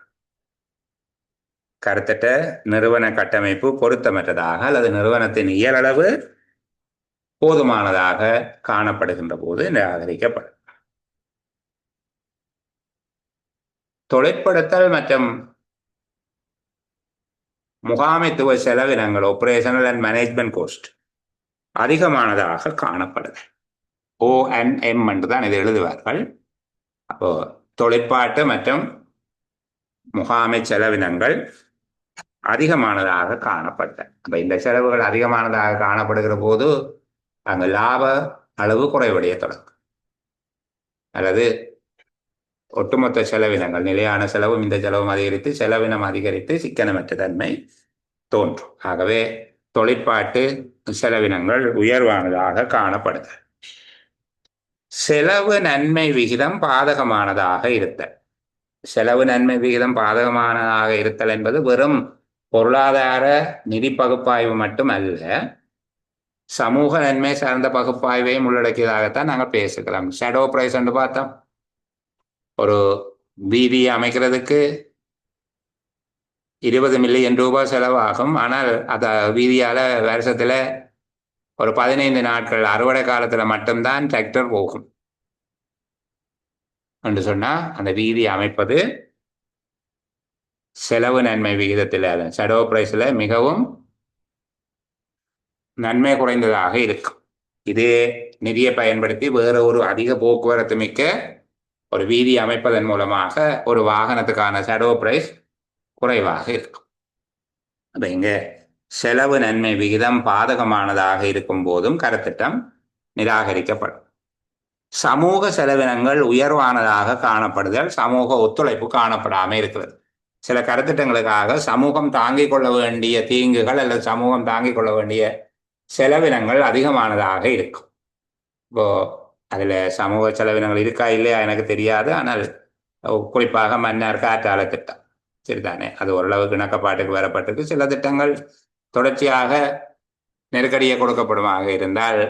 கருத்திட்ட நிறுவன கட்டமைப்பு பொருத்தமற்றதாக அல்லது நிறுவனத்தின் இயலளவு போதுமானதாக காணப்படுகின்ற போது நிராகரிக்கப்படும். தொழிற்படுத்தல் மற்றும் முகாமைத்துவ செலவினங்கள், ஆபரேஷனல் அண்ட் மேனேஜ்மெண்ட் கோஸ்ட், அதிகமானதாக காணப்படுது. ONM என்று தான் இதை எழுதுவார்கள். அப்போ தொழிற்பாட்டு மற்றும் முகாமை செலவினங்கள் அதிகமானதாக காணப்பட்ட, அப்ப இந்த செலவுகள் அதிகமானதாக காணப்படுகிற போது அங்கு லாப அளவு குறைவடைய தொடங்கும், அல்லது ஒட்டுமொத்த செலவினங்கள், நிலையான செலவும் இந்த செலவும் அதிகரித்து செலவினம் அதிகரித்து சிக்கனமற்ற தன்மை தோன்றும். ஆகவே தொழிற்பாட்டு செலவினங்கள் உயர்வானதாக காணப்படுது. செலவு நன்மை விகிதம் பாதகமானதாக இருத்தல். செலவு நன்மை விகிதம் பாதகமானதாக இருத்தல் என்பது வெறும் பொருளாதார நிதி பகுப்பாய்வு மட்டும் அல்ல, சமூக நன்மை சார்ந்த பகுப்பாய்வையும் உள்ளடக்கியதாகத்தான் நாங்கள் பேசுகிறோம். ஷேடோ பிரைஸ் என்று பார்த்தோம். ஒரு வீதியை அமைக்கிறதுக்கு 20 மில்லியன் ரூபாய் செலவாகும். ஆனால் அந்த வீதியால வருஷத்துல ஒரு 15 நாட்கள் அறுவடை காலத்துல மட்டும்தான் டிராக்டர் போகும் என்று சொன்னா அந்த வீதி அமைப்பது செலவு நன்மை விகிதத்தில், ஷேடோ பிரைஸ்ல மிகவும் நன்மை குறைந்ததாக இருக்கும். இதே நிதியை பயன்படுத்தி வேற ஒரு அதிக போக்குவரத்து மிக்க ஒரு வீதி அமைப்பதன் மூலமாக ஒரு வாகனத்துக்கான ஷேடோ பிரைஸ் குறைவாக இருக்கும். அப்ப இங்க செலவு நன்மை விகிதம் பாதகமானதாக இருக்கும் போதும் கருத்திட்டம் நிராகரிக்கப்படும். சமூக செலவினங்கள் உயர்வானதாக காணப்படுதல், சமூக ஒத்துழைப்பு காணப்படாமல் இருக்கிறது. சில கருத்திட்டங்களுக்காக சமூகம் தாங்கிக் கொள்ள வேண்டிய தீங்குகள் அல்லது சமூகம் தாங்கிக் கொள்ள வேண்டிய செலவினங்கள் அதிகமானதாக இருக்கும். இப்போ அதுல சமூக செலவினங்கள் இருக்கா இல்லையா எனக்கு தெரியாது. ஆனால் குறிப்பாக மன்னார் காற்றாலை திட்டம், சரிதானே, அது ஓரளவுக்கு இணக்கப்பாட்டுக்கு வரப்பட்டிருக்கு. சில திட்டங்கள் தொடர்ச்சியாக நெருக்கடியை கொடுக்கப்படுமாக இருந்தால்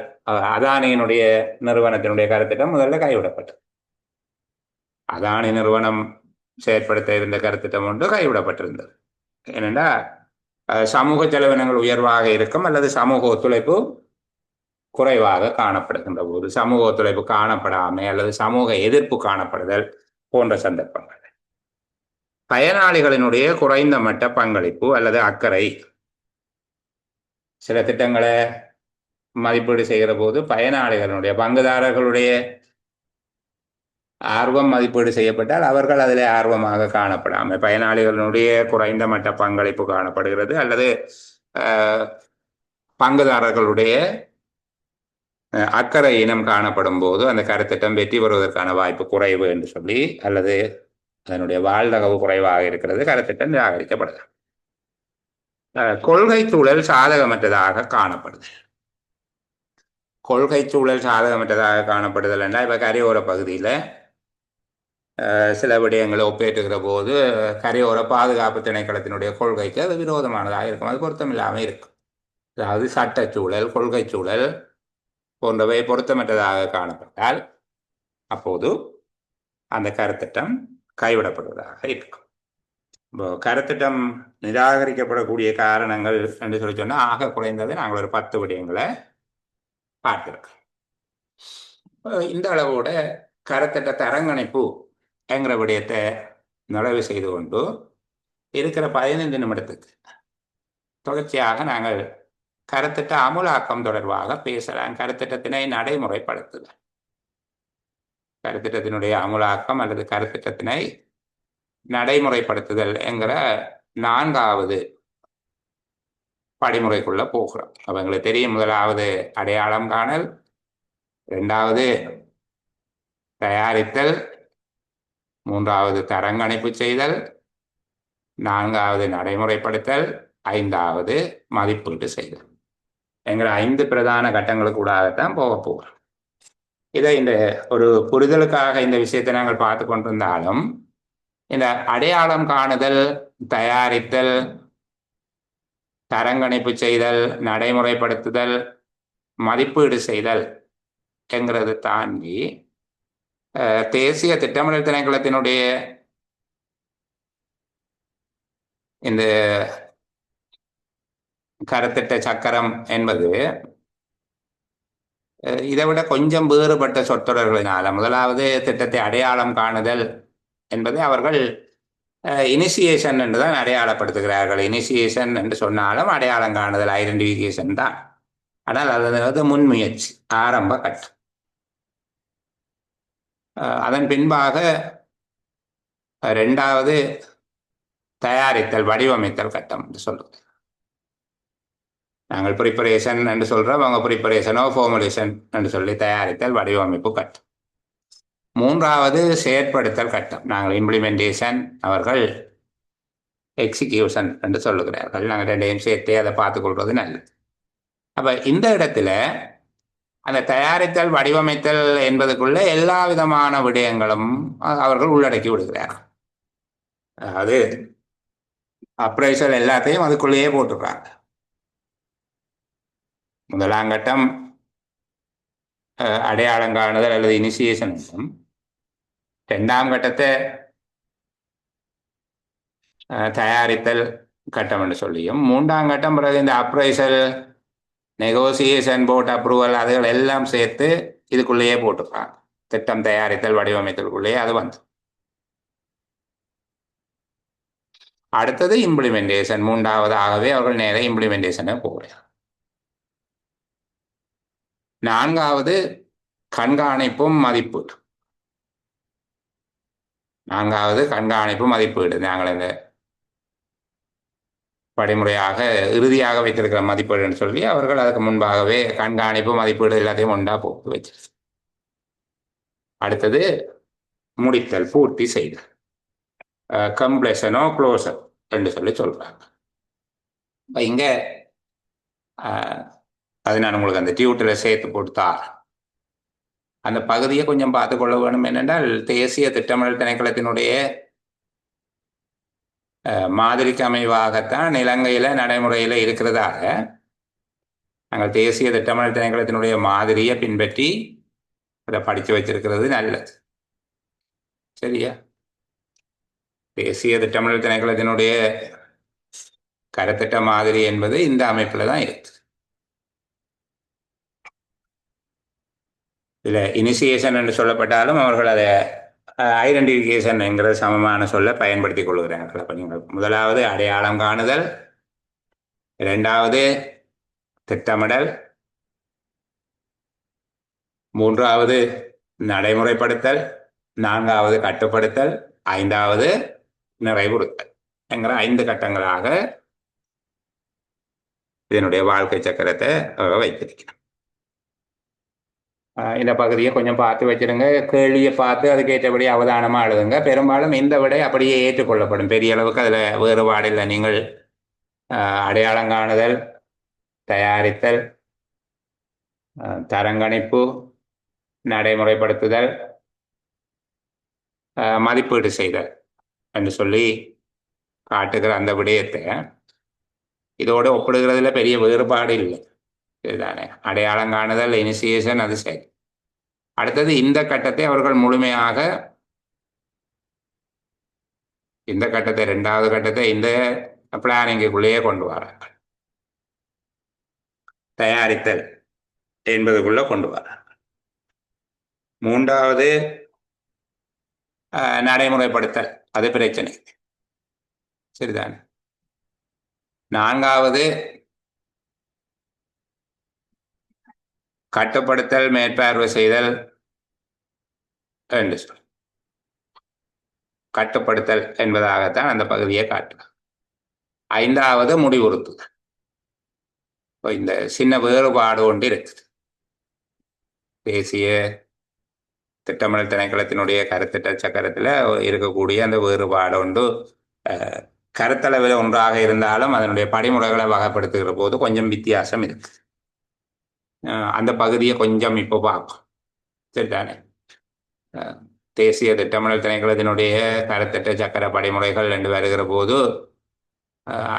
அதானியினுடைய நிறுவனத்தினுடைய கருத்திட்டம் முதல்ல கைவிடப்பட்டது. அதானி நிறுவனம் செயற்படுத்த இருந்த கருத்திட்டம் ஒன்று கைவிடப்பட்டிருந்தது. ஏனென்றால் சமூக செலவினங்கள் உயர்வாக இருக்கும் அல்லது சமூக ஒத்துழைப்பு குறைவாக காணப்படுகின்ற போது, சமூக ஒத்துழைப்பு காணப்படாமை அல்லது சமூக எதிர்ப்பு காணப்படுதல் போன்ற சந்தர்ப்பங்கள், பயனாளிகளினுடைய குறைந்த மட்ட பங்களிப்பு அல்லது அக்கறை. சில திட்டங்களை மதிப்பீடு செய்கிற போது பயனாளிகளுடைய பங்குதாரர்களுடைய ஆர்வம் மதிப்பீடு செய்யப்பட்டால் அவர்கள் அதில் ஆர்வமாக காணப்படாமல் பயனாளிகளுடைய குறைந்த மட்ட பங்களிப்பு காணப்படுகிறது அல்லது பங்குதாரர்களுடைய அக்கறை இனம் காணப்படும் போது அந்த கருத்திட்டம் வெற்றி பெறுவதற்கான வாய்ப்பு குறைவு என்று சொல்லி, அல்லது அதனுடைய வாழ்தகவு குறைவாக இருக்கிறது, கருத்திட்டம் நிராகரிக்கப்படுது. கொள்கை சூழல் சாதகமற்றதாக காணப்படுது. கொள்கை சூழல் சாதகமற்றதாக காணப்படுதல் என்றால், இப்போ கரையோர பகுதியில் சில விடயங்களை ஒப்பேற்றுகிற போது கரையோர பாதுகாப்பு திணைக்களத்தினுடைய கொள்கைக்கு அது விரோதமானதாக இருக்கும், அது பொருத்தமில்லாமல் இருக்கும். அதாவது சட்டச்சூழல், கொள்கை சூழல் போன்றவை பொருத்தமற்றதாக காணப்பட்டால் அப்போது அந்த கருத்திட்டம் கைவிடப்படுவதாக இருக்கும். இப்போ கருத்திட்டம் நிராகரிக்கப்படக்கூடிய காரணங்கள் என்று சொல்லி சொன்னால் ஆக குறைந்தது நாங்கள் ஒரு 10 விடயங்களை பார்த்திருக்கோம். இந்த அளவோட கருத்திட்ட தரங்கணிப்பு என்கிற விடயத்தை நிறைவு செய்து கொண்டு இருக்கிற 15 நிமிடத்துக்கு தொடர்ச்சியாக நாங்கள் கருத்திட்ட அமுலாக்கம் தொடர்பாக பேசலாம். கருத்திட்டத்தினை நடைமுறைப்படுத்துதல், கருத்திட்டத்தினுடைய அமுலாக்கம் அல்லது கருத்திட்டத்தினை நடைமுறைப்படுத்துதல் என்கிற 4வது படிமுறைக்குள்ள போகிறோம். அவங்களுக்கு தெரியும், முதலாவது அடையாளம் காணல், 2வது தயாரித்தல், 3வது தரங்கணிப்பு செய்தல், 4வது நடைமுறைப்படுத்தல், 5வது மதிப்பீடு செய்தல் என்கிற 5 பிரதான கட்டங்களுக்கு கூடாகத்தான் போக போகிறோம். இதை இந்த ஒரு புரிதலுக்காக இந்த விஷயத்தை நாங்கள் பார்த்து கொண்டிருந்தாலும், இந்த அடையாளம் காணுதல், தயாரித்தல், தரங்கணிப்பு செய்தல், நடைமுறைப்படுத்துதல், மதிப்பீடு செய்தல் என்கிறது தாண்டி தேசிய திட்டமிடல் திணைக்களத்தினுடைய இந்த கருத்திட்ட சக்கரம் என்பது இதை விட கொஞ்சம் வேறுபட்ட சொற்றொடர்களினால, முதலாவது திட்டத்தை அடையாளம் காணுதல் என்பதை அவர்கள் இனிஷியேஷன் என்று தான் அடையாளப்படுத்துகிறார்கள். இனிஷியேஷன் என்று சொன்னாலும் அடையாளம் காணுதல், ஐடென்டிஃபிகேஷன் தான். ஆனால் அது முன்முயற்சி, ஆரம்ப கட்டம். அதன் பின்பாக 2வது தயாரித்தல், வடிவமைத்தல் கட்டம் என்று சொல்றது. நாங்கள் ப்ரிப்பரேஷன் என்று சொல்கிறோம், அவங்க ப்ரிப்பரேஷனோ ஃபார்முலேஷன் என்று சொல்லி தயாரித்தல், வடிவமைப்பு கட்டம். 3வது செயற்படுத்தல் கட்டம், நாங்கள் இம்ப்ளிமெண்டேஷன், அவர்கள் எக்ஸிக்யூஷன் என்று சொல்லுகிறார்கள். நாங்கள் 2டையும் சேர்த்தே அதை பார்த்துக்கொள்வது நல்லது. அப்போ இந்த இடத்துல அந்த தயாரித்தல், வடிவமைத்தல் என்பதுக்குள்ள எல்லா விதமான விடயங்களும் அவர்கள் உள்ளடக்கி விடுகிறார்கள். அதாவது அப்ரைசல் எல்லாத்தையும் அதுக்குள்ளேயே போட்டுடுறாங்க. முதலாம் கட்டம் அடையாளம் காணுதல் அல்லது இனிஷியேஷன், 2ஆம் கட்டத்தை தயாரித்தல் கட்டம் என்று சொல்லியும், 3ஆம் கட்டம் பிறகு இந்த அப்ரைசல், நெகோசியேஷன், போர்ட் அப்ரூவல், அதுகள் எல்லாம் சேர்த்து இதுக்குள்ளேயே போட்டுருக்காங்க. திட்டம் தயாரித்தல், வடிவமைத்தலுக்குள்ளேயே அது வந்து. அடுத்தது இம்ப்ளிமெண்டேஷன், 3ஆவதாகவே அவர்கள் நேர இம்ப்ளிமெண்டேஷனை போகிறார். 4வது கண்காணிப்பும் மதிப்பீடு. 4வது கண்காணிப்பு மதிப்பீடு. நாங்கள் இந்த படிமுறையாக இறுதியாக வைத்திருக்கிற மதிப்பீடுன்னு சொல்லி அவர்கள் அதுக்கு முன்பாகவே கண்காணிப்பு, மதிப்பீடு எல்லாத்தையும் ஒன்றா போட்டு வச்சு. அடுத்தது முடித்தல், பூர்த்தி செய்தல், கம்ப்ளீஷனோ க்ளோசர் என்று சொல்லி சொல்றாங்க. இங்க அது நான் உங்களுக்கு அந்த டியூட்டில் சேர்த்து கொடுத்தார். அந்த பகுதியை கொஞ்சம் பார்த்துக்கொள்ள வேணும். என்னென்றால் தேசிய திட்டமிடல் திணைக்களத்தினுடைய மாதிரிக்கு அமைவாகத்தான் இலங்கையில் நடைமுறையில் இருக்கிறதாக நாங்கள் தேசிய திட்டமிடல் திணைக்களத்தினுடைய மாதிரியை பின்பற்றி அதை படித்து வச்சிருக்கிறது நல்லது. சரியா? தேசிய திட்டமிடல் திணைக்களத்தினுடைய கருத்திட்ட மாதிரி என்பது இந்த அமைப்பில் தான் இருக்கு. இதில் இனிசியேஷன் என்று சொல்லப்பட்டாலும் அவர்கள் அதை ஐடென்டிஃபிகேஷன் என்கிற சமமான சொல்ல பயன்படுத்திக் கொள்கிறார்கள். அப்போ நீங்கள் முதலாவது அடையாளம் காணுதல், இரண்டாவது திட்டமிடல், மூன்றாவது நடைமுறைப்படுத்தல், நான்காவது கட்டுப்படுத்தல், ஐந்தாவது நிறைவுறுத்தல் என்கிற 5 கட்டங்களாக இதனுடைய வாழ்க்கை சக்கரத்தை வைத்திருக்கிறோம். இந்த பகுதியை கொஞ்சம் பார்த்து வச்சிருங்க. கேள்வியை பார்த்து அதுக்கேற்றபடி அவதானமாக எழுதுங்க. பெரும்பாலும் இந்த விடை அப்படியே ஏற்றுக்கொள்ளப்படும். பெரிய அளவுக்கு அதில் வேறுபாடு இல்லை. நீங்கள் அடையாளம் காணுதல், தயாரித்தல், தரங்கணிப்பு, நடைமுறைப்படுத்துதல், மதிப்பீடு செய்தல் என்று சொல்லி காட்டுகிற அந்த விடயத்தை இதோடு ஒப்பிடுகிறதுல பெரிய வேறுபாடு இல்லை. இதுதானே அடையாளம் காணுதல், இனிசியேஷன், அது சரி. அடுத்தது இந்த கட்டத்தை அவர்கள் முழுமையாக இந்த கட்டத்தை 2வது கட்டத்தை இந்த பிளானிங்குள்ளேயே கொண்டு வரார்கள். தயாரித்தல் என்பதுக்குள்ள கொண்டு வரார்கள். 3வது நடைமுறைப்படுத்தல், அது பிரச்சனை. சரிதானே? 4வது கட்டுப்படுத்தல், மேற்பார்வை செய்தல் என்று சொல். கட்டுப்படுத்தல் என்பதாகத்தான் அந்த பகுதியை காட்டுகிறார். 5வது முடிவுறுத்துதல். இந்த சின்ன வேறுபாடு ஒன்று இருக்குது. தேசிய திட்டமிடல் திணைக்களத்தினுடைய கருத்திட்ட சக்கரத்தில் இருக்கக்கூடிய அந்த வேறுபாடு ஒன்று கருத்தளவில் ஒன்றாக இருந்தாலும் அதனுடைய படிமுறைகளை வகைப்படுத்துகிற போது கொஞ்சம் வித்தியாசம் இருக்கு. அந்த பகுதியை கொஞ்சம் இப்போ பார்க்கும். சரிதானே? தேசிய திட்டமிடல் திணைக்களத்தினுடைய கருத்திட்ட சக்கர படிமுறைகள் என்று வருகிற போது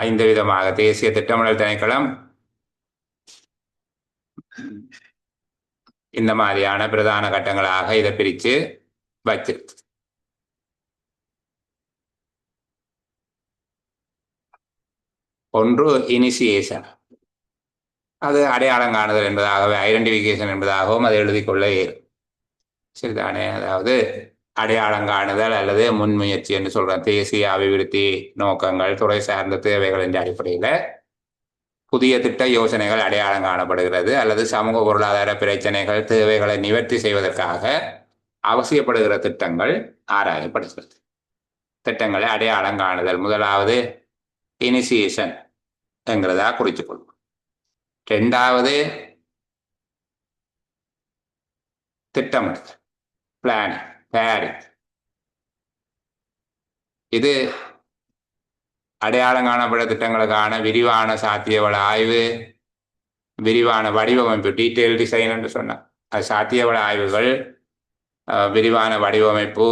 5 விதமாக தேசிய திட்டமிடல் திணைக்களம் இந்த மாதிரியான பிரதான கட்டங்களாக இதை பிரித்து வச்சிருக்கு. ஒன்று இனிசியேஷன், அது அடையாளம் காணுதல் என்பதாகவே, ஐடென்டிஃபிகேஷன் என்பதாகவும் அதை எழுதிக்கொள்ள இயலும். சரிதானே? அதாவது அடையாளம் காணுதல் அல்லது முன்முயற்சி என்று சொல்கிறோம். தேசிய அபிவிருத்தி நோக்கங்கள், துறை சார்ந்த தேவைகள் என்ற அடிப்படையில் புதிய திட்ட யோசனைகள் அடையாளம் காணப்படுகிறது. அல்லது சமூக பொருளாதார பிரச்சனைகள், தேவைகளை நிவர்த்தி செய்வதற்காக அவசியப்படுகிற திட்டங்கள் ஆராயப்படுகிறது. திட்டங்களை அடையாளம் காணுதல் முதலாவது இனிசியேஷன் என்கிறதா குறித்து கொள்வோம். 2வது திட்டமிடுதல், பிளானிங், தயாரிப்பு. இது அடையாளம் காணப்பட்ட திட்டங்களுக்கான விரிவான சாத்தியவள ஆய்வு, விரிவான வடிவமைப்பு, டீட்டெயில் டிசைன் என்று சொன்னார். அது சாத்தியவள ஆய்வுகள், விரிவான வடிவமைப்பு,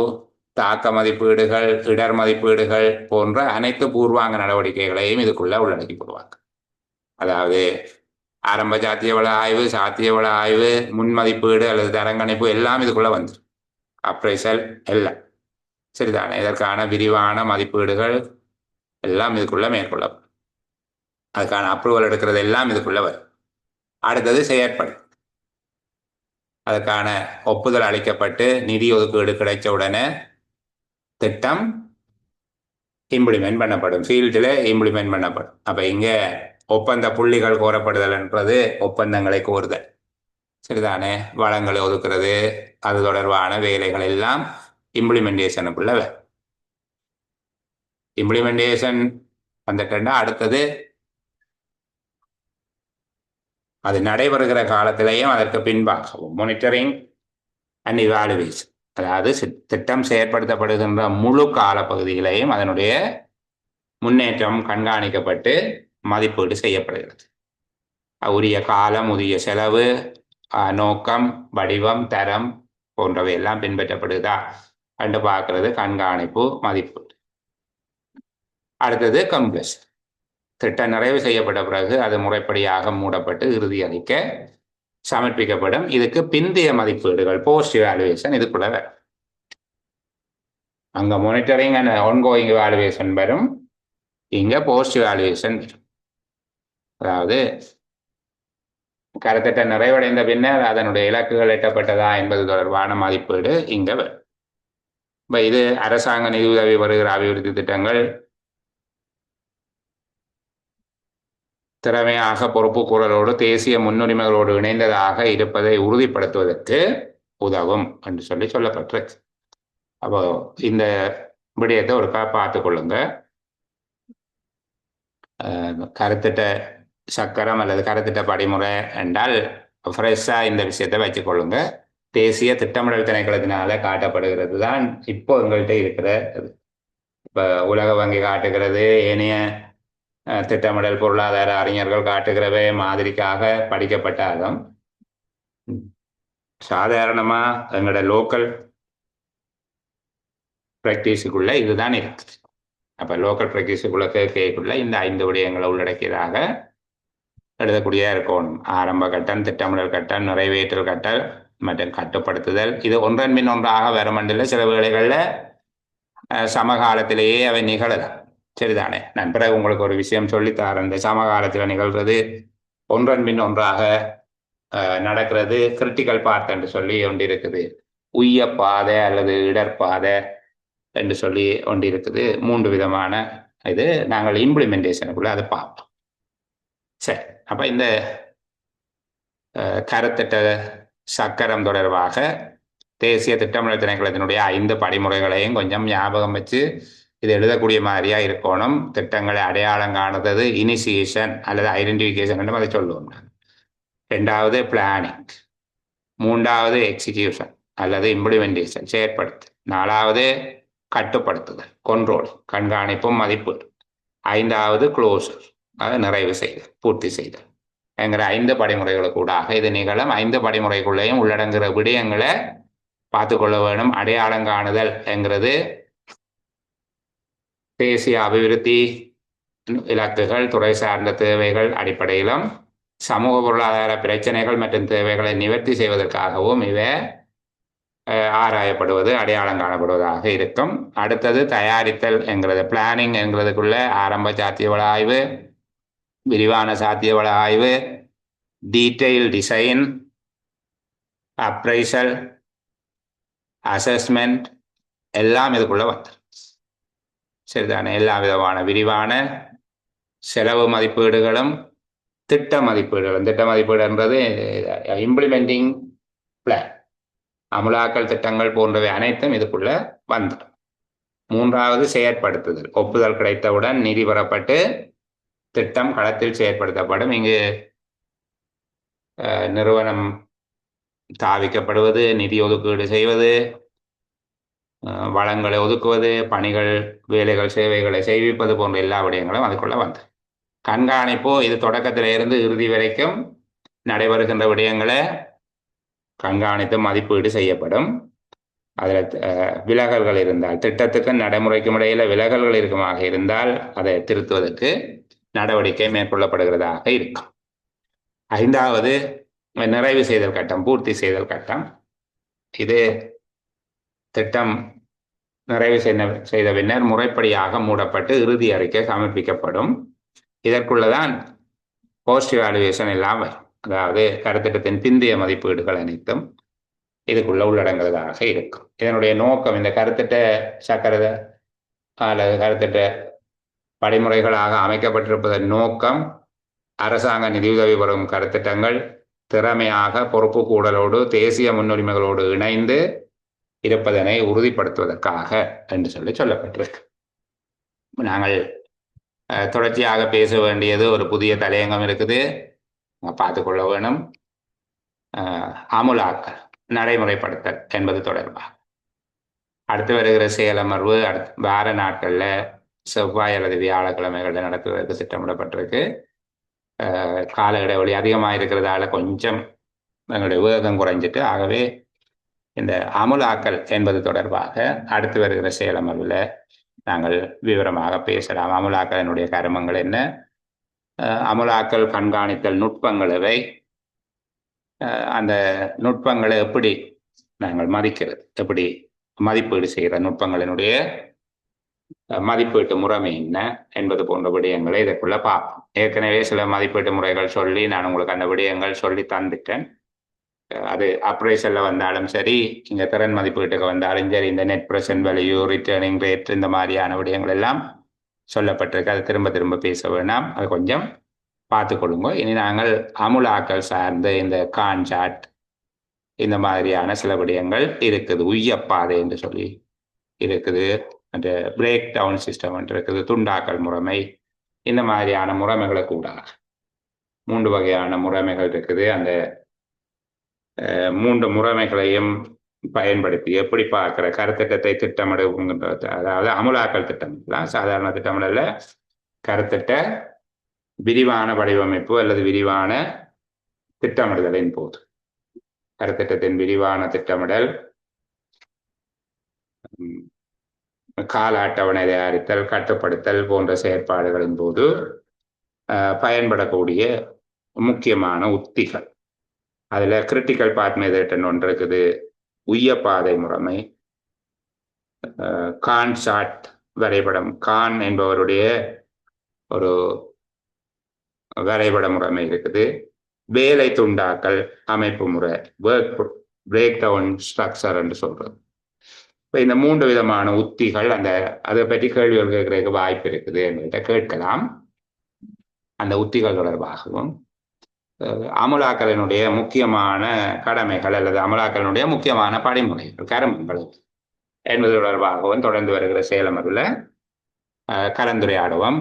தாக்க மதிப்பீடுகள், இடர் மதிப்பீடுகள் போன்ற அனைத்து பூர்வாங்க நடவடிக்கைகளையும் இதுக்குள்ள உள்ளடக்கி போடுவாங்க. அதாவது ஆரம்ப சாத்தியவள ஆய்வு, சாத்தியவள ஆய்வு, முன்மதிப்பீடு அல்லது தரங்கணிப்பு எல்லாம் இதுக்குள்ள வந்துடும். அப்ரைசல் எல்லாம். சரிதானே? இதற்கான விரிவான மதிப்பீடுகள் எல்லாம் இதுக்குள்ள மேற்கொள்ளப்படும். அதுக்கான அப்ரூவல் எடுக்கிறது எல்லாம் இதுக்குள்ள வரும். அடுத்தது செயற்படும். அதுக்கான ஒப்புதல் அளிக்கப்பட்டு நிதி ஒதுக்கீடு கிடைச்ச உடனே திட்டம் இம்ப்ளிமெண்ட் பண்ணப்படும், ஃபீல்டில் இம்ப்ளிமெண்ட் பண்ணப்படும். அப்போ இங்கே ஒப்பந்த புள்ளிகள் கோரப்படுதல் என்றது ஒப்பந்தங்களை கோருதல். சரிதானே? வளங்களை ஒதுக்குறது, அது தொடர்பான வேலைகள் எல்லாம் இம்ப்ளிமெண்டேஷனுக்குள்ள இம்ப்ளிமெண்டேஷன் வந்துட்டா அடுத்தது அது நடைபெறுகிற காலத்திலேயும் அதற்கு பின்பாகவும் மானிட்டரிங் அண்ட் இவாலுவேஷன், அதாவது திட்டம் செயற்படுத்தப்படுகின்ற முழு கால பகுதிகளையும் அதனுடைய முன்னேற்றம் கண்காணிக்கப்பட்டு மதிப்பீடு செய்யப்படுகிறது. உரிய காலம், உரிய செலவு, நோக்கம், வடிவம், தரம் போன்றவை எல்லாம் பின்பற்றப்படுதா கண்டு பார்க்கறது கண்காணிப்பு, மதிப்பீடு. அடுத்தது கம்ப்ளீஷன். திட்டம் நிறைவு செய்யப்பட்ட பிறகு அது முறைப்படியாக மூடப்பட்டு இறுதி அறிக்கை சமர்ப்பிக்கப்படும். இதுக்கு பிந்தைய மதிப்பீடுகள் போஸ்ட் இவாலுவேஷன் இதுக்குள்ள வரும். அங்க மானிட்டரிங் அண்ட் ஆன்கோயிங் இவாலுவேஷன் வரும், இங்க போஸ்ட் இவாலுவேஷன் வரும். அதாவது கருத்திட்டம் நிறைவடைந்த பின்னர் அதனுடைய இலக்குகள் எட்டப்பட்டதா என்பது தொடர்பான மதிப்பீடு இங்க வரும். இப்ப இது அரசாங்க நிதியுதவி வருகிற அபிவிருத்தி திட்டங்கள் திறமையாக பொறுப்பு கூறலோடு தேசிய முன்னுரிமைகளோடு இணைந்ததாக இருப்பதை உறுதிப்படுத்துவதற்கு உதவும் என்று சொல்லப்பட்டிருக்கு. அப்போ இந்த விடயத்தை ஒருக்கா பார்த்து கொள்ளுங்க. கருத்திட்ட சக்கரம் அல்லது கருத்திட்ட படிமுறை என்றால் ஃப்ரெஷ்ஷாக இந்த விஷயத்தை வச்சுக்கொள்ளுங்க. தேசிய திட்டமிடல் திணைக்களத்தினால காட்டப்படுகிறது தான் இப்போ எங்கள்கிட்ட இருக்கிற. இப்போ உலக வங்கி காட்டுகிறது, ஏனைய திட்டமிடல் பொருளாதார அறிஞர்கள் காட்டுகிறவை மாதிரிக்காக படிக்கப்பட்டாலும் சாதாரணமா எங்களோட லோக்கல் பிராக்டிஸுக்குள்ள இதுதான் இருக்குது. அப்ப லோக்கல் பிராக்டிஸுக்குள்ள கேட்கக்குள்ள இந்த 5 விடயங்களை உள்ளடக்கியதாக எழுதக்கூடிய இருக்கணும். ஆரம்ப கட்டம், திட்டமிடல் கட்டம், நிறைவேற்றல் கட்டம் மற்றும் கட்டுப்படுத்துதல். இது ஒன்றன் பின் ஒன்றாக வருமண்டில் சில வேளைகளில் சமகாலத்திலேயே அவை நிகழலாம். சரிதானே? நான் பிறகு உங்களுக்கு ஒரு விஷயம் சொல்லித்தாரேன். இந்த சமகாலத்தில் நிகழ்றது ஒன்றன் பின் ஒன்றாக நடக்கிறது கிரிட்டிக்கல் பார்ட் என்று சொல்லி ஒன்று இருக்குது. உய்ய பாதை அல்லது இடர்பாதை என்று சொல்லி ஒன்று இருக்குது. 3 விதமான இது நாங்கள் இம்ப்ளிமெண்டேஷனுக்குள்ள அதை பார்ப்போம். சரி, அப்ப இந்த கருத்திட்ட சக்கரம் தொடர்பாக தேசிய திட்டமிடல் திணைக்களத்தினுடைய 5 படிமுறைகளையும் கொஞ்சம் ஞாபகம் வச்சு இது எழுதக்கூடிய மாதிரியா இருக்கணும். திட்டங்களை அடையாளம் காணுறது இனிஷியேஷன் அல்லது ஐடென்டிஃபிகேஷன் என்று அதை சொல்லுவோம். 2வது பிளானிங், 3வது எக்ஸிகியூஷன் அல்லது இம்ப்ளிமெண்டேஷன் செயற்படுத்து, 4வது கட்டுப்படுத்துதல் கண்ட்ரோல் கண்காணிப்பும் மதிப்பீடு, 5வது க்ளோசர் அதை நிறைவு செய்தல் பூர்த்தி செய்தல் என்கிற 5 படிமுறைகளுக்கூடாக இது நிகழும். 5 படிமுறைக்குள்ளேயும் உள்ளடங்குகிற விடயங்களை பார்த்துக்கொள்ள வேணும். அடையாளம் காணுதல் என்கிறது தேசிய அபிவிருத்தி இலக்குகள், துறை சார்ந்த தேவைகள் அடிப்படையிலும் சமூக பொருளாதார பிரச்சனைகள் மற்றும் தேவைகளை நிவர்த்தி செய்வதற்காகவும் இவை ஆராயப்படுவது அடையாளம் காணப்படுவதாக இருக்கும். அடுத்தது தயாரித்தல் என்கிறது பிளானிங் என்கிறதுக்குள்ள ஆரம்ப சாத்தியவள ஆய்வு, விரிவான சாத்தியவள ஆய்வு, டீட்டெயில் டிசைன், அப்ரைசல், அசஸ்மெண்ட் எல்லாம் இதுக்குள்ள வந்துடும். சரிதானே? எல்லா விதமான விரிவான செலவு மதிப்பீடுகளும் திட்ட மதிப்பீடுகளும். திட்ட மதிப்பீடுன்றது இம்ப்ளிமெண்டிங் பிளான், அமுலாக்கல் திட்டங்கள் போன்றவை அனைத்தும் இதுக்குள்ள வந்துடும். 3வது செயற்படுத்துதல், ஒப்புதல் கிடைத்தவுடன் நிதி பெறப்பட்டு திட்டம் களத்தில் செயற்படுத்தப்படும். இங்கு நிறுவனம் தாவிக்கப்படுவது, நிதி ஒதுக்கீடு செய்வது, வளங்களை ஒதுக்குவது, பணிகள், வேலைகள், சேவைகளை செய்விப்பது போன்ற எல்லா விடயங்களும் அதுக்குள்ள வந்து. கண்காணிப்பு, இது தொடக்கத்தில இருந்து இறுதி வரைக்கும் நடைபெறுகின்ற விடயங்களை கண்காணித்து மதிப்பீடு செய்யப்படும். அதில் விலகல்கள் இருந்தால், திட்டத்துக்கும் நடைமுறைக்கும் இடையில விலகல்கள் இருக்குமாக இருந்தால் அதை திருத்துவதற்கு நடவடிக்கை மேற்கொள்ளப்படுகிறதாக இருக்கும். 5வது நிறைவு செய்தல் கட்டம், பூர்த்தி செய்தல் கட்டம். இது திட்டம் நிறைவு செய்த பின்னர் முறைப்படியாக மூடப்பட்டு இறுதி அறிக்கை சமர்ப்பிக்கப்படும். இதற்குள்ளதான் போஸ்ட் இவாலுவேஷன் எல்லாம் வரும். அதாவது கருத்திட்டத்தின் பிந்தைய மதிப்பீடுகள் அனைத்தும் இதுக்குள்ள உள்ளடங்குவதாக இருக்கும். இதனுடைய நோக்கம், இந்த கருத்திட்ட சக்கர அல்லது கருத்திட்ட படிமுறைகளாக அமைக்கப்பட்டிருப்பதன் நோக்கம் அரசாங்க நிதியுதவி பெறும் கருத்திட்டங்கள் திறமையாக பொறுப்பு கூடலோடு தேசிய முன்னுரிமைகளோடு இணைந்து இருப்பதனை உறுதிப்படுத்துவதற்காக என்று சொல்லப்பட்டிருக்கு. நாங்கள் தொடர்ச்சியாக பேச வேண்டியது ஒரு புதிய தலையங்கம் இருக்குது, பார்த்துக்கொள்ள வேணும். அமுலாக்கல், நடைமுறைப்படுத்தல் என்பது தொடர்பாக அடுத்து வருகிற செயலமர்வு வார நாட்களில் செவ்வாய் அல்லது வியாழக்கிழமைகளில் நடத்துவதற்கு திட்டமிடப்பட்டிருக்கு. கால இடைவெளி அதிகமாக இருக்கிறதால கொஞ்சம் எங்களுடைய வேகம் குறைஞ்சிட்டு, ஆகவே இந்த அமுலாக்கல் என்பது தொடர்பாக அடுத்து வருகிற செயலமர்வில் நாங்கள் விவரமாக பேசலாம். அமுலாக்கலினுடைய கருமங்கள் என்ன, அமலாக்கல் கண்காணித்தல் நுட்பங்கள் இவை. அந்த நுட்பங்களை எப்படி நாங்கள் மதிக்கிறது, எப்படி மதிப்பீடு செய்கிற நுட்பங்களினுடைய மதிப்பீட்டு முறைமை என்ன என்பது போன்ற விடயங்களை இதற்குள்ள பார்ப்போம். ஏற்கனவே சில மதிப்பீட்டு முறைகள் சொல்லி நான் உங்களுக்கு அந்த விடயங்கள் சொல்லி தந்துட்டேன். அது அப்ரேஷனில் வந்தாலும் சரி, இங்கே திறன் மதிப்பீட்டுக்கு வந்தாலும் சரி, இந்த net present value, returning rate, இந்த மாதிரியான விடயங்கள் எல்லாம் சொல்லப்பட்டிருக்கு. அது திரும்ப திரும்ப பேச வேணாம், அது கொஞ்சம் பார்த்துக்கொள்ளுங்க. இனி நாங்கள் அமுலாக்கல் சார்ந்த இந்த கான்சாட் இந்த மாதிரியான சில விடயங்கள் இருக்குது. உய்யப்பாதை என்று சொல்லி இருக்குது, அந்த பிரேக் டவுன் சிஸ்டம் இருக்குது, துண்டாக்கல் முறைமை, இந்த மாதிரியான முறைமைகளை கூட 3 வகையான முறைமைகள் இருக்குது. அந்த 3 முறைமைகளையும் பயன்படுத்தி எப்படி பார்க்கிற கருத்திட்டத்தை திட்டமிடுகின்றது, அதாவது அமுலாக்கல் திட்டமிடலாம். சாதாரண திட்டமிடல, கருத்திட்ட விரிவான வடிவமைப்பு அல்லது விரிவான திட்டமிடுதலின் போது, கருத்திட்டத்தின் விரிவான திட்டமிடல், கால அட்டவணை தயாரித்தல், கட்டுப்படுத்தல் போன்ற செயற்பாடுகளின் போது பயன்படக்கூடிய முக்கியமான உத்திகள். அதுல கிரிட்டிக்கல் பாத் மெத்தட் ஒன்று இருக்குது, உய்யப்பாதை முறைமை, கான்சாட் வரைபடம், கான் என்பவருடைய ஒரு வரைபட முறைமை இருக்குது, வேலை துண்டாக்கல் அமைப்பு முறை, பிரேக் டவுன் ஸ்ட்ரக்சர் என்று சொல்றது. இப்போ இந்த 3 விதமான உத்திகள், அந்த அதை பற்றி கேள்விகள் கேட்கறதுக்கு வாய்ப்பு இருக்குது என்கிட்ட கேட்கலாம். அந்த உத்திகள் தொடர்பாகவும் அமலாக்கலினுடைய முக்கியமான கடமைகள் அல்லது அமலாக்கலினுடைய முக்கியமான படிமுறைகள், கருமங்கள் என்பது தொடர்பாகவும் தொடர்ந்து வருகிற செயலமர்வில் கலந்துரையாடுவோம்.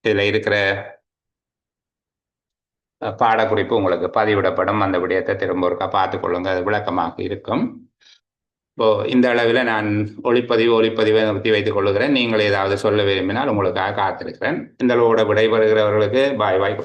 இதில் இருக்கிற பாடக்குறிப்பு உங்களுக்கு பதிவிடப்படும். அந்த விடயத்தை திரும்ப ஒருக்கா பார்த்துக்கொள்ளுங்க, அது விளக்கமாக இருக்கும். இப்போ இந்த அளவில் நான் ஒளிப்பதிவை நிறுத்தி வைத்துக் கொள்ளுகிறேன். நீங்கள் ஏதாவது சொல்ல விரும்பினால் உங்களுக்காக காத்திருக்கிறேன். இந்த அளவோட விடைபெறுகிறவர்களுக்கு பாய் பாய்.